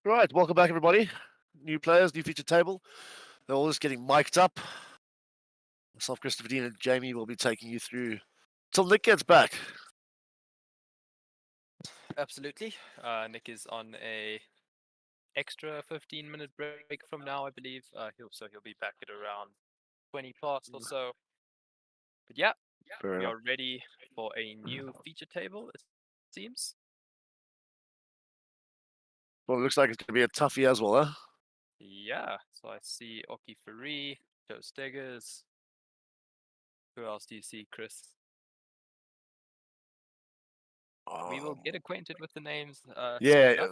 Right, welcome back, everybody. New players, new feature table. They're all just getting mic'd up. Myself, Christopher Dean, and Jamie will be taking you through till Nick gets back. Absolutely. Nick is on a extra 15-minute break from now, I believe. He'll be back at around 20 past or so. But yeah, Fair we enough. are ready for a new feature table, it seems. Well, it looks like it's going to be a toughie as well, huh? Yeah, so I see Oki Free, Joe Steggers. Who else do you see, Chris? We will get acquainted with the names Yeah, soon enough.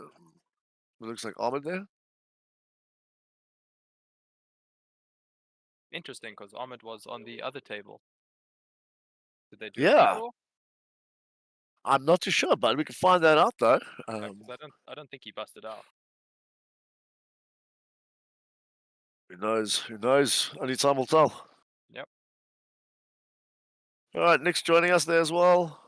it looks like Ahmed there. Interesting, because Ahmed was on the other table. Did they do a Yeah. redraw? I'm not too sure, but we can find that out though. Yeah, 'cause I don't think he busted out. Who knows? Who knows? Only time will tell. Yep. All right, Nick's joining us there as well.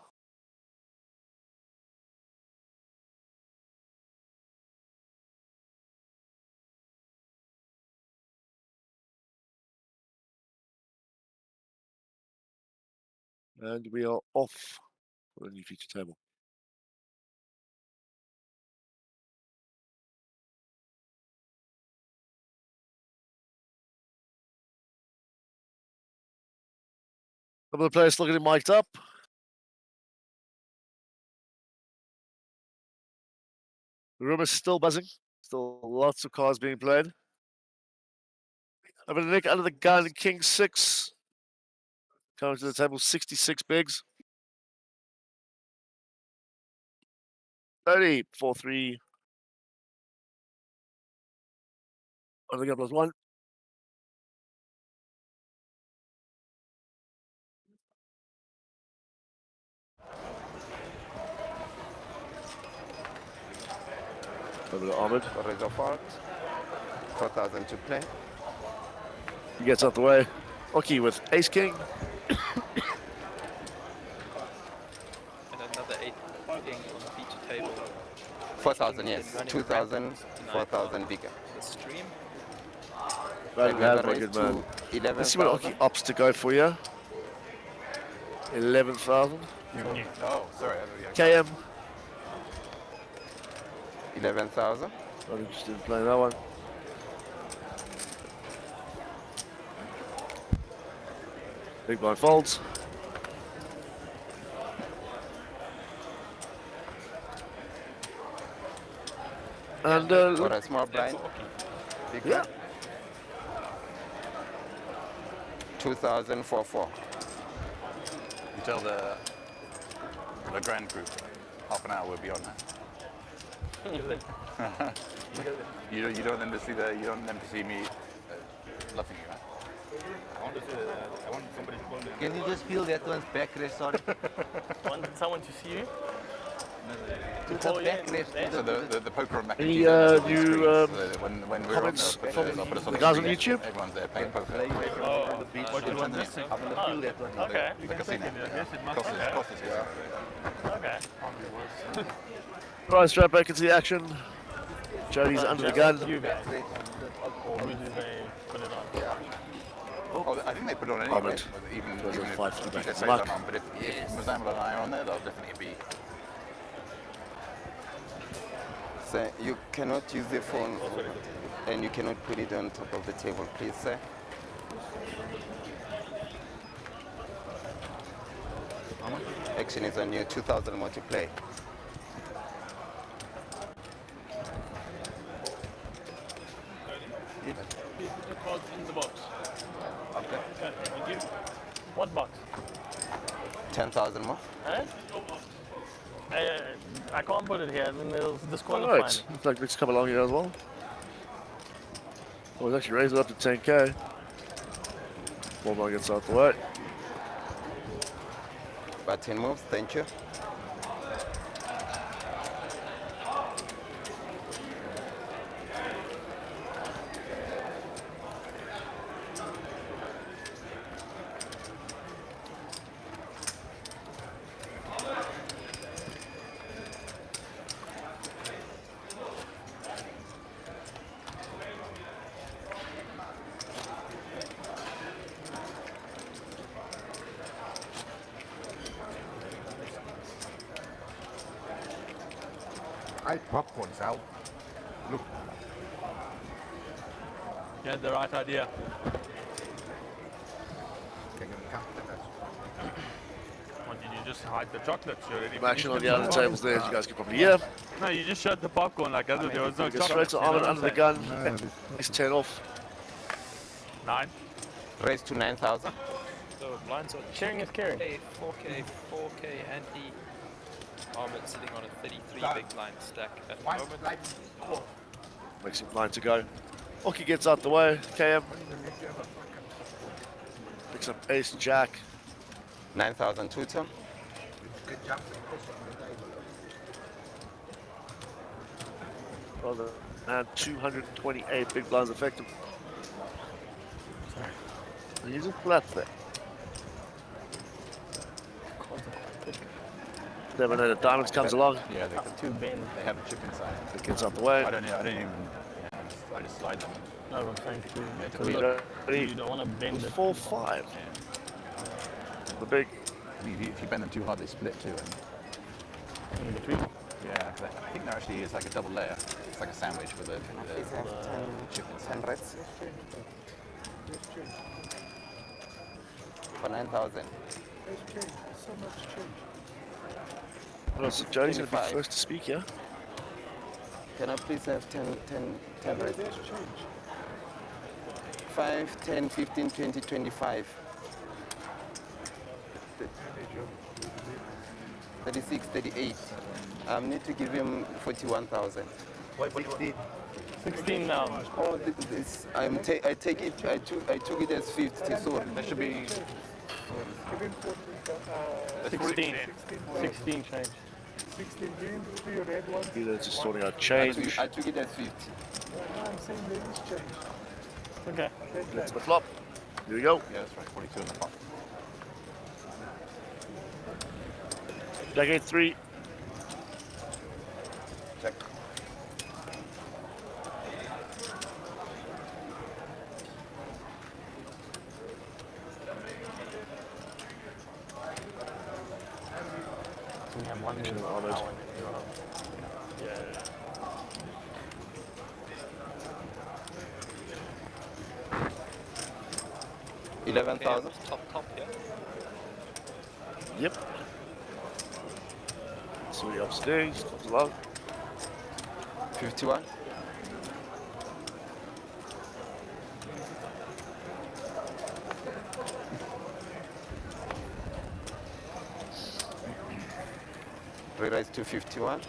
And we are off for the new feature table. Couple of players still getting mic'd up. The room is still buzzing. Still lots of cards being played. Over to Nick under the gun, King 6. Coming to the table, 66 bigs. 30, 4, 3. Under the gun plus 1. Over to Ahmed. Razor fault. 4,000 to play. He gets out the way. Oki with Ace King. And another 8 king on the feature table. 4,000, yes. 2,000, 4,000 bigger. The stream. Right in hand, my raise good to man. 11,000. Let's see what Oki opts to go for you. 11,000. Oh, sorry. KM. 11,000. Not interested in playing that one. Big blind folds. And Or a small blind. Big yeah. 2,000 for 4. You tell the grand group half an hour we'll be on that. you don't want them to see me bluffing you, man. I want somebody to call me. Can you just peel that one's backrest, sorry? I want someone to see you. To the backrest. So the poker and mac and Any cheese. new so when we're on, comments I'll put from I'll put us on the guys on screen. YouTube? Everyone's there playing poker. On the beach. What do you want to see? I'm gonna peel that one. Okay. The casino. Yes, it must be. Cost is here. Okay. Right, straight back into the action. Jody's under the gun. You guys. Or who did they put it on? Oh, I think they put it on anyway. Ahmed. Even So it's if 5 to they back. say Mark. they're on, but if Mazamla and I are on there, they'll definitely be. Sir, you cannot use the phone and you cannot put it on top of the table, please, sir. Action is on you, 2,000 more to play. The cards in the box. Okay. Thank you. What box? 10,000 more. Huh? I can't put it here, and then it'll disqualify Alright, me. looks like Nick's come along here as well. Oh, he's actually raised it up to 10k. Ball gets out the way. Button moves, thank you. I popcorn out. Look. You had the right idea. What, did you just hide the chocolates? You already Action on finished the them? other tables there, as you guys can probably hear. No, you just showed the popcorn like as if there was no Go straight chocolates. to You know Armin what under the I'm gun. He's 10 off. 9. Raise to 9,000. So blinds are Sharing is caring. 4K, 4K, and the Armin sitting on a 33 big blind stack at the moment. Makes him blind to go. Oki gets out the way. KM picks up ace, jack. 9,000 total. Rather than 228 big blinds effective. And he's a flat there. Terminator Diamonds comes along. Yeah, they got 2 bins. They have a chip inside. It gets out the way. I don't even. I just slide them. No, I'm trying to. You don't want to bend it. 4-5. The big. If you bend them too hard, they split too. In between. Yeah, I think there actually is like a double layer. It's like a sandwich with a chip inside. 10 reds. For 9,000. So much change. Well, so Johnny's going to be first to speak, yeah? Can I please have 10 reds? 5, 10, 15, 20, 25. 36, 38. Need to give him 41,000. What do you want? 16 now. Oh, this, I take it. I took it as 50. So There should be 16. 16 change. 16 green, 3 red ones. Either just sorting out change. I took it as 50. I'm saying there is change. Okay. That's the flop. Here we go. Yeah, that's right. 42 in the pot. Jack 8-3. Check. We have 1 minute. Armored. Yeah. 11,000. Top, yeah. Yep. So he upstairs, comes along. 51. Re-rise to 51.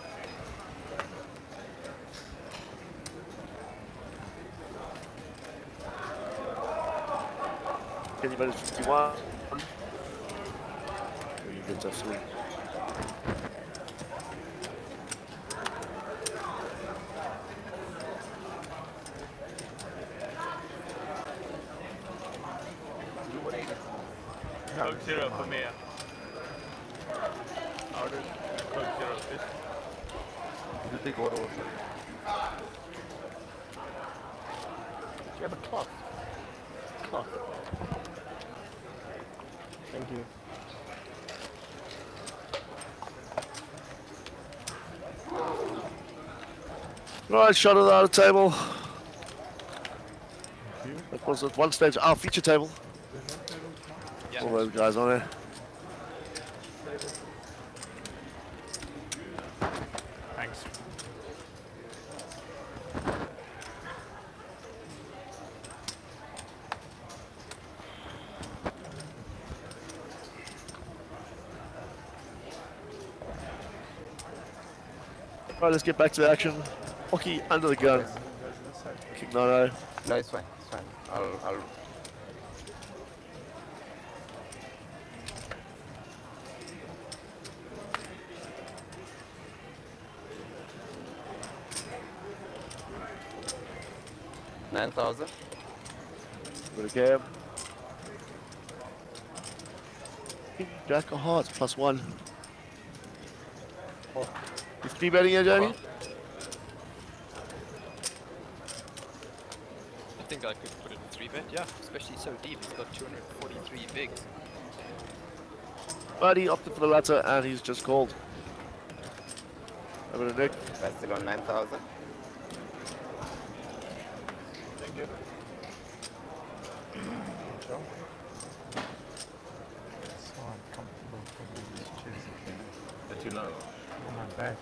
Anybody 51? You get that 3. Coke Zero for me. Order Coke Zero, please. You take order. Do you have a cloth? Cloth. Thank you. Right, shot it out of the table. That was at one stage our feature table. Yeah. All those guys on there. Thanks. Right, let's get back to the action. Oki under the gun. King 9-0. No, it's fine. It's fine. I'll 9,000. With a cab. Jack of hearts +1. You 3 betting here, Jamie? I think I could put it in 3 bet, yeah. Especially so deep, he's got 243 bigs. But he opted for the latter and he's just called. Over to Nick. That's still on 9,000. Thank you. So uncomfortable for me, these chairs. They're too low. On my back.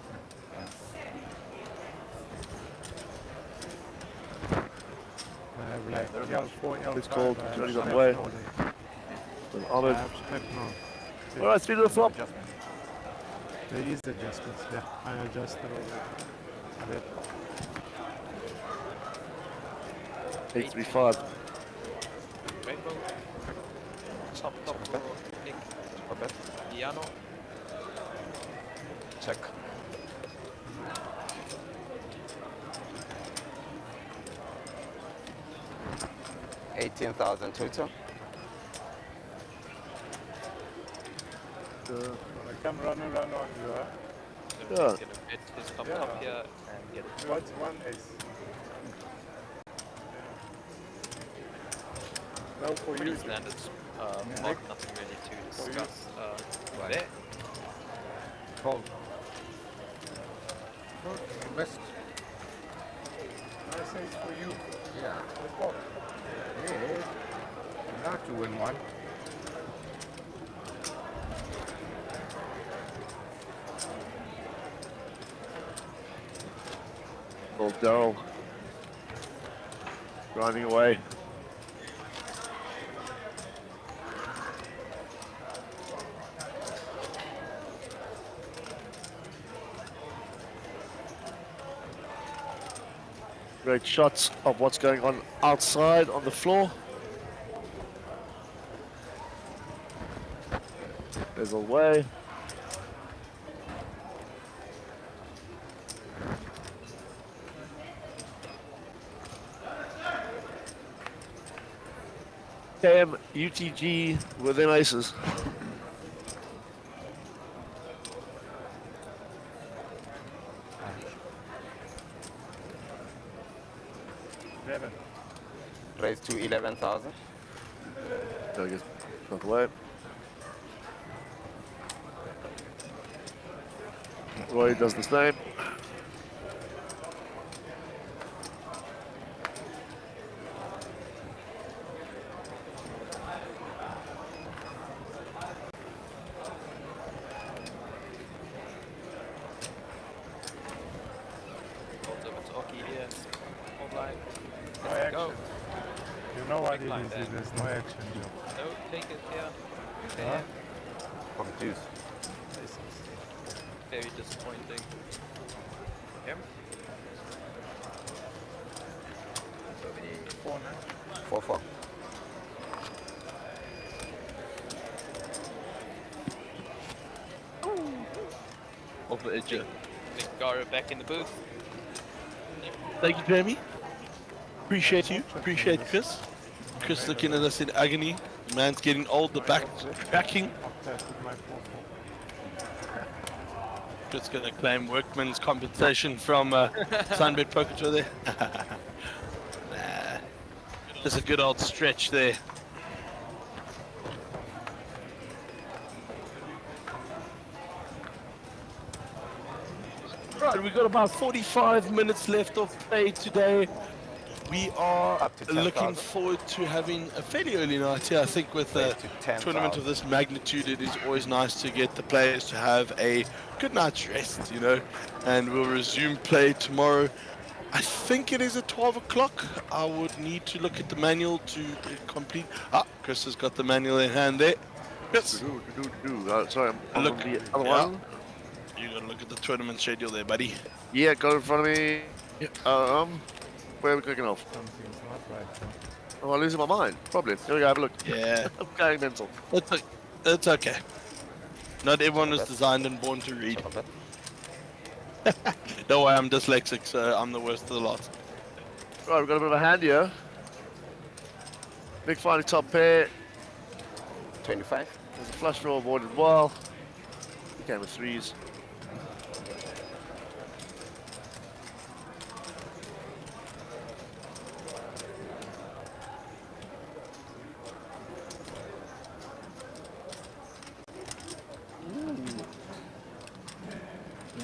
It's called Johnny's on the way. With Ahmed. All right, speed of the flop. There is adjustments, yeah. I adjusted a bit. 835. Rainbow. Top for Nick. Piano. Check. $18,000 total. I come running around on you, huh? He's gonna bet his top here and get it. What's one ace? No, for Pretty you. standard. Mark, nothing really to discuss. There. Call. Best. Nice ace for you. Yeah. Call. Yeah. Not to win one. Old Daryl. Grinding away. Great shots of what's going on outside on the floor. There's a way. KM UTG within aces. Raise to 11,000. I guess not the way. Roy does the same. Holds over to Oki here. Hold line. No Let's action. go. You know what Big it line is, there. there's no action, Joe. No, take it here. Huh? From deuce. Very disappointing. Him. 4-4. Off the edge. Nick Gara back in the booth. Thank you, Jamie. Appreciate you. Appreciate Chris. Chris looking at us in agony. Man's getting old. The back cracking. Chris gonna claim workman's compensation from SunBet Poker Tour there. Nah. Just a good old stretch there. Right, we've got about 45 minutes left of play today. We are Up to looking 10,000. forward to having a fairly early night here. I think with a Up to 10,000. tournament of this magnitude, it is always nice to get the players to have a good night's rest, you know. And we'll resume play tomorrow. I think it is at 12 o'clock. I would need to look at the manual to complete. Ah, Chris has got the manual in hand there. Chris, Sorry, I'm look. on the other one. You gotta look at the tournament schedule there, buddy. Yeah, got it in front of me. Where are we clicking off? Something's not right. Oh, I'm losing my mind. Probably. Here we go, have a look. Yeah. I'm going mental. It's okay. Not everyone was designed and born to read. Don't worry, I'm dyslexic, so I'm the worst of the lot. Right, we've got a bit of a hand here. Big finding top pair. 25. There's a flush draw board as well. Game of threes.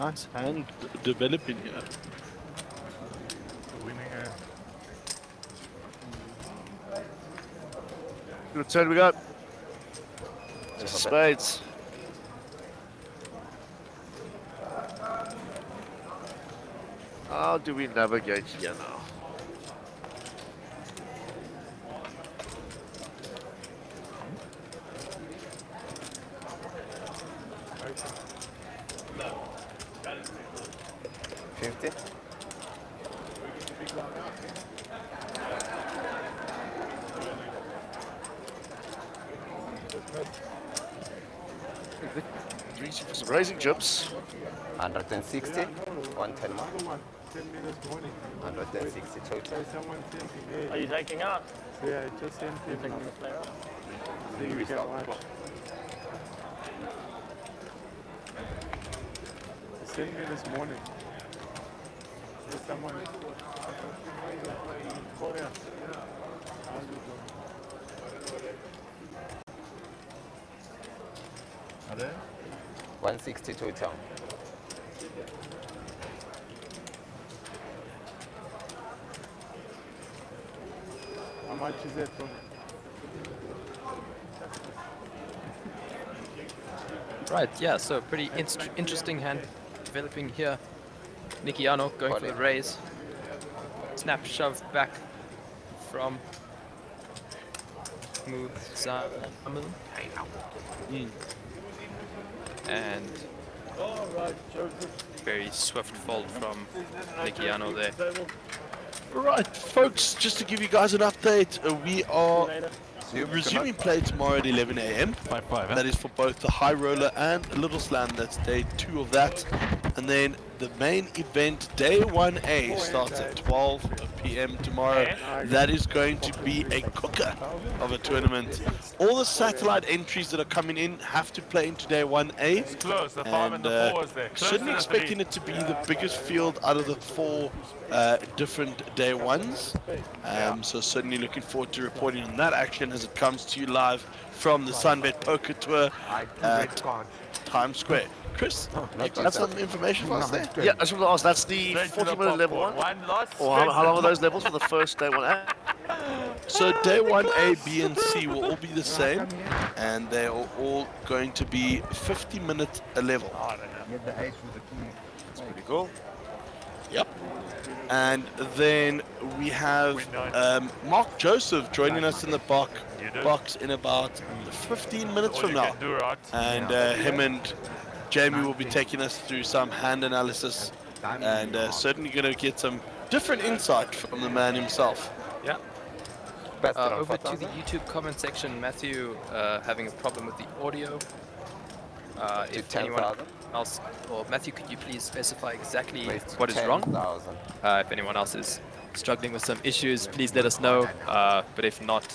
nice hand developing here. Winning Good turn we got. Spades. How do we navigate here now? Reaching for some raising chips. 160, 110 mark. 160 total. Are you taking out? Yeah, just sent him. Taking the player out? See if we can watch. He sent me this morning. There's someone. Korea. How's it going? Are there? 160 total. How much is it for? Right, yeah, so pretty interesting hand developing here. Nikiano going for the raise. Snap shove back from Muzamu. And very swift fold from Nikiano there. Right, folks, just to give you guys an update, we are resuming play tomorrow at 11 a.m. That is for both the high roller and little slam. That's day 2 of that. And then the main event, day 1A, starts at 12 p.m. tomorrow. That is going to be a cooker of a tournament. All the satellite entries that are coming in have to play into day 1A. It's close, the 5 and the 4 is there. Certainly expecting it to be the biggest field out of the 4 different day 1s. So certainly looking forward to reporting on that action as it comes to you live from the SunBet Poker Tour at Times Square. Chris, that's some information for us there? Yeah, I just want to ask, that's the 40-minute level 1? Or how long are those levels for the first day 1A? So day 1A, B, and C will all be the same, and they are all going to be 50-minute a level. That's pretty cool. Yep. And then we have Mark Joseph joining us in the box in about 15 minutes from now. And him and Jamie will be taking us through some hand analysis and certainly going to get some different insight from the man himself. Yeah. Over to the YouTube comment section, Matthew having a problem with the audio. If anyone else, or Matthew, could you please specify exactly what is wrong? If anyone else is struggling with some issues, please let us know. But if not,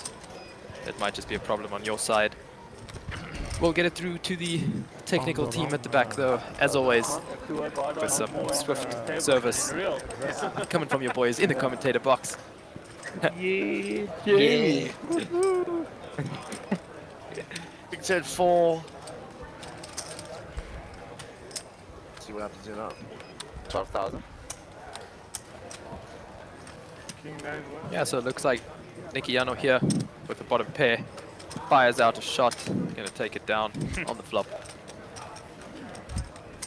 it might just be a problem on your side. We'll get it through to the technical team at the back, though, as always, with some swift service coming from your boys in the commentator box. Yeah. Big 10-4. See what happens here now. 12,000. Yeah, so it looks like Nikiano here with the bottom pair fires out a shot, gonna take it down on the flop.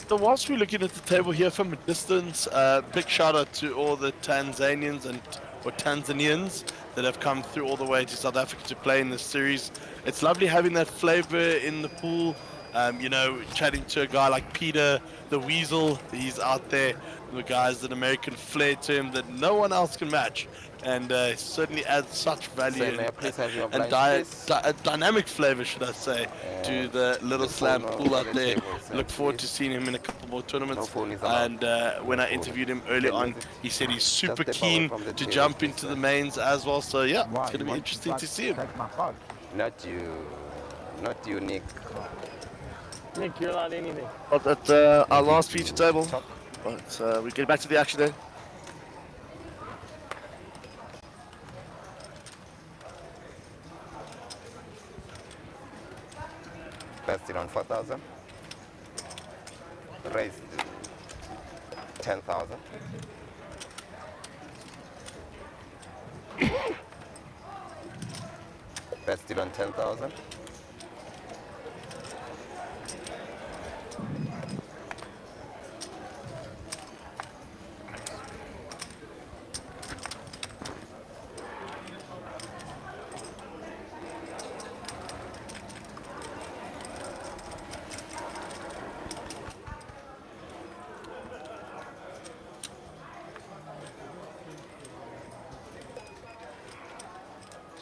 So whilst we're looking at the table here from a distance, big shout out to all the Tanzanians or Tanzanians that have come through all the way to South Africa to play in this series. It's lovely having that flavor in the pool. You know, chatting to a guy like Peter the Weasel, he's out there. The guy's an American flair to him that no one else can match, and certainly adds such value and dynamic flavor, should I say, to the Little Slam pool out there. Look forward to seeing him in a couple more tournaments. And when I interviewed him early on, he said he's super keen to jump into the mains as well. So yeah, it's going to be interesting to see him. Not you, Nick. Nick, you're allowed anything. But at our last feature table, but we get back to the action there. Best it on 4,000. Raise. 10,000. Bet still on 10,000.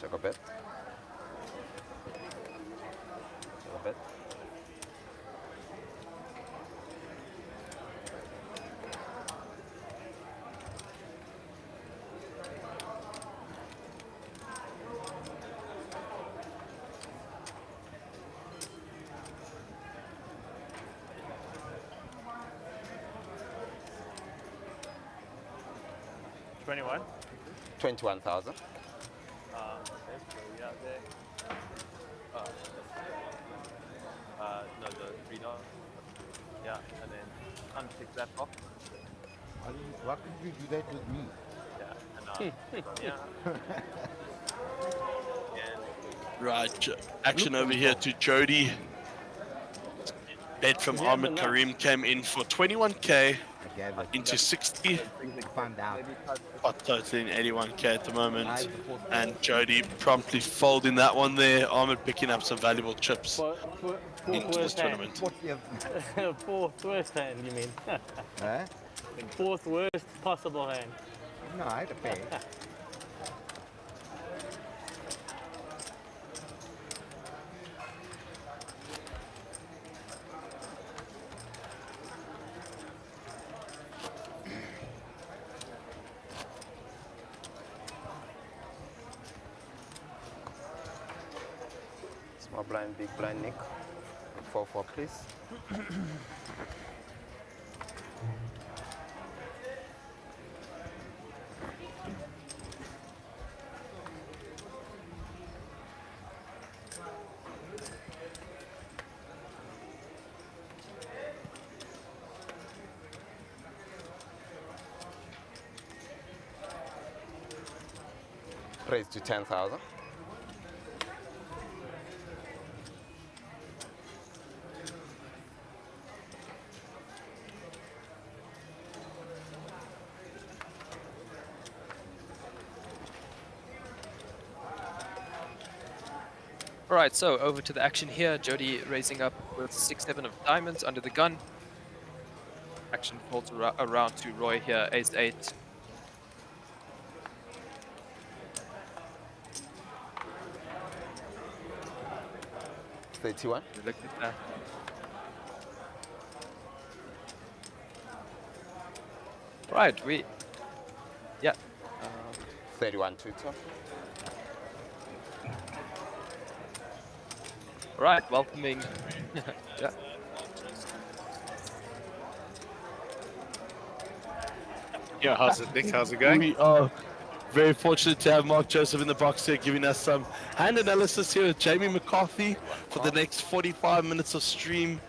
Check a bet. Check a bet. $21. 21,000. Okay, so we are there. No, the $3. Yeah, and then untick that box. Why couldn't you do that with me? Yeah, and yeah. Right, action over here to Jody. Bet from Ahmed Karim came in for 21k into 60. Find out. Pot totaling 81k at the moment. And Jody promptly folding that one there. Ahmed picking up some valuable chips into this tournament. Fourth worst hand, you mean? Huh? Fourth worst possible hand. No, I had to pay. Small blind, big blind, Nick. 4-4, please. Raise to 10,000. All right, so over to the action here. Jody raising up with 6-7 of diamonds under the gun. Action folds around to Roy here, ace-8. $31. Look at that. Right, yeah. 31 tutor. Right, welcoming. Yeah. Yeah, how's it, Nick? How's it going? We are very fortunate to have Mark Joseph in the box here giving us some hand analysis here with Jamie McCarthy for the next 45 minutes of stream.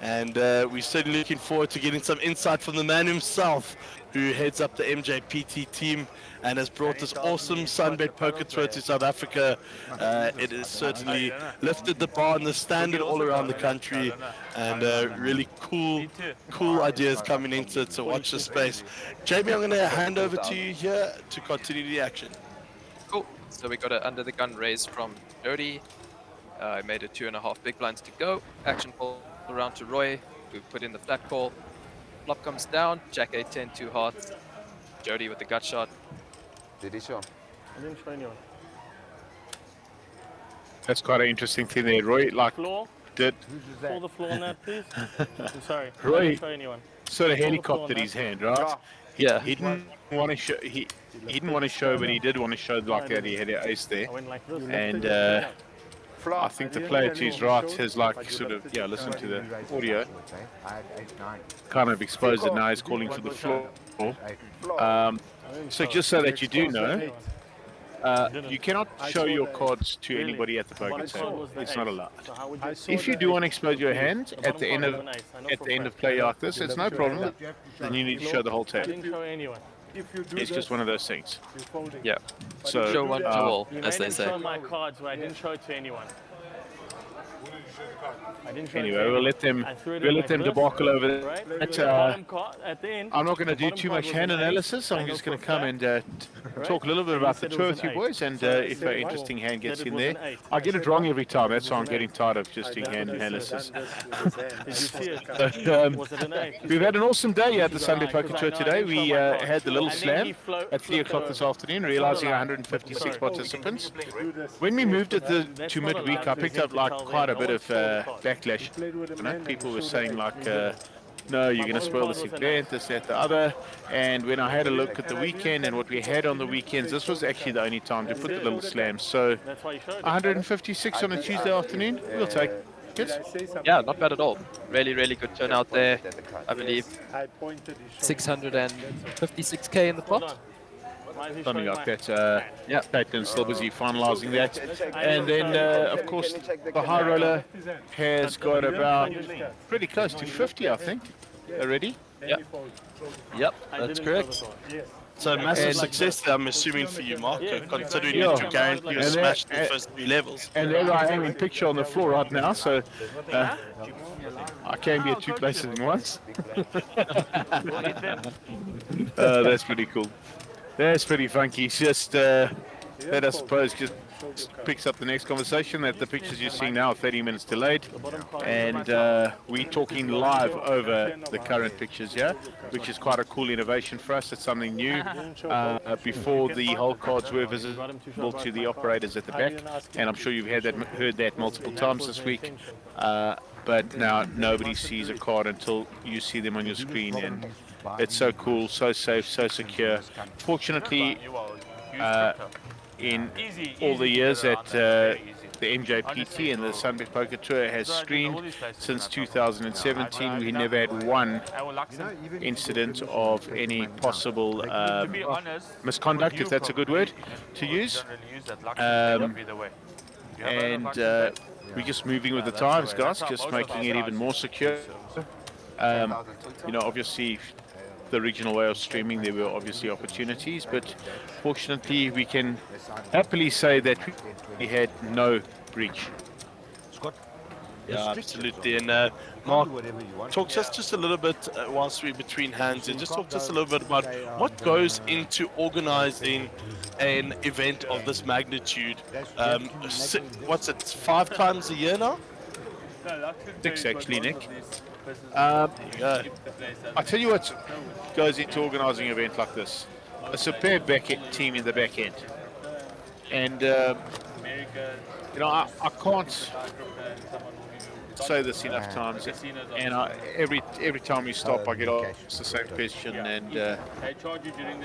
And we're certainly looking forward to getting some insight from the man himself, who heads up the MJPT team and has brought this awesome SunBet poker tour to South Africa. It has certainly lifted the bar and the standard all around the country, and really cool ideas coming into to watch the space. Jamie, I'm going to hand over to you here to continue the action. Cool. So we got an under the gun raise from Jody. I made it 2.5 big blinds to go. Action pull around to Roy, who put in the flat call. Flop comes down, Jack 8-10, 2 hearts. Jody with the gut shot. Did he show? I didn't show anyone. That's quite an interesting thing there, Roy. Like, Floor? did Pull the floor on that, please. I'm sorry. I Roy didn't show anyone. sort of Pull the helicoptered floor his on hand, that. right? Yeah. He didn't want to show. He didn't want to show, but he did want to show like that he had an ace there. I went like this. And I think the player to his right has like sort of listened to the audio, kind of exposed it. Now he's calling for the floor. So just so that you do know, You cannot show your cards to anybody at the poker table. It's not allowed. If you do want to expose your hand at the end of play like this, it's no problem. Then you need to show the whole I table. didn't show anyone. It's just one of those things. Yeah. So Show one to all, You as made they him say. show my cards, but I didn't show it to anyone. I didn't show it to anyway, we'll let them I threw it in we'll my let them grip, debacle over right? that. The bottom card at the end. I'm not going to the do bottom too card much was hand an ace. analysis. I I'm know just for going a to come fact, and talk a little bit and you about the said it two was with an you boys, eight. and So I if said an interesting hand gets that it in was there, an eight. I get it wrong every time. That's why I'm an getting eight. tired of just doing hand analysis. Did you see it? But, Was it an eight? we've had an awesome day here at the This is Sunday right, Poker 'cause I Tour know I today. didn't show We my card. had the little And then he slam at 3 o'clock this afternoon, That's realizing not allowed. 156 Sorry. participants. When we moved it to midweek, I picked up like quite a bit of backlash. You know, people were saying like, no, you're going to spoil this event, this, that, the other. And when I had a look at the weekend and what we had on the weekends, this was actually the only time to put the little slams. So 156 on a Tuesday afternoon, we'll take it. Yeah, not bad at all. Really, really good turnout there. I believe 656k in the pot. Something like that. Yeah, Caitlin's still busy finalising that. And then, of course, the high roller has got about pretty close to 50, I think, already. Yep. Yep, that's correct. So massive success there, I'm assuming, for you, Mark, considering you took guarantee you smashed the first 3 levels. And there I am in picture on the floor right now, so I can be at 2 places at once. That's pretty cool. That's pretty funky. It's just that, I suppose, just picks up the next conversation that the pictures you're seeing now are 30 minutes delayed. And we're talking live over the current pictures here, which is quite a cool innovation for us. It's something new. Before, the whole cards were visible to the operators at the back. And I'm sure you've heard that multiple times this week. But now nobody sees a card until you see them on your screen. And it's so cool, so safe, so secure. Fortunately, in all the years that the MJPT and the SunBet Poker Tour has streamed since 2017, we never had one incident of any possible misconduct, if that's a good word to use. And we're just moving with the times, guys, just making it even more secure. You know, obviously, the original way of streaming, there were obviously opportunities, but fortunately we can happily say that we had no breach. Scott? Yeah, absolutely. And Mark, talk to us just a little bit whilst we're between hands, and just talk to us a little bit about what goes into organizing an event of this magnitude. What's it, 5 times a year now? 6 actually, Nick. I tell you what goes into organising an event like this: a superb back-end team in the back end. And you know, I can't say this enough times. And every time we stop, I get asked the same question. And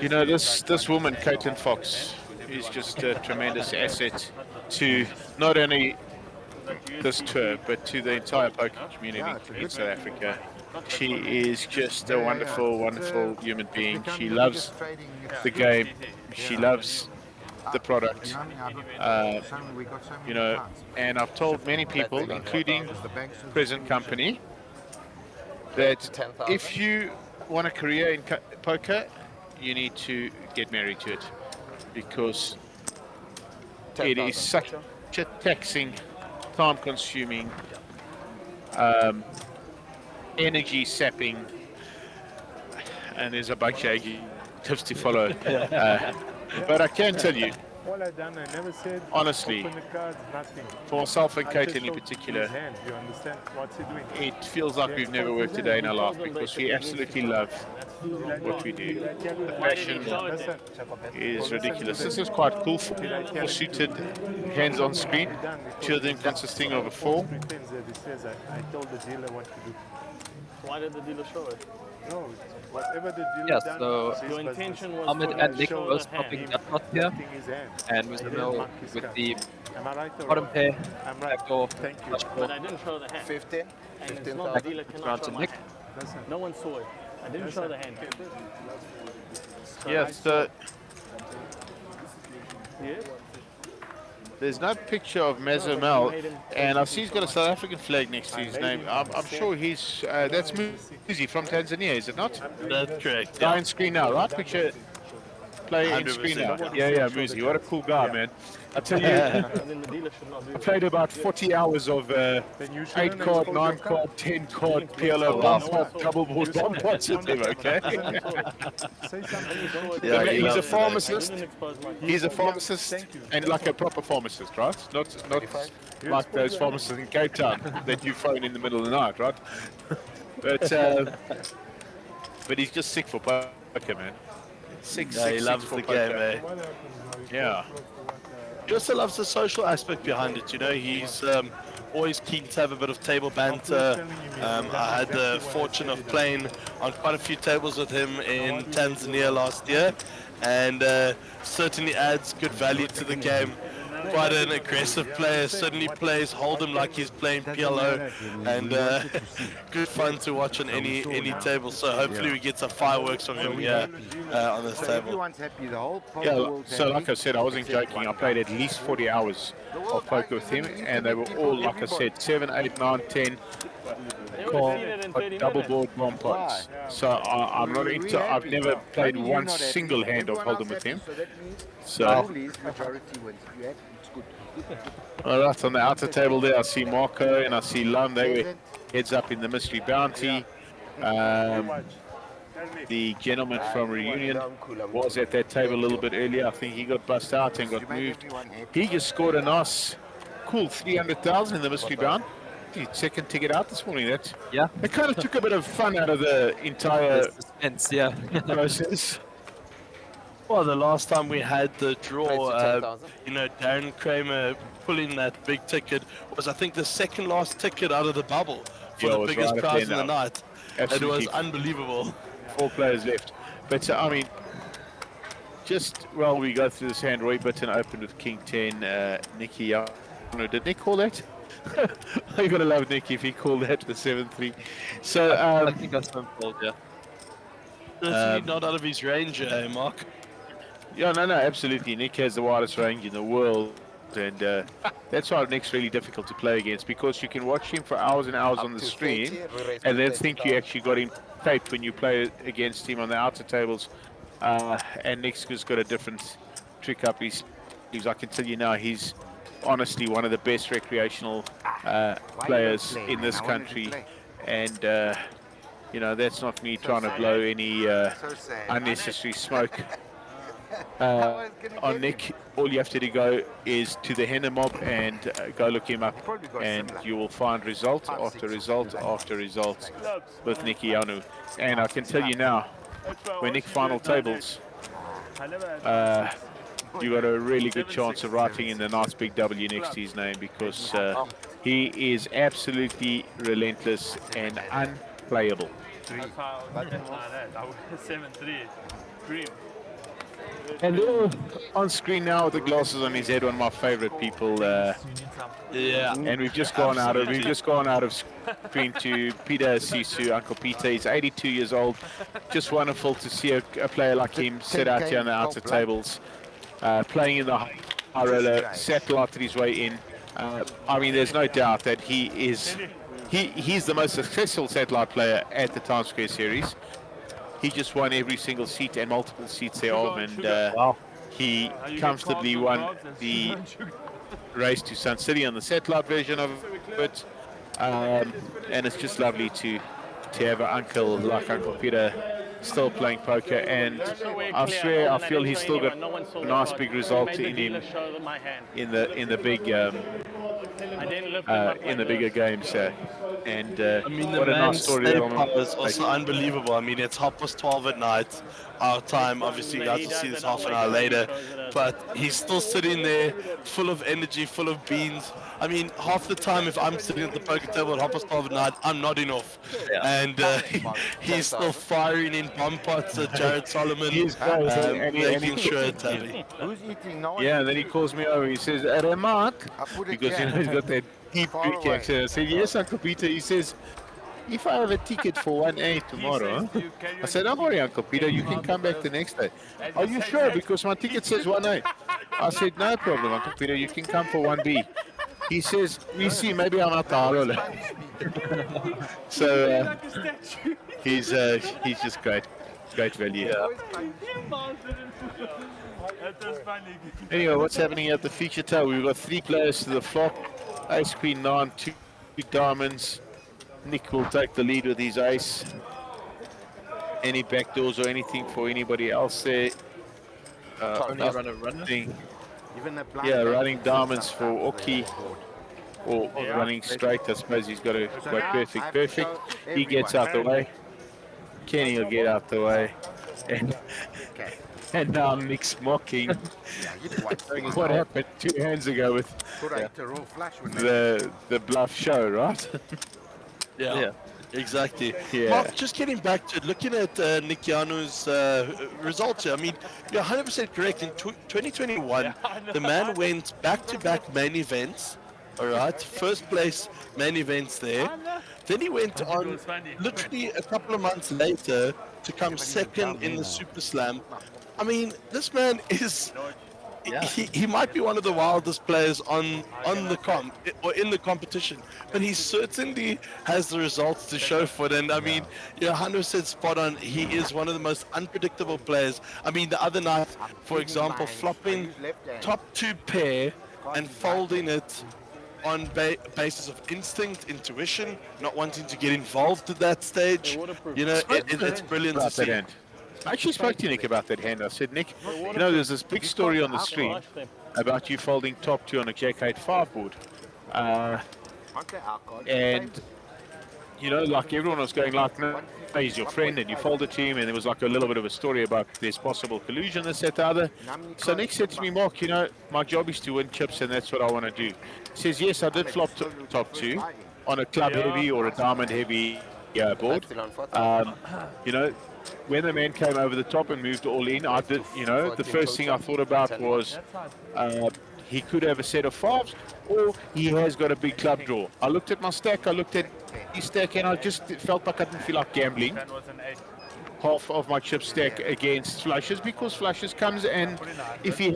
you know, this woman, Caitlin Fox, is just a tremendous asset to not only this tour, but to the entire poker community in South Africa. She is just a wonderful, wonderful human being. She loves the game. She loves the product. You know, and I've told many people, including present company, that if you want a career in poker, you need to get married to it, because it is such a taxing, time-consuming, energy-sapping, and there's a bunch of tips to follow. But I can tell you, all I done, I never said honestly, open the cards, nothing. for myself and I Caitlin just in showed particular, his hand. You understand what's he doing? it feels like we've never worked a day in our life, because we absolutely love what we do. The passion is ridiculous. This is quite cool for suited hands on screen. 2 of them consisting of a 4. I told the dealer what to do. Why did the dealer show it? No, whatever the dealer Yeah, done, so your intention was Ahmed for and him Nick to show both the hand. popping that pot here, and with the mill with the bottom pair, backdoor, flush But draw. I didn't show the hand. 15? And it's not 15,000. the dealer cannot Round show to my Nick. hand. No one saw it. I didn't show the hand. Yeah, so There's no picture of Mazamel, and I see he's got a South African flag next to his name. I'm sure he's that's Muzi from Tanzania, is it not? That's correct. Guy Yeah. on screen now, right? Picture play in screen now. 100%. Yeah, Muzi. What a cool guy, man. I tell you, I played about 40 hours of 8 card, 9 card, 10 card PLO bomb pot, double board bomb pots with him, okay? Yeah, He's a loves it. pharmacist. He's a pharmacist and like a proper pharmacist, right? Not like those pharmacists in Cape Town that you phone in the middle of the night, right? But he's just sick for poker, man. Yeah, he loves the game, eh? Yeah. He also loves the social aspect behind it, you know. He's always keen to have a bit of table banter. I had the fortune of playing on quite a few tables with him in Tanzania last year, and certainly adds good value to the game. Quite an aggressive player, certainly plays Hold'em like he's playing PLO, and good fun to watch on any table. So hopefully we get some fireworks from him here on this table. Yeah, so like I said, I wasn't joking. I played at least 40 hours of poker with him, and they were all, like I said, 7, 8, 9, 10 double board bomb pots. So I'm not into. I've never played one single hand of Hold'em with him. So. All right, on the outer table there, I see Marco and I see Lum. They were heads up in the mystery bounty. The gentleman from Reunion was at that table a little bit earlier. I think he got bust out and got moved. He just scored a nice, cool 300,000 in the mystery bound. Second ticket out this morning. That it kind of took a bit of fun out of the entire suspense, process. Well, the last time we had the draw, you know, Darren Kramer pulling that big ticket was, I think, the second last ticket out of the bubble for the biggest prize in the night. Absolutely. It was unbelievable. 4 players left. But, I mean, just while we go through this hand, Roy Bitton opened with King 10, Nicky Young. Did Nick call that? You gotta love Nicky if he called that the 7-3. So, I think that's been called, yeah. Certainly not out of his range, Mark. Yeah, no, absolutely. Nick has the widest range in the world, and that's why Nick's really difficult to play against, because you can watch him for hours and hours on the stream, and then think you actually got him taped when you play against him on the outer tables. And Nick's just got a different trick up his sleeves. I can tell you now, he's honestly one of the best recreational players in this country, and you know, that's not me trying to blow any unnecessary smoke on Nick. All you have to go is to the Henna Mob and go look him up, and you will find result after result after result with Nicky Yanu. And I can tell you now, when Nick final tables, you got a really good chance of writing in the nice big W next to his name, because he is absolutely relentless and unplayable. 7-3. Dream. And on screen now with the glasses on his head, one of my favorite people. Yeah. And we've just gone out of screen to Peter Sisu, Uncle Peter. He's 82 years old. Just wonderful to see a player like him sit out here on the outer tables, playing in the high roller, satellite his way in. I mean, there's no doubt that he's the most successful satellite player at the Times Square Series. He just won every single seat and multiple seats thereof, and he comfortably won the race to Sun City on the satellite version of it. And it's just lovely to have an uncle like Uncle Peter still playing poker, and I swear I feel he's still got a nice big result in him in the bigger games. And I mean, what the a nice story man's that stay power is also unbelievable. I mean, it's 12:30 at night, our time. Obviously, you guys will see this half an hour later, but he's still sitting there, full of energy, full of beans. I mean, half the time, if I'm sitting at the poker table at 12:30 at night, I'm nodding off, and he's still firing in bomb pots at Jared Solomon, making sure it's happening. Who's eating now? Yeah, and then he calls me over. He says, "Remark," because you know he's got that deep Greek accent. I said, "Yes, Uncle Peter." He says, "If I have a ticket for 1A tomorrow," I said, "Don't worry, Uncle Peter. You can come back the next day." "Are you sure? Because my ticket says 1A." I said, no problem, Uncle Peter, you can come for 1B. He says, we see, maybe I'm at the high roller. So he's just great value. Anyway, what's happening at the feature table? We've got 3 players to the flop. Ace, Queen, 9, 2 diamonds. Nick will take the lead with his ace. Any backdoors or anything for anybody else there? Only run a runner. Yeah, running diamonds for Oki. Or running straight, I suppose he's got to go perfect. He gets out the way. Kenny will get out the way. And now Nick's mocking what happened 2 hands ago with the bluff show, right? Yeah, exactly. Yeah. Mark, just getting back to it, looking at Nick Yanu's results here, I mean, you're 100% correct. In 2021, the man went back-to-back main events, all right? First place main events there. Then he went on literally a couple of months later to come second in the Super Slam. I mean, this man is... He might be one of the wildest players on the or in the competition, but he certainly has the results to show for it. And I mean, you're 100% spot on. He is one of the most unpredictable players. I mean, the other night, for example, flopping top 2 pair and folding it on basis of instinct, intuition, not wanting to get involved at that stage. You know, it's brilliant to see. I actually spoke to Nick about that hand. I said, Nick, you know, there's this big story on the stream about you folding top 2 on a Jack 8-5 board. And, you know, like everyone was going like, no, he's your friend, and you folded to him, and there was like a little bit of a story about there's possible collusion, this, that, the other. So Nick said to me, Mark, you know, my job is to win chips, and that's what I want to do. He says, yes, I did flop top 2 on a club heavy or a diamond heavy board. You know, when the man came over the top and moved all in, I did, you know, the first thing I thought about was he could have a set of 5s, or he has got a big club draw. I looked at my stack, I looked at his stack, and I just felt like I didn't feel like gambling half of my chip stack against flushes, because flushes comes, and if he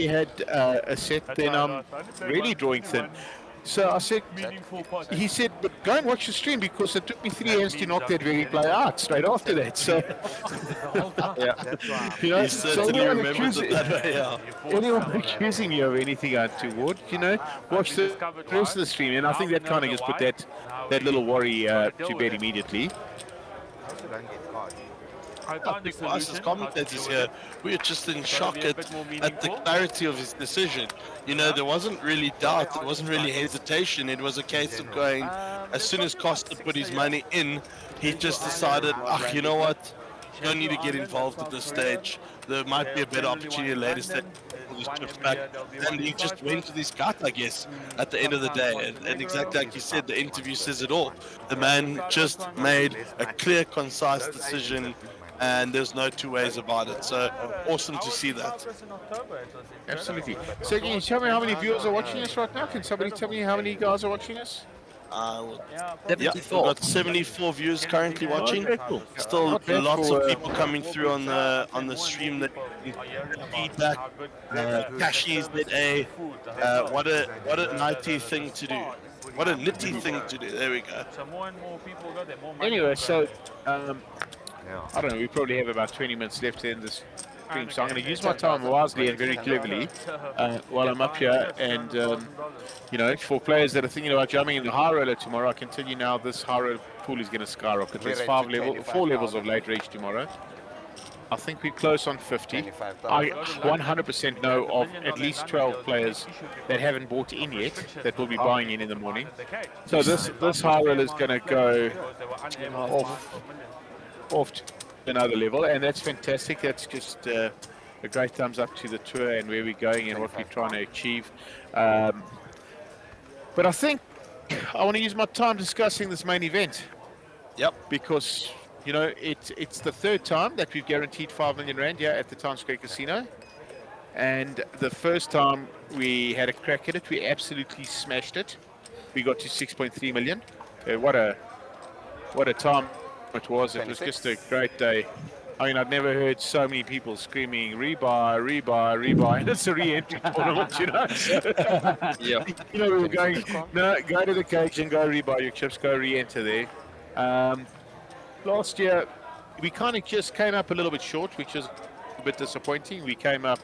had a set, then I'm really drawing thin. So I said, he said, but go and watch the stream, because it took me 3 hands to knock that very player out straight after that. So, you know, so anyone accusing me of anything untoward, you know, watch the rest of the stream, and I think that kind of just put that little worry to bed immediately. I think for us as commentators here, we were just in shock at the clarity of his decision. You know, there wasn't really doubt, there wasn't really hesitation. It was a case of going, as soon as Costa put his money in, he just decided, you know what, don't need to get involved at this stage. There might be a better opportunity later stage. His chips back, and he just went to this gut, I guess, at the end of the day. And exactly like you said, the interview says it all. The man just made a clear, concise decision, and there's no 2 ways about it. So awesome to see that. Absolutely. So can you tell me how many viewers are watching us right now? Can somebody tell me how many guys are watching us? We've got 74 viewers currently watching. Okay, cool. Still lots of people coming through on the stream. That feedback. Cashies did what a nighty thing to do. What a nitty thing to do. There we go. Anyway, so I don't know. We probably have about 20 minutes left in this stream, so I'm going to use my time wisely and very cleverly while I'm up here. And you know, for players that are thinking about jumping in the high roller tomorrow, I can tell you now this high roller pool is going to skyrocket. There's 4 levels of late range tomorrow. I think we're close on 50. I 100% know of at least 12 players that haven't bought in yet that will be buying in the morning. So this high roller is going to go off to another level, and that's fantastic. That's just a great thumbs up to the tour and where we're going and what we're trying to achieve. But I think I want to use my time discussing this main event. Yep. Because, you know, it's the 3rd time that we've guaranteed 5 million rand here at the Times Square Casino. And the first time we had a crack at it, we absolutely smashed it. We got to 6.3 million. What a time it was. It was just a great day. I mean, I've never heard so many people screaming rebuy, rebuy, rebuy, and it's a re-entry tournament, you know. Yeah. You know, we were going, no, go to the cage and go rebuy your chips, go re-enter there. Last year, we kind of just came up a little bit short, which is a bit disappointing. We came up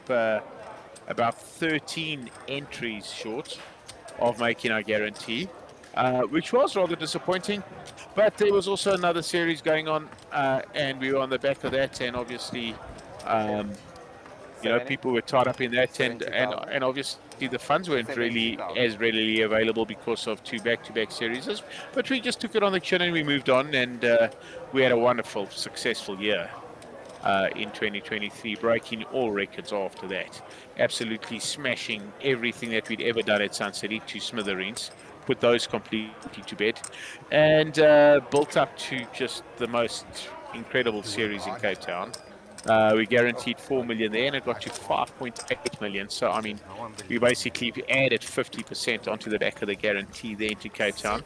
about 13 entries short of making our guarantee, which was rather disappointing. But there was also another series going on, and we were on the back of that. And obviously, you know, people were tied up in that, and obviously the funds weren't really as readily available because of 2 back-to-back series. But we just took it on the chin and we moved on, and we had a wonderful, successful year in 2023, breaking all records after that. Absolutely smashing everything that we'd ever done at Sun City to smithereens, put those completely to bed, and built up to just the most incredible series in Cape Town. We guaranteed 4 million there, and it got to 5.8 million. So, I mean, we basically added 50% onto the back of the guarantee there into Cape Town.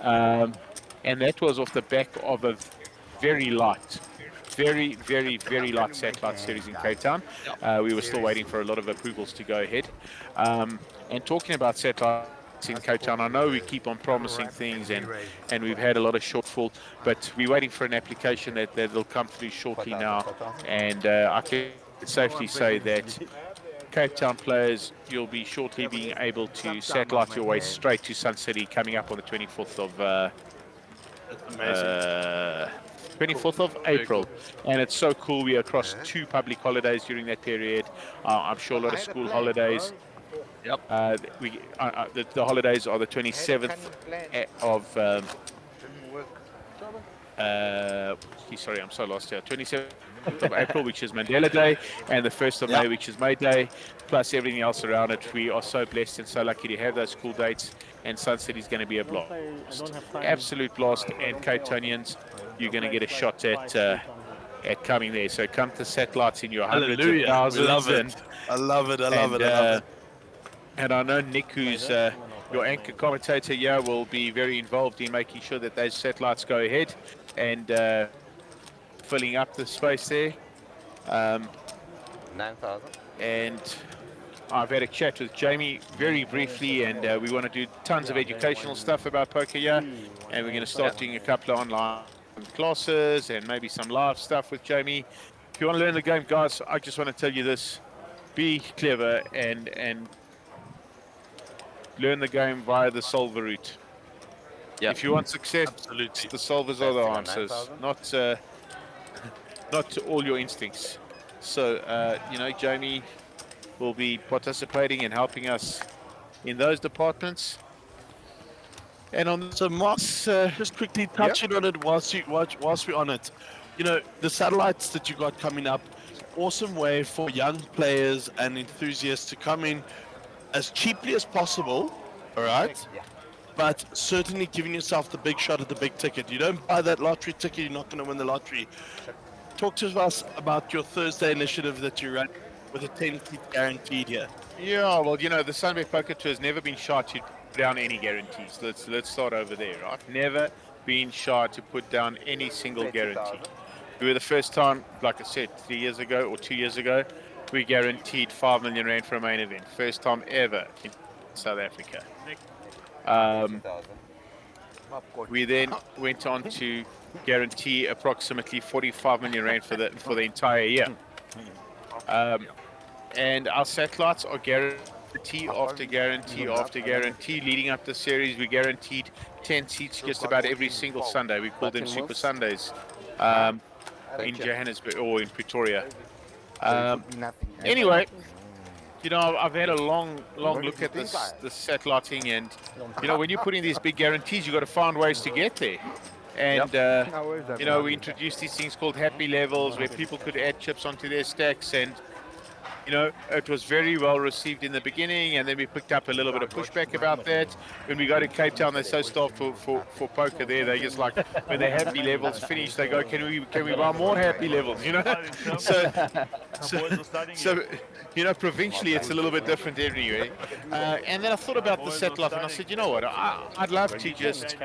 And that was off the back of a very light, very light satellite series in Cape Town. We were still waiting for a lot of approvals to go ahead. And talking about satellites in Cape Town, I know we keep on promising things, and we've had a lot of shortfall, but we're waiting for an application that will come through shortly now. And I can safely say that Cape Town players, you'll be shortly being able to satellite your way straight to Sun City coming up on the 24th of April. And it's so cool. We are across 2 public holidays during that period. I'm sure a lot of school holidays. Yep. The holidays are the 27th of sorry, I'm so lost here. 27th of April, which is Mandela Day, and the 1st of May, which is May Day, plus everything else around it. We are so blessed and so lucky to have those cool dates, and Sun City is going to be a blast. Absolute blast, and Cape Townians, you're going to get a shot at coming there. So come to satellites in your hundreds of thousands. I love it. And I know Nick, who's your anchor commentator here, will be very involved in making sure that those satellites go ahead and filling up the space there. 9,000. And I've had a chat with Jamie very briefly, and we want to do tons of educational stuff about poker here. And we're going to start doing a couple of online classes and maybe some live stuff with Jamie. If you want to learn the game, guys, I just want to tell you this. Be clever and learn the game via the solver route. If you want success, the solvers are the answers, not all your instincts. So, you know, Jamie will be participating and helping us in those departments. And on so Moss, just quickly touching on it whilst we're on it. You know, the satellites that you got coming up, awesome way for young players and enthusiasts to come in as cheaply as possible, all right? But certainly giving yourself the big shot at the big ticket. You don't buy that lottery ticket, you're not going to win the lottery. Talk to us about your Thursday initiative that you run with a 10-seat guaranteed here. Yeah, well, you know, the SunBet Poker Tour has never been shy to put down any guarantees. Let's start over there, right? Never been shy to put down any single guarantee. We were the first time, like I said, 3 years ago or 2 years ago, we guaranteed 5 million rand for a main event. First time ever in South Africa. We then went on to guarantee approximately 45 million rand for the entire year. And our satellites are guarantee after guarantee after guarantee. Leading up the series, we guaranteed 10 seats just about every single Sunday. We called them Super Sundays in Johannesburg or in Pretoria. Anyway, you know, I've had a long look at this satelliting, and you know, when you put in these big guarantees, you've got to find ways to get there. And you know, we introduced these things called happy levels, where people could add chips onto their stacks, and You know, it was very well received in the beginning, and then we picked up a little bit of pushback about that. When we go to Cape Town, they're so starved for poker there. They just like when the happy levels finish, they go, can we buy more happy levels? You know, so you know, provincially it's a little bit different everywhere. And then I thought about the satellite, and I said, you know what, I'd love to just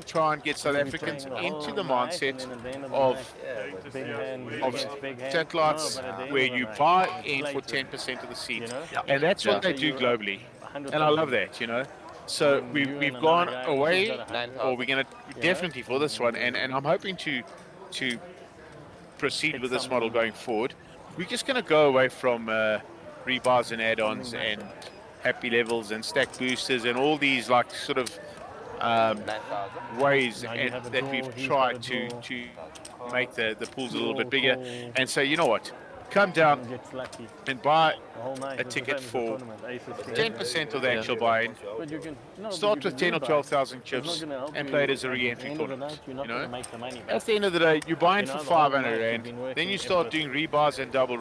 try and get South Africans into the mindset of satellites where you buy in for 10% of the seats, and that's what they do globally, and I love that, you know. So we've gone away, or we're going to definitely for this one, and I'm hoping to proceed with this model going forward. We're just going to go away from rebars and add-ons and happy levels and stack boosters and all these like sort of ways that we've tried to make the pools a little bit bigger, and say, you know what, come down and buy a ticket for 10% of the actual buy-in. Start with 10 or 12,000 chips and play it as a re-entry tournament. You know, at the end of the day, you buy in for 500 rand, then you start doing rebars and double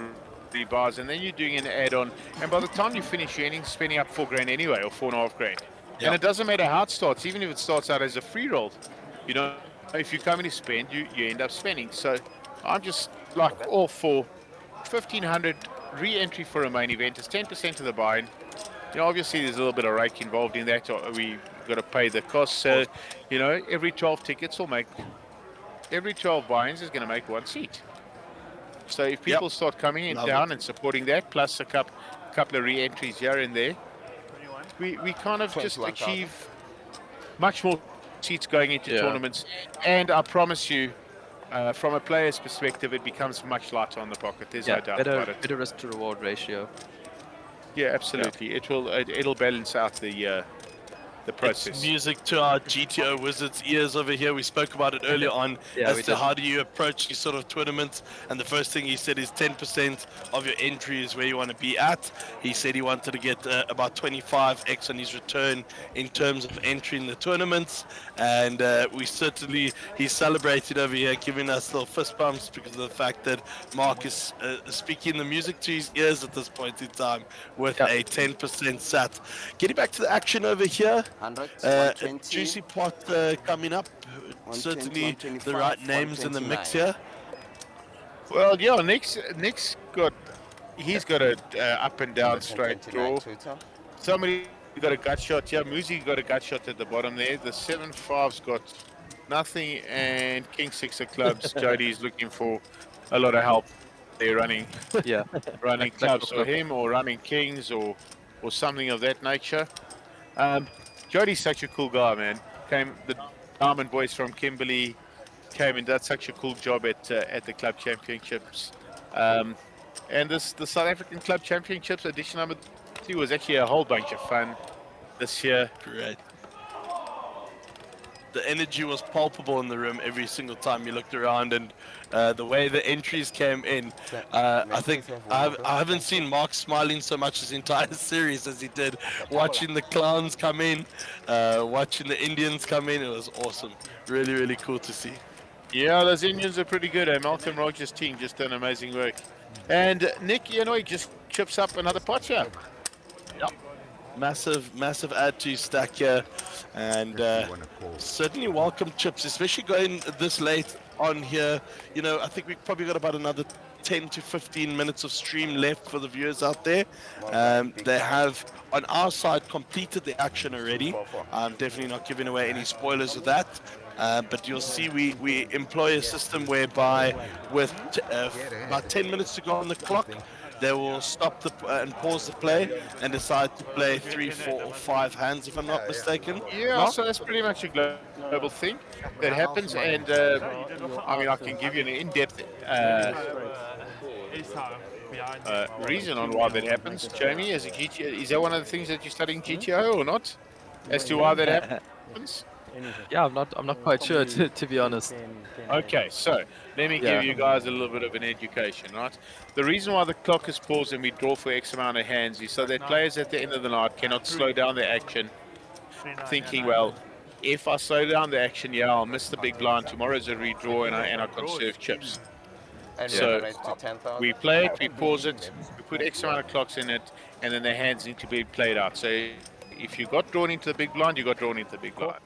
rebars, and then you're doing an add-on, and by the time you finish, you're spending up 4 grand anyway, or 4.5 grand. And it doesn't matter how it starts, even if it starts out as a free roll. You know, if you come in to spend, you end up spending. So I'm just like all for 1,500 re-entry for a main event. It's 10% of the buy-in. You know, obviously there's a little bit of rake involved in that. We've got to pay the costs. So, you know, every 12 tickets will make, every 12 buy-ins is going to make 1 seat. So if people start coming in down and supporting that, plus a couple of re-entries here and there, we kind of just achieve much more seats going into tournaments. And I promise you, from a player's perspective, it becomes much lighter on the pocket. There's no doubt about it. Better risk to reward ratio. Yeah, absolutely. It'll balance out the process. It's music to our GTO wizards' ears over here. We spoke about it earlier on as to how do you approach these sort of tournaments. And the first thing he said is 10% of your entry is where you want to be at. He said he wanted to get about 25x on his return in terms of entering the tournaments. And he celebrated over here, giving us little fist bumps because of the fact that Mark is speaking the music to his ears at this point in time with a 10% sat. Getting back to the action over here. Juicy pot coming up. Certainly the right names in the mix here. Well, yeah, Nick's got a up and down straight draw. Somebody got a gut shot here. Muzi got a gut shot at the bottom there. The 7-5's got nothing, and King 6 of clubs. Jody's looking for a lot of help. They're running clubs for him, or running kings, or something of that nature. Jody's such a cool guy, man. The Diamond Boys from Kimberley came and did such a cool job at the club championships. And the South African Club Championships edition number 2 was actually a whole bunch of fun this year. Great. The energy was palpable in the room every single time you looked around, and the way the entries came in, I think I haven't seen Mark smiling so much this entire series as he did watching the clowns come in, watching the Indians come in. It was awesome. Really, really cool to see. Yeah, those Indians are pretty good. Malcolm Rogers' team just done amazing work. And Nick, you know, he just chips up another pot here. Yep. Massive add to his stack here, and certainly welcome chips, especially going this late on here. You know, I think we've probably got about another 10 to 15 minutes of stream left for the viewers out there. They have on our side completed the action already. I'm definitely not giving away any spoilers of that. But you'll see we employ a system whereby with about 10 minutes to go on the clock, they will stop and pause the play and decide to play 3, 4, or 5 hands, if I'm not mistaken. Yeah, so that's pretty much a global thing that happens. And I mean, I can give you an in-depth reason on why that happens. Jamie, as a GTO, is that one of the things that you're studying GTO or not? As to why that happens? Yeah, I'm not quite sure, to be honest. Okay, so let me give you guys a little bit of an education, right? The reason why the clock is paused and we draw for X amount of hands is so that players at the end of the night cannot slow down their action, thinking, well, if I slow down the action, I'll miss the big blind. Tomorrow's a redraw and I conserve chips. And So raise to 10,000. we play it, we pause it, we put X amount of clocks in it, and then the hands need to be played out. So if you got drawn into the big blind, you got drawn into the big blind.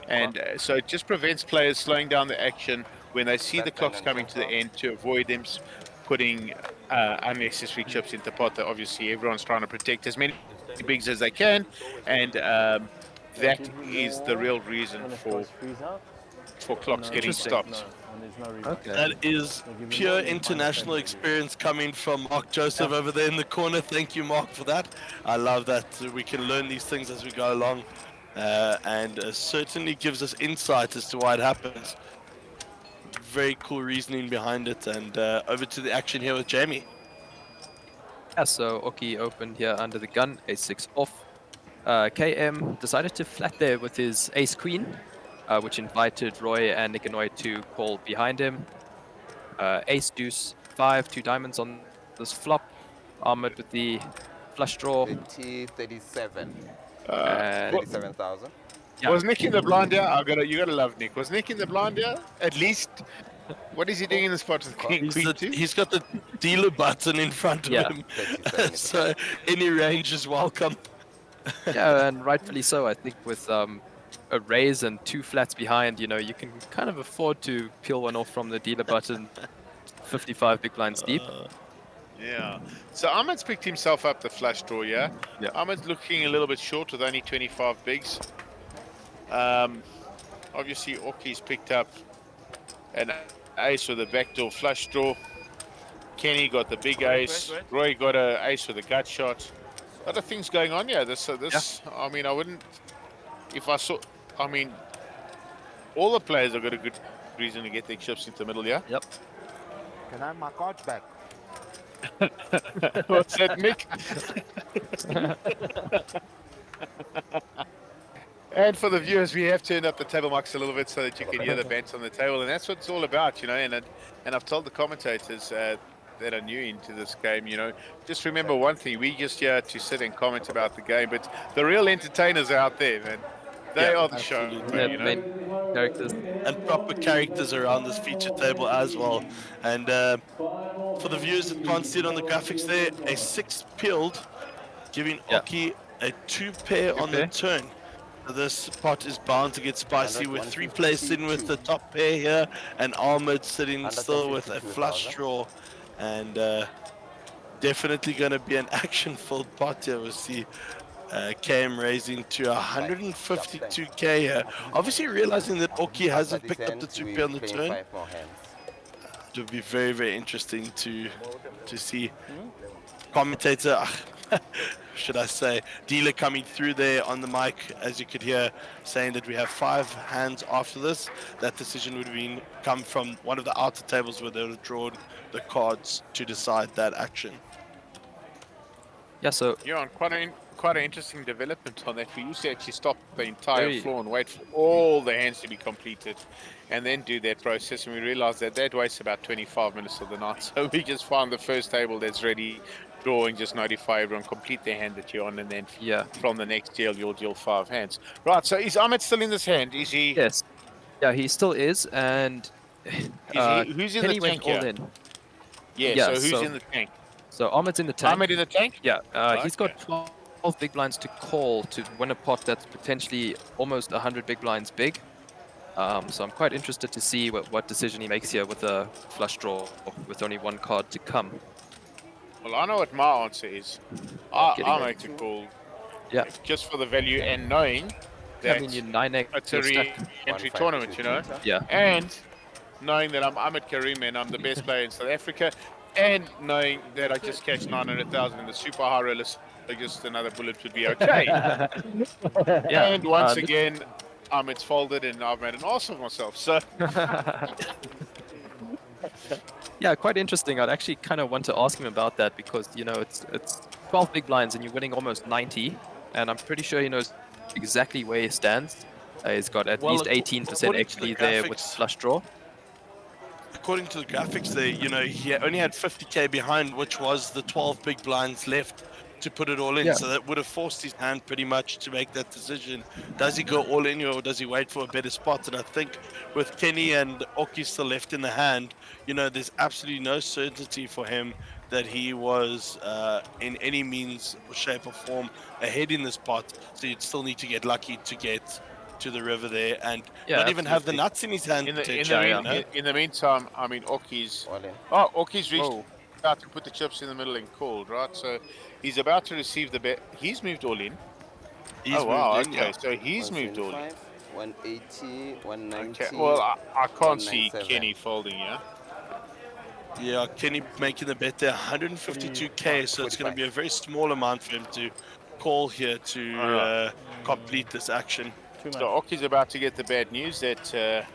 And so it just prevents players slowing down the action when they see the clocks coming to the end to avoid them putting unnecessary chips into pot. Obviously, everyone's trying to protect as many bigs as they can, and that is the real reason for clocks getting stopped. That is pure international experience coming from Mark Joseph over there in the corner. Thank you, Mark, for that. I love that we can learn these things as we go along, and certainly gives us insight as to why it happens. Very cool reasoning behind it, and over to the action here with Jamie. Yeah, so Oki opened here under the gun, ace-6 off. KM decided to flat there with his ace-queen, which invited Roy and Nikanoi to call behind him. Ace-deuce 5, 2 diamonds on this flop. Ahmed with the flush draw. 37. 37,000. Yeah. Was Nick in the blind here? You gotta love Nick. Was Nick in the blind here? At least, what is he doing in the spot with King Queen 2? He's got the dealer button in front of him, so any range is welcome. Yeah, and rightfully so. I think with a raise and 2 flats behind, you can kind of afford to peel one off from the dealer button 55 big blinds deep. Yeah. So Ahmed's picked himself up the flush draw, yeah? Yeah. Ahmed's looking a little bit short with only 25 bigs. Obviously, Oki's picked up an ace with a backdoor flush draw. Kenny got the big ace. Roy got an ace with a gut shot. A lot of things going on here. I mean, I wouldn't... If I saw... I mean, all the players have got a good reason to get their chips into the middle, yeah? Yep. Can I have my cards back? What's that, Nick? And for the viewers, we have turned up the table mics a little bit so that you can hear the banter on the table, and that's what it's all about, And I've told the commentators that are new into this game, just remember one thing: we just here to sit and comment about the game, but the real entertainers are out there, man. They are the show, Main characters and proper characters around this feature table as well. And for the viewers that can't see it on the graphics there, a 6 peeled, giving Oki a 2 pair on the turn. This pot is bound to get spicy with 3 placed in with the top pair here, and Ahmed sitting still with a flush draw, and definitely going to be an action-filled pot here. We'll see KM raising to 152k here. Obviously realizing that Oki hasn't picked up the 2 pair on the turn. It will be very, very interesting to see. Commentator, should I say, dealer coming through there on the mic, as you could hear, saying that we have 5 hands after this. That decision would have come from one of the outer tables where they would have drawn the cards to decide that action. Yeah, so... Yeah, on quite an interesting development on that. We used to actually stop the entire floor and wait for all the hands to be completed and then do that process, and we realized that wastes about 25 minutes of the night. So we just found the first table that's ready, drawing, just notify everyone, complete their hand that you're on, and then from the next deal, you'll deal 5 hands. Right, so is Ahmed still in this hand? Is he? Yes. Yeah, he still is, and who's in Penny the tank went all here? in. Yeah, so who's in the tank? So Ahmed's in the tank. Ahmed in the tank? Yeah, he's got 12 big blinds to call to win a pot that's potentially almost 100 big blinds big. So I'm quite interested to see what decision he makes here with a flush draw with only 1 card to come. Well, I know what my answer is. I'll make the call. Yeah. Just for the value and knowing that you're 9x. It's a re-entry tournament, Yeah. And knowing that I'm Ahmed Karim and I'm the best player in South Africa, and knowing that I just cashed 900,000 in the super high roller, so just another bullet would be okay. Yeah. And once again, Ahmed's folded and I've made an ass of myself. So. Yeah, quite interesting. I'd actually kind of want to ask him about that because, it's 12 big blinds and you're winning almost 90. And I'm pretty sure he knows exactly where he stands. He's got at least 18% equity there with flush draw. According to the graphics there, he only had 50k behind, which was the 12 big blinds left to put it all in. Yeah. So that would have forced his hand pretty much to make that decision. Does he go all in or does he wait for a better spot? And I think with Kenny and Oki still left in the hand, there's absolutely no certainty for him that he was in any means or shape or form ahead in this pot. So you'd still need to get lucky to get to the river there and not even have the nuts in his hand. In potentially, the meantime, I mean, Oki's reached out to put the chips in the middle and called, right? So he's about to receive the bet. He's moved all in. He's wow, moved in, okay, so he's moved all in. 180, 190. Okay, well, I can't see Kenny folding, yeah? Yeah, Kenny making the bet there, 152k, so it's going to be a very small amount for him to call here to complete this action. So Oki's about to get the bad news that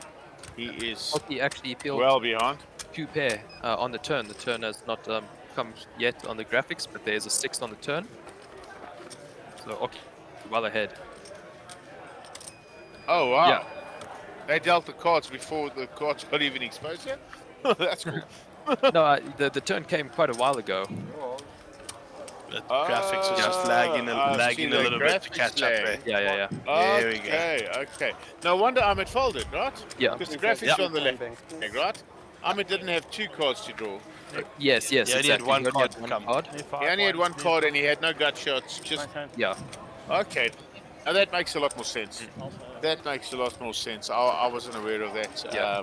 he is Oki actually feels well behind. 2 pair on the turn. The turn has not come yet on the graphics, but there's a 6 on the turn. So Oki well ahead. Oh, wow. Yeah. They dealt the cards before the cards got even exposed yet? That's cool. No, the turn came quite a while ago. The graphics was just lagging a little bit to catch up there. Yeah. There we go. Okay. No wonder Ahmed folded, right? Yeah. Because the graphics on the left, right? Ahmed didn't have 2 cards to draw. Yes, He only had one card to one come. card. He only had 1 card and he had no gut shots. Just Yeah. okay. Now that makes a lot more sense. That makes a lot more sense. I wasn't aware of that. Yeah.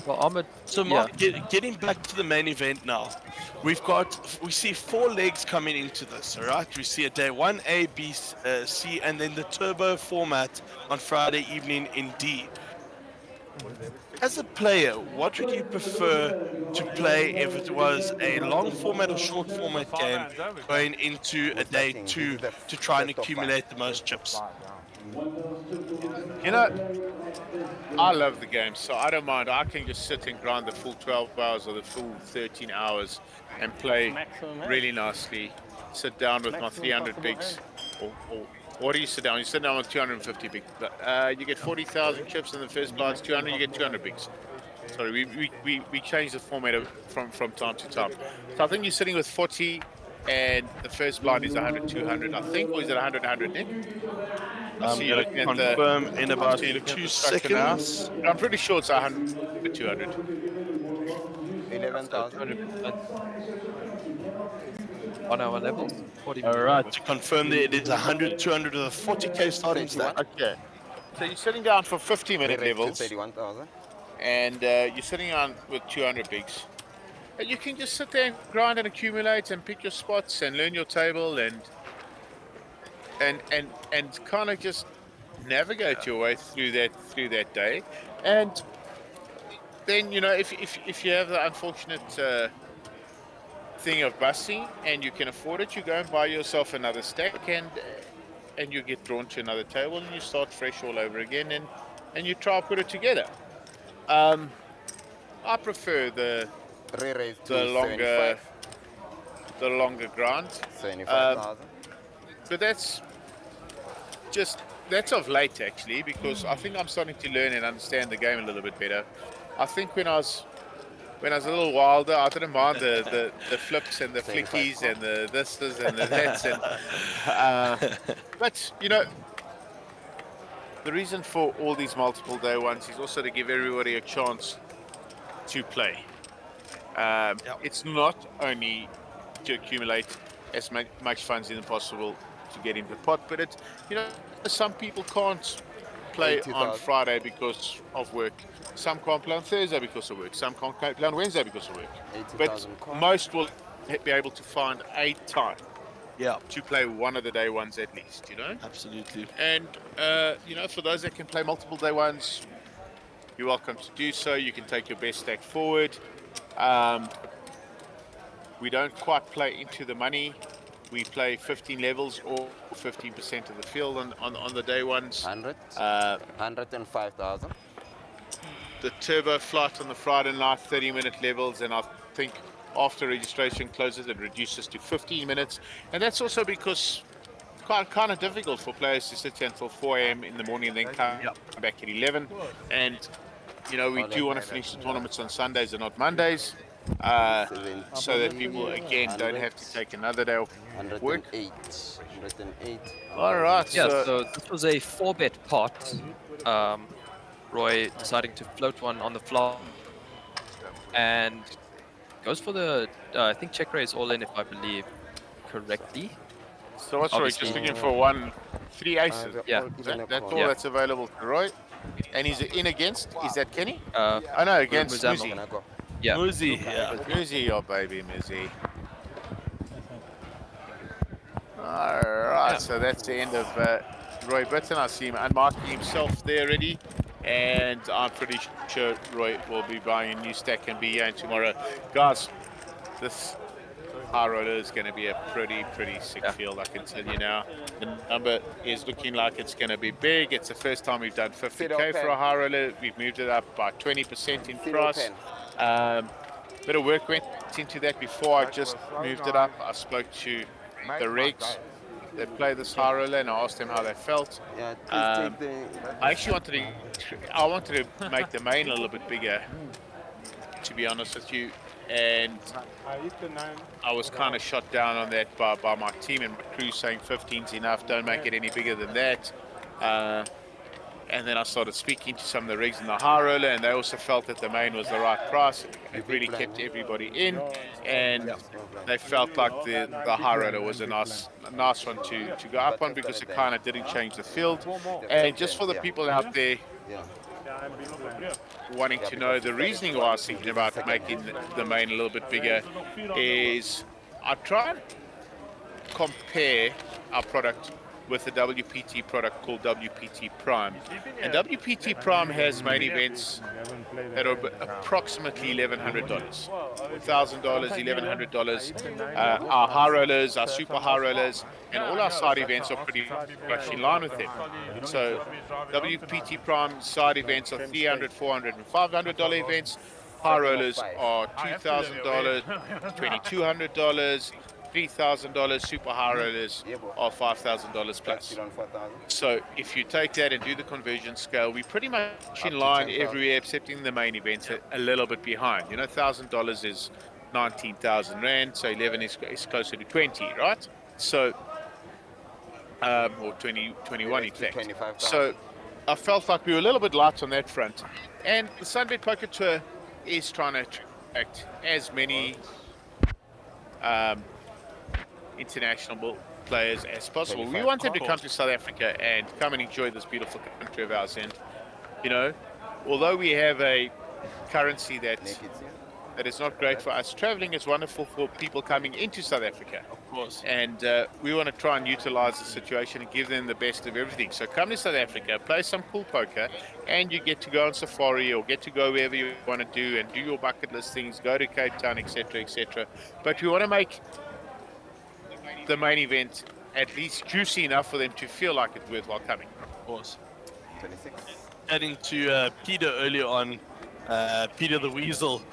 Well, Ahmed. So Mark, getting back to the main event now, we see 4 legs coming into this. All right, we see a day 1 A, B, C, and then the turbo format on Friday evening in D. As a player, what would you prefer to play if it was a long format or short format game going into a day 2 to try and accumulate the most chips? You know, I love the game, so I don't mind. I can just sit and grind the full 12 hours or the full 13 hours and play really nicely. Sit down with my 300 bigs. Or do you sit down? You sit down with 250 bigs. You get 40,000 chips in the first blinds, 200, you get 200 bigs. Sorry, we change the format from time to time. So I think you're sitting with 40 and the first blind is 100, 200, I think, or is it 100, 100, Nick? I'm going to confirm in about 2 seconds. I'm pretty sure it's 100, 200. 11,000. 1 hour levels. 40 All right, to confirm that it is 100, 200 with a 40k starting stack. Okay. So you're sitting down for 50-minute levels. 31,000. And you're sitting on with 200 bigs. And you can just sit there and grind and accumulate and pick your spots and learn your table and kind of just navigate your way through that day. And then, if you have the unfortunate thing of busting and you can afford it, you go and buy yourself another stack and you get drawn to another table and you start fresh all over again and you try to put it together. I prefer the longer grind. 75,000. But that's of late actually, because I think I'm starting to learn and understand the game a little bit better. I think when I was a little wilder, I didn't mind the flips and the flickies and the thises and the that's but the reason for all these multiple day ones is also to give everybody a chance to play. It's not only to accumulate as much funds as possible to get into the pot, but some people can't play on Friday because of work. Some can't play on Thursday because of work. Some can't play on Wednesday because of work. But most will be able to find a time to play one of the day ones at least, Absolutely. And, for those that can play multiple day ones, you're welcome to do so. You can take your best stack forward. We don't quite play into the money. We play 15 levels or 15% of the field on the day ones. 105,000. The turbo flight on the Friday night, 30-minute levels, and I think after registration closes, it reduces to 15 minutes. And that's also because it's kind of difficult for players to sit here until 4 a.m. in the morning and then come back at 11. And, we do want to finish the tournaments on Sundays and not Mondays. so that people again don't have to take another day off work. 108. All right, Yeah, so so this was a 4-bet pot. Roy deciding to float one on the flop and goes for the, I think check raise all in if I believe correctly. so what's Roy just looking for 3 aces? Yeah. That's all that's available to Roy. And he's in against, is that Kenny? I know, against Muzamo. Muzi. Yeah. Muzi, yeah. Muzi, your baby Muzi. Alright, so that's the end of Roy Britton. I see him unmarking himself there already. And I'm pretty sure Roy will be buying a new stack and be here tomorrow. Guys, this high roller is going to be a pretty sick field, I can tell you now. The number is looking like it's going to be big. It's the first time we've done 50k for a high roller. We've moved it up by 20% in price. Bit of work went into that before I just moved it up. I spoke to the regs that play this high roller and I asked them how they felt. I actually wanted to make the main a little bit bigger, to be honest with you. And I was kind of shot down on that by my team and my crew saying 15's enough, don't make it any bigger than that. And then I started speaking to some of the rigs in the high roller and they also felt that the main was the right price. It really kept everybody in and they felt like the high roller was a nice one to go up on because it kind of didn't change the field. And just for the people out there wanting to know the reasoning why I was thinking about making the main a little bit bigger is I try and compare our product with a WPT product called WPT Prime. And WPT Prime has main events that are approximately $1,100. $1,000, $1,100. Our high rollers, our super high rollers, and all our side events are pretty much in line with them. So WPT Prime side events are $300, $400, and $500 events. High rollers are $2,000, $2,200, $3,000. Super high rollers are $5,000 plus. So if you take that and do the conversion scale, we're pretty much in line everywhere excepting the main events a little bit behind. You know, $1,000 is 19,000 Rand, so 11 is closer to 20, right? So, or 21 in fact. So I felt like we were a little bit light on that front. And the SunBet Poker Tour is trying to attract as many international players as possible. We want them to come to South Africa and come and enjoy this beautiful country of ours. And, you know, although we have a currency that is not great for us, traveling is wonderful for people coming into South Africa. Of course. And we want to try and utilize the situation and give them the best of everything. So come to South Africa, play some cool poker, and you get to go on safari or get to go wherever you want to do and do your bucket list things, go to Cape Town, etc., etc. But we want to make the main event at least juicy enough for them to feel like it's worthwhile coming. Of course. Adding to Peter earlier on, Peter the Weasel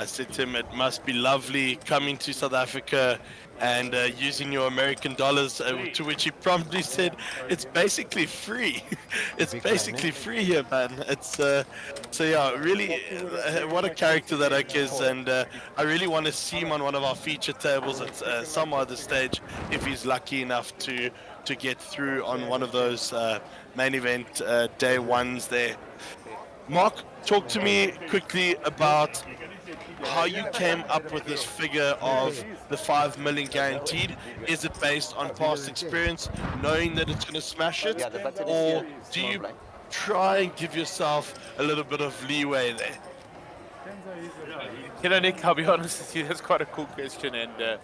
said to him, it must be lovely coming to South Africa and using your American dollars, to which he promptly said, it's basically free. It's basically free here, man. It's so yeah, really, what a character that Oak is, and I really want to see him on one of our feature tables at some other stage if he's lucky enough to get through on one of those main event day ones there. Mark, talk to me quickly about how you came up with this figure of the 5 million guaranteed. Is it based on past experience, knowing that it's going to smash it, or do you try and give yourself a little bit of leeway there? You know, Nick, I'll be honest with you, that's quite a cool question, and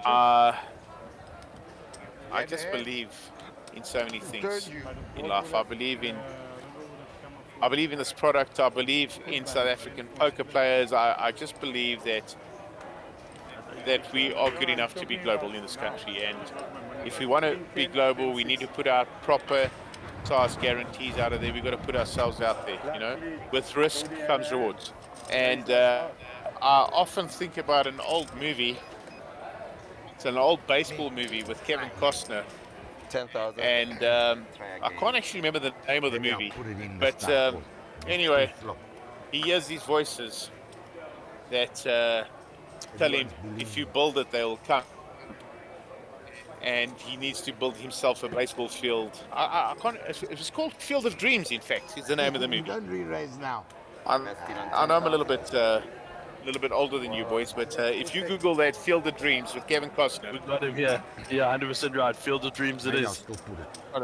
I just believe in so many things in life. I believe in this product. I believe in South African poker players. I just believe that we are good enough to be global in this country. And if we want to be global, we need to put out proper size guarantees out of there. We've got to put ourselves out there, you know. With risk comes rewards. And I often think about an old movie. It's an old baseball movie with Kevin Costner. 10,000. And I can't actually remember the name of the movie, but anyway, he hears these voices that tell him, if you build it, they will come. And he needs to build himself a baseball field. I can't. It's called Field of Dreams. In fact, is the name of the movie. Don't re-raise now. I know I'm a little bit older than you boys, but if you Google that Field of Dreams with Kevin Costner, We got him here. Yeah, 100% right. Field of Dreams it is.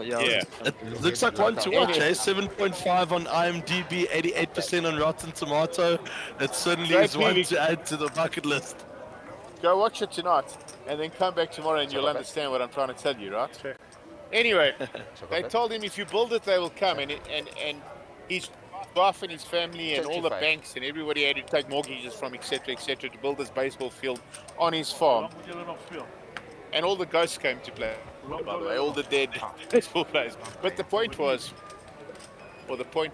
Yeah. It looks like one to watch, eh? 7.5 on IMDb, 88% on Rotten Tomato. It certainly Great is one movie. to add to the bucket list. Go watch it tonight, and then come back tomorrow, and you'll understand what I'm trying to tell you, right? Anyway, they told him if you build it, they will come, and his wife and his family and all the banks and everybody had to take mortgages from, etc., to build this baseball field on his farm. And all the ghosts came to play, by the way, all the dead baseball players. But the point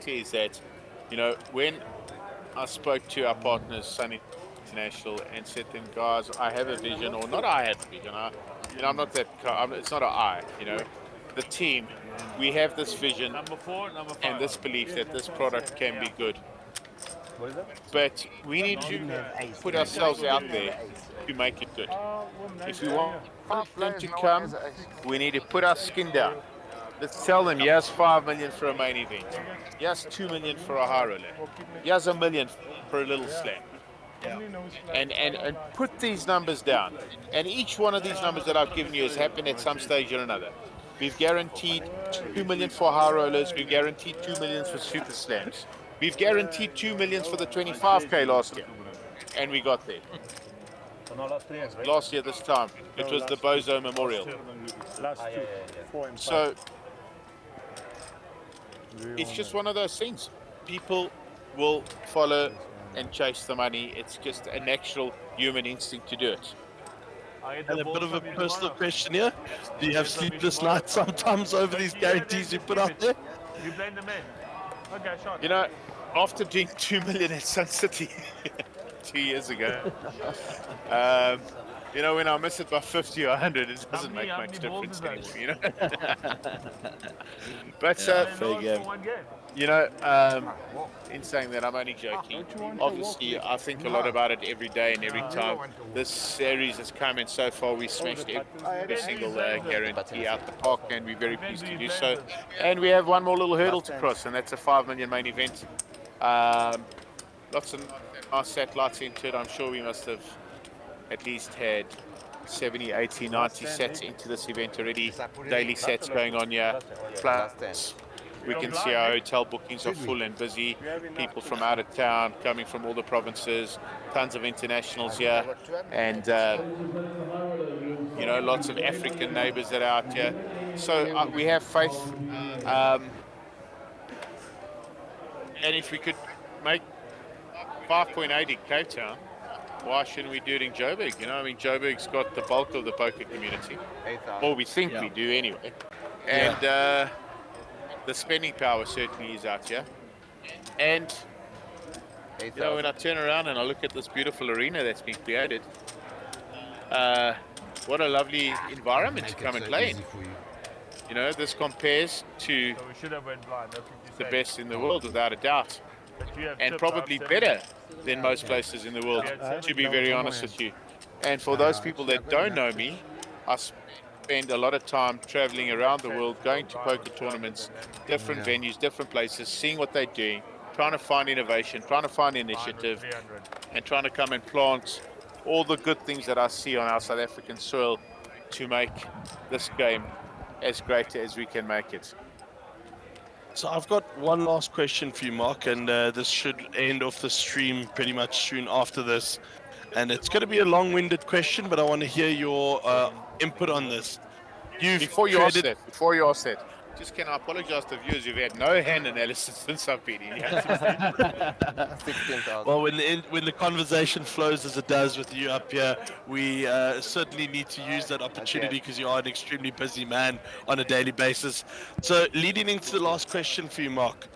is that, when I spoke to our partners, Sunny International, and said to them, guys, I have a vision, or not I have a vision, I'm not that, it's not an I, the team, we have this vision and this belief that this product can be good. But we need to put ourselves out there to make it good. If we want them to come, we need to put our skin down. Let's tell them, yes, 5 million for a main event. Yes, 2 million for a high roller. Yes, $1 million for a little slam. And put these numbers down. And each one of these numbers that I've given you has happened at some stage or another. We've guaranteed 2 million for high rollers. We've guaranteed 2 million for super slams. We've guaranteed 2 million for the 25K last year. And we got there. Last year this time, it was the Bozo Memorial. So it's just one of those things. People will follow and chase the money. It's just a natural human instinct to do it. And a bit of a personal question here. Do you have sleepless nights sometimes over these guarantees you put out there? You blame the men. Okay, shot. After doing 2 million at Sun City 2 years ago, when I miss it by 50 or 100, it doesn't make much difference anymore, But, in saying that, I'm only joking. Obviously, I think a lot about it every day and every time. This series has come, and so far we smashed every single guarantee out the park, and we're very pleased to do so. And we have one more little hurdle to cross, and that's a 5 million main event. Lots of nice satellites into it. I'm sure we must have at least had 70, 80, 90 sets into this event already. Daily sets going on here. Plus, we can see our hotel bookings are full and busy. People from out of town, coming from all the provinces. Tons of internationals here. And, lots of African neighbors that are out here. So we have faith. And if we could make 5.8 in Cape Town, why shouldn't we do it in Joburg? Joburg's got the bulk of the poker community. Or we think we do anyway. And the spending power certainly is out here. And, when I turn around and I look at this beautiful arena that's been created, what a lovely environment to come and play in. This compares to the best in the world, without a doubt. And probably better than most places in the world, to be very honest with you. And for those people that don't know me, I spend a lot of time traveling around the world, going to poker tournaments, different venues, different places, seeing what they're doing, trying to find innovation, trying to find initiative, and trying to come and plant all the good things that I see on our South African soil to make this game as great as we can make it. So I've got one last question for you, Mark, and this should end off the stream pretty much soon after this. And it's going to be a long-winded question, but I want to hear your input on this. Before you ask that, just can I apologize to viewers who've had no hand analysis since I've been in here. Well, when the conversation flows as it does with you up here, we certainly need to use that opportunity because you are an extremely busy man on a daily basis. So leading into the last question for you, Mark,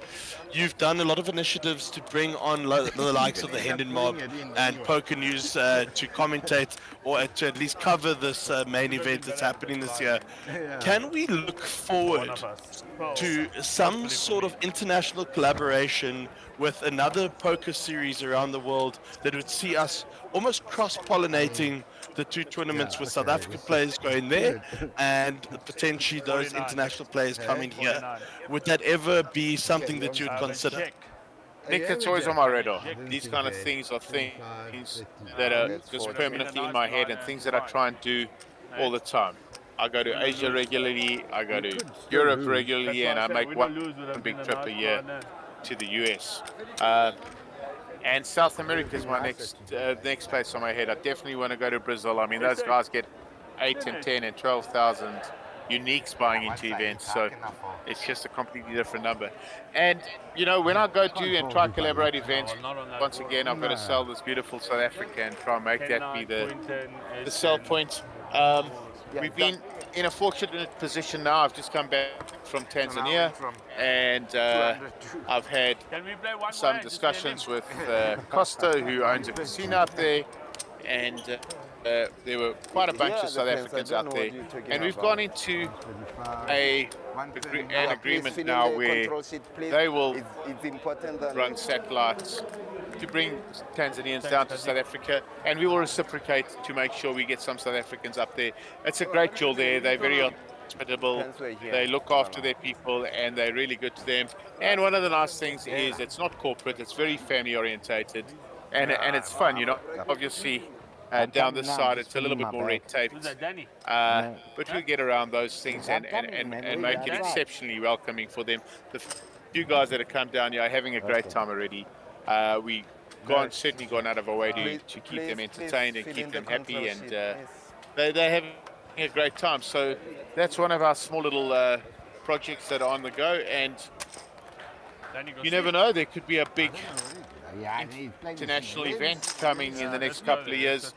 you've done a lot of initiatives to bring on the likes of the Hendon Mob and Poker News to commentate or to at least cover this main event that's happening this year. Can we look forward to some sort of international collaboration with another poker series around the world that would see us almost cross-pollinating the two tournaments with South African players going there and potentially those international players coming here. Would that ever be something that you would consider? Nick, that's always on my radar. These kind of things are things that are just permanently in my head and things that I try and do all the time. I go to Asia regularly, I go to Europe regularly, and I make one big trip a year to the US. And South America is my next place on my head. I definitely want to go to Brazil. I mean, those guys get 8 and 10 and 12,000 uniques buying into events, so it's just a completely different number. And you know, when I go do and try collaborate events, once again I've got to sell this beautiful South Africa and try and make that be the sell point. We've been in a fortunate position now. I've just come back from Tanzania, and I've had some discussions with Costa, who owns a casino up there, and there were quite a bunch of South Africans out there, and we've gone into an agreement now where they will run satellites to bring Tanzanians down to South Africa, and we will reciprocate to make sure we get some South Africans up there. It's a great deal there. They're very hospitable, they look after their people, and they're really good to them. And one of the nice things is it's not corporate, it's very family orientated, and it's fun, you know. Obviously down this side it's a little bit more red taped, but we get around those things and make it exceptionally welcoming for them. The few guys that have come down here are having a great time already. We certainly gone out of our way to keep them entertained and keep them happy, and they're having a great time. So that's one of our small little projects that are on the go, and you never know, there could be a big international event coming in the next couple of years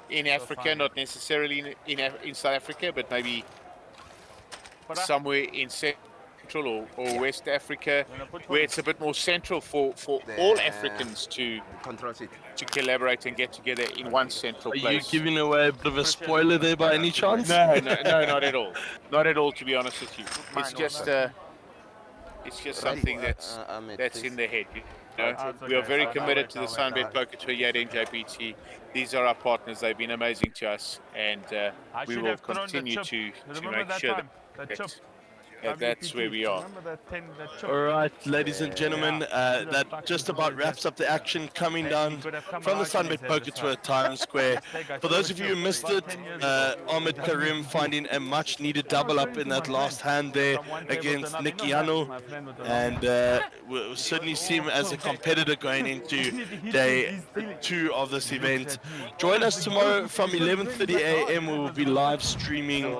in Africa, not necessarily in South Africa, but maybe somewhere in Central or West Africa, where it's a bit more central for all Africans to collaborate and get together in one central place. Are you giving away a bit of a spoiler there by any chance? No, not at all. Not at all, to be honest with you. It's just something that's in the head. You know, we are very committed to the SunBet Poker Tour here at NJBT. These are our partners. They've been amazing to us, and we will continue to make sure that that's where we are. All right, ladies and gentlemen, that just about wraps up the action coming down from the SunBet Poker Tour at Times Square. For those of you who missed it, Ahmed Karim finding a much-needed double up in that last hand there against Nicky Yano, and we'll certainly see him as a competitor going into day 2 of this event. Join us tomorrow from 11:30 a.m. We will be live streaming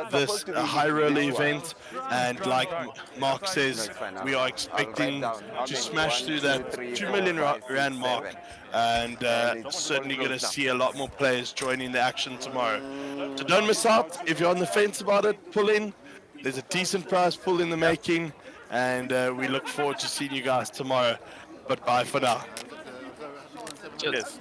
this high roller event. And like Mark says, we are expecting to smash through that 2 million rand mark, and certainly going to see a lot more players joining the action tomorrow. So don't miss out. If you're on the fence about it, pull in. There's a decent prize pull in the making, and we look forward to seeing you guys tomorrow. But bye for now. Cheers.